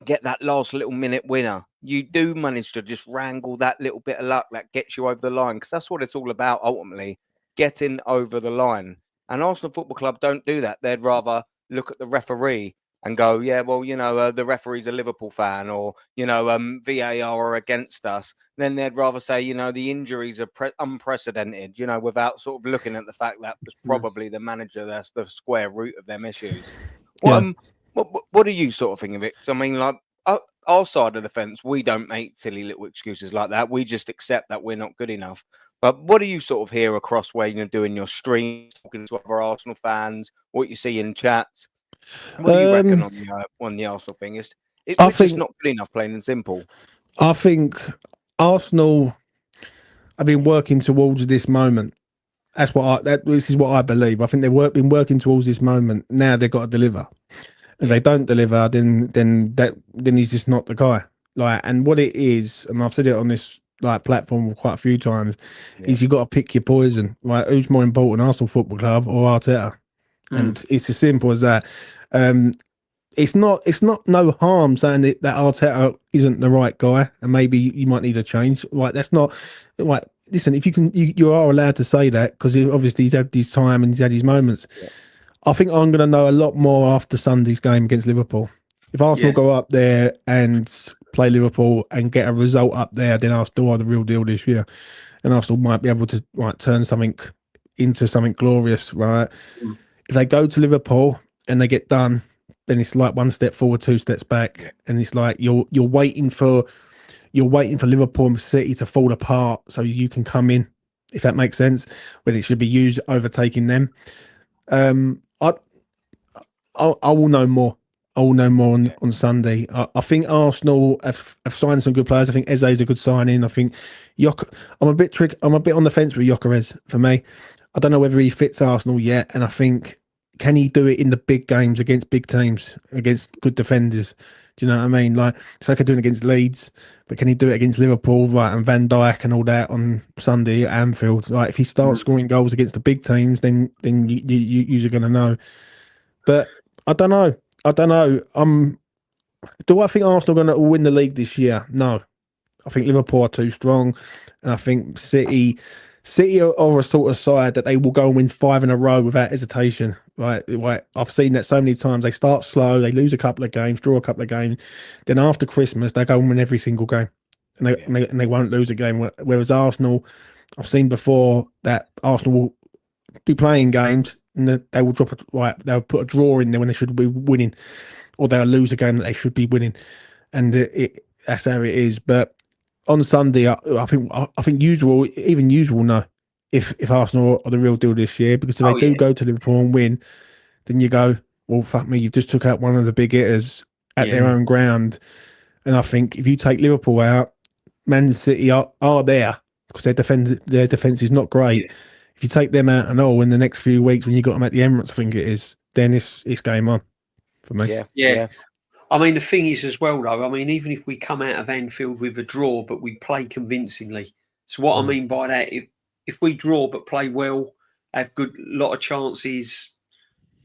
get that last little minute winner. You do manage to just wrangle that little bit of luck that gets you over the line, because that's what it's all about ultimately, getting over the line. And Arsenal Football Club don't do that. They'd rather look at the referee and go, the referee's a Liverpool fan, or, VAR are against us. Then they'd rather say, the injuries are unprecedented, without sort of looking at the fact that was probably the manager. That's the square root of them issues. What do you sort of think of it? I mean, our side of the fence, we don't make silly little excuses like that. We just accept that we're not good enough. But what do you sort of hear across where you're doing your streams, talking to other Arsenal fans, what you see in chats? What do you reckon on the Arsenal thing? It's just not good enough, plain and simple. I think Arsenal have been working towards this moment. This is what I believe. I think they've been working towards this moment. Now they've got to deliver. If they don't deliver, then he's just not the guy. And what it is, and I've said it on this platform quite a few times, is you got to pick your poison. Who's more important, Arsenal Football Club or Arteta? And it's as simple as that. It's not no harm saying that Arteta isn't the right guy, and maybe you might need a change. That's not listen. If you are allowed to say that, because obviously he's had his time and he's had his moments. Yeah. I think I'm going to know a lot more after Sunday's game against Liverpool. If Arsenal go up there and play Liverpool and get a result up there, then Arsenal are the real deal this year, and Arsenal might be able to turn something into something glorious, right? If they go to Liverpool and they get done, then it's like 1 step forward, 2 steps back, and it's like you're waiting for Liverpool and City to fall apart so you can come in, if that makes sense. Whether it should be used overtaking them. I will know more. I will know more on Sunday. I think Arsenal have signed some good players. I think Eze's a good signing. I think I'm a bit on the fence with Gyökeres for me. I don't know whether he fits Arsenal yet, and I think, can he do it in the big games against big teams, against good defenders? Do you know what I mean? Like Saka doing against Leeds, but can he do it against Liverpool, right, and Van Dijk and all that on Sunday at Anfield? Like if he starts scoring goals against the big teams, then you're going to know. But I don't know. Do I think Arsenal are going to win the league this year? No. I think Liverpool are too strong, and I think City are a sort of side that they will go and win 5 in a row without hesitation. Right? I've seen that so many times. They start slow, they lose a couple of games, draw a couple of games, then after Christmas they go and win every single game, and they won't lose a game. Whereas Arsenal, I've seen before that Arsenal will be playing games and they will they'll put a draw in there when they should be winning, or they'll lose a game that they should be winning, and that's how it is. But on Sunday, I think usual know if Arsenal are the real deal this year, because if they do go to Liverpool and win, then you go, well, fuck me, you've just took out one of the big hitters at their own ground. And I think if you take Liverpool out, Man City are there because their defense is not great. Yeah. If you take them out and all in the next few weeks when you got them at the Emirates, I think it is, then it's game on for me. Yeah. I mean, the thing is as well, though, I mean, even if we come out of Anfield with a draw, but we play convincingly. So what I mean by that, if we draw but play well, have lot of chances,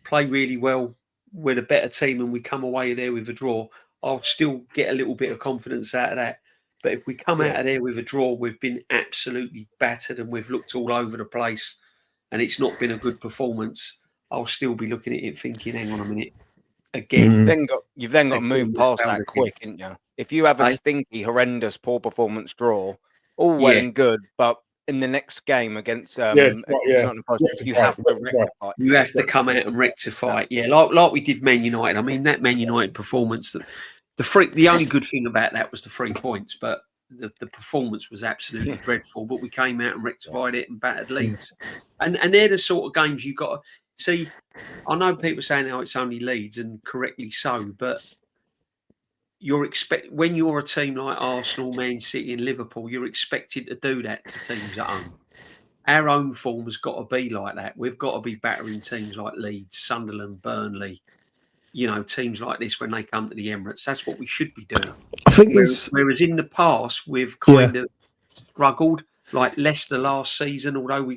play really well, we're the better team and we come away there with a draw, I'll still get a little bit of confidence out of that. But if we come out of there with a draw, we've been absolutely battered and we've looked all over the place and it's not been a good performance, I'll still be looking at it thinking, hang on a minute. Again, you've then got to move past that quick, ain't you? If you have a stinky, horrendous, poor performance draw, all well and good, but in the next game against you have to rectify. You have to come out and rectify it. Yeah, like we did Man United. I mean, that Man United performance, the only good thing about that was the 3 points, but the performance was absolutely dreadful. But we came out and rectified it and battered Leeds, and they're the sort of games you got to see. I know people saying how it's only Leeds, and correctly so, but when you're a team like Arsenal, Man City and Liverpool, you're expected to do that to teams at home. Our own form has got to be like that. We've got to be battering teams like Leeds, Sunderland, Burnley, teams like this when they come to the Emirates. That's what we should be doing. I think whereas in the past we've kind of struggled, like Leicester last season, although we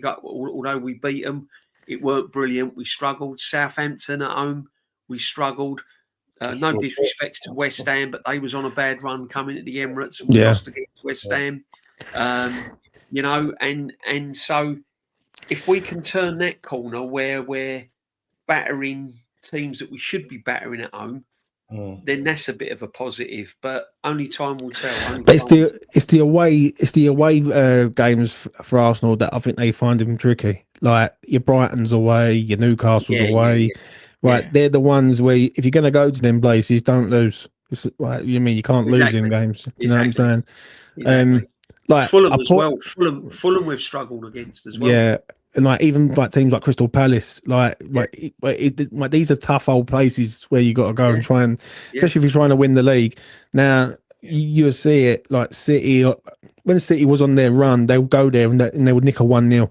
beat them, it weren't brilliant. We struggled. Southampton at home, we struggled. No disrespect to West Ham, but they was on a bad run coming to the Emirates and we lost against West Ham. And so if we can turn that corner where we're battering teams that we should be battering at home, then that's a bit of a positive. But only time will tell. It's the away games for Arsenal that I think they find them tricky. Like your Brighton's away, your Newcastle's away. Right, they're the ones where if you're going to go to them places, don't lose. It's like, you can't lose in games. You know what I'm saying? Exactly. Like Fulham as well. Fulham we've struggled against as well. Yeah, and like even like teams like Crystal Palace, these are tough old places where you got to go and try and, especially if you're trying to win the league. Now you see it like City. When City was on their run, they would go there and they would nick a 1-0.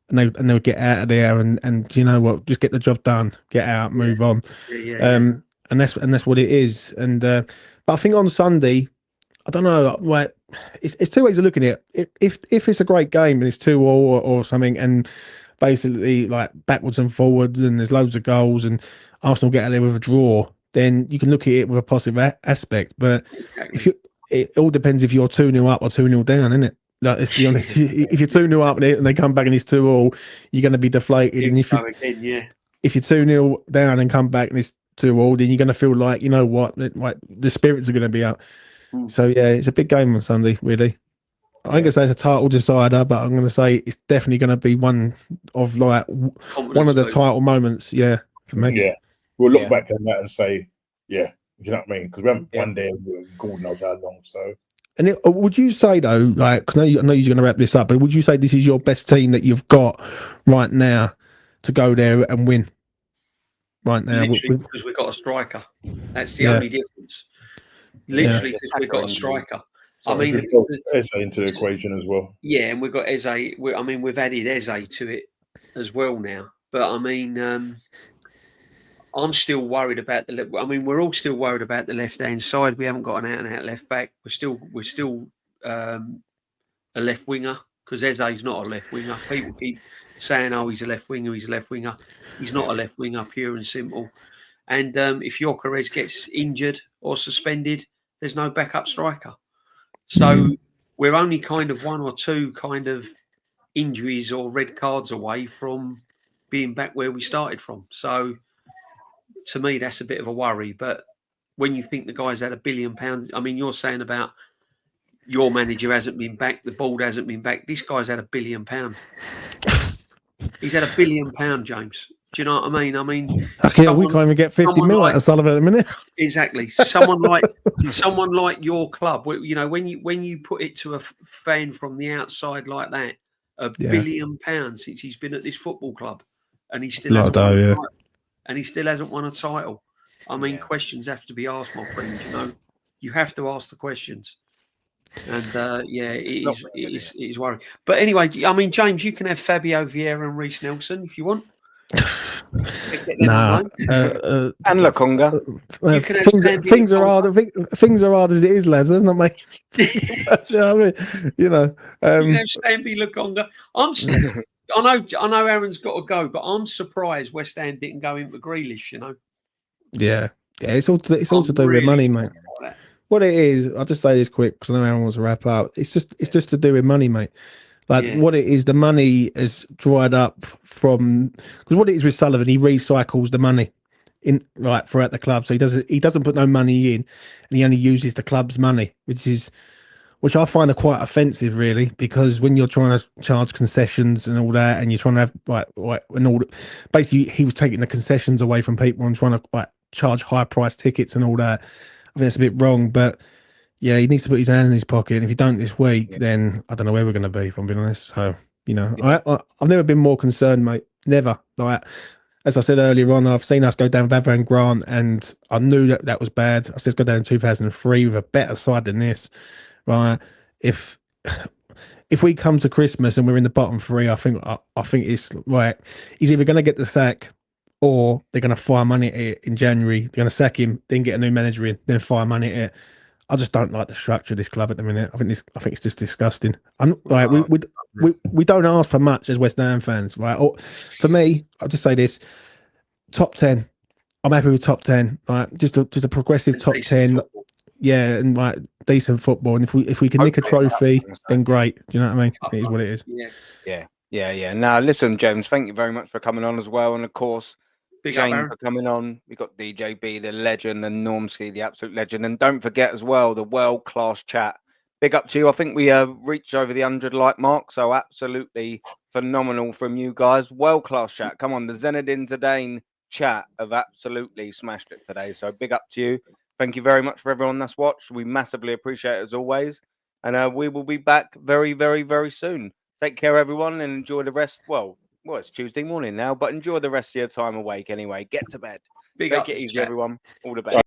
And they would get out of there and you know what, just get the job done, get out, move on. And that's what it is. And but I think on Sunday, I don't know, like it's two ways of looking at it. If it's a great game and it's 2-2 or something, and basically like backwards and forwards and there's loads of goals and Arsenal get out there with a draw, then you can look at it with a positive aspect. But it all depends if you're 2-0 up or 2-0 down, isn't it? Like, let's be honest. If you're 2-0 up and they come back and it's 2-2, you're going to be deflated. And if you're 2-0 down and come back and it's 2-2, then you're going to feel like, you know what, like the spirits are going to be out. So yeah, it's a big game on Sunday, really. I ain't gonna say it's a title decider, but I'm gonna say it's definitely going to be one of the title moments. Yeah, for me. Yeah, we'll look back on that and say, yeah, do you know what I mean? Because we haven't one day, God knows how long. So. And would you say though, like, cause I know you're going to wrap this up, but would you say this is your best team that you've got right now to go there and win? right now. Literally because we've got a striker. That's the Yeah. only difference. Literally because we've got a striker. I mean, we've got Eze into the equation as well. yeah, and we've got Eze. I mean, we've added Eze to it as well now. But I mean, I'm still worried about we're all still worried about the left-hand side. We haven't got an out-and-out left back. We're still a left winger because Eze's not a left winger. People keep saying, "Oh, he's a left winger. He's a left winger." He's not a left winger, pure and simple. And if Gyökeres gets injured or suspended, there's no backup striker. So we're only kind of one or two kind of injuries or red cards away from being back where we started from. So to me, that's a bit of a worry. But when you think the guy's had £1 billion, I mean, you're saying about your manager hasn't been back, the board hasn't been back. This guy's had £1 billion. He's had £1 billion, James. Do you know what I mean? Okay, we can't even get 50 mil out of Sullivan at the minute. Exactly. Someone like your club, you know, when you put it to a fan from the outside like that, £1 billion since he's been at this football club, and he still hasn't won a title. And he still hasn't won a title. I mean, questions have to be asked, my friend. You know, you have to ask the questions. And it is worrying. But anyway, I mean, James, you can have Fabio Vieira and Reece Nelson if you want. Nah, and Lokonga. Things are hard. Things are hard as it is, lads. Isn't it, mate? That's what I mean. You know, you can have Stanley Lokonga. I know Aaron's got to go, but I'm surprised West Ham didn't go in for Grealish. You know. Yeah. It's all to do with money, mate. What it is, I'll just say this quick because I know Aaron wants to wrap up. It's just to do with money, mate. Like what it is, the money has dried up from because what it is with Sullivan, he recycles the money in throughout the club. So he doesn't put no money in, and he only uses the club's money, which I find quite offensive, really, because when you're trying to charge concessions and all that, and you're trying to have basically he was taking the concessions away from people and trying to charge high price tickets and all that. I think it's a bit wrong, but yeah, he needs to put his hand in his pocket. And if he don't this week, then I don't know where we're going to be, if I'm being honest. So, you know, I've never been more concerned, mate. Never. Like, as I said earlier on, I've seen us go down with Avram Grant, and I knew that was bad. I said go down in 2003 with a better side than this, right? If we come to Christmas and we're in the bottom three, I think it's right. He's either going to get the sack, or they're going to fire money at it in January. They're going to sack him, then get a new manager in, then fire money at it. I just don't like the structure of this club at the minute. I think it's just disgusting. We don't ask for much as West Ham fans, right? Or, for me, I'll just say this: top 10. I'm happy with top 10. Right, just a progressive top 10. Football. Yeah, and decent football. And if we can nick a trophy, then great. Do you know what I mean? It is what it is. Yeah. Now, listen, James, thank you very much for coming on as well, and of course. James for coming on. We've got DJB, the legend, and Normski, the absolute legend. And don't forget as well, the world-class chat. Big up to you. I think we reached over the 100 like mark, so absolutely phenomenal from you guys. World-class chat. Come on, the Zinedine Zidane chat have absolutely smashed it today. So big up to you. Thank you very much for everyone that's watched. We massively appreciate it as always. And we will be back very, very, very soon. Take care, everyone, and enjoy the rest. Well, it's Tuesday morning now, but enjoy the rest of your time awake anyway. Get to bed. Take it easy, everyone. All the best.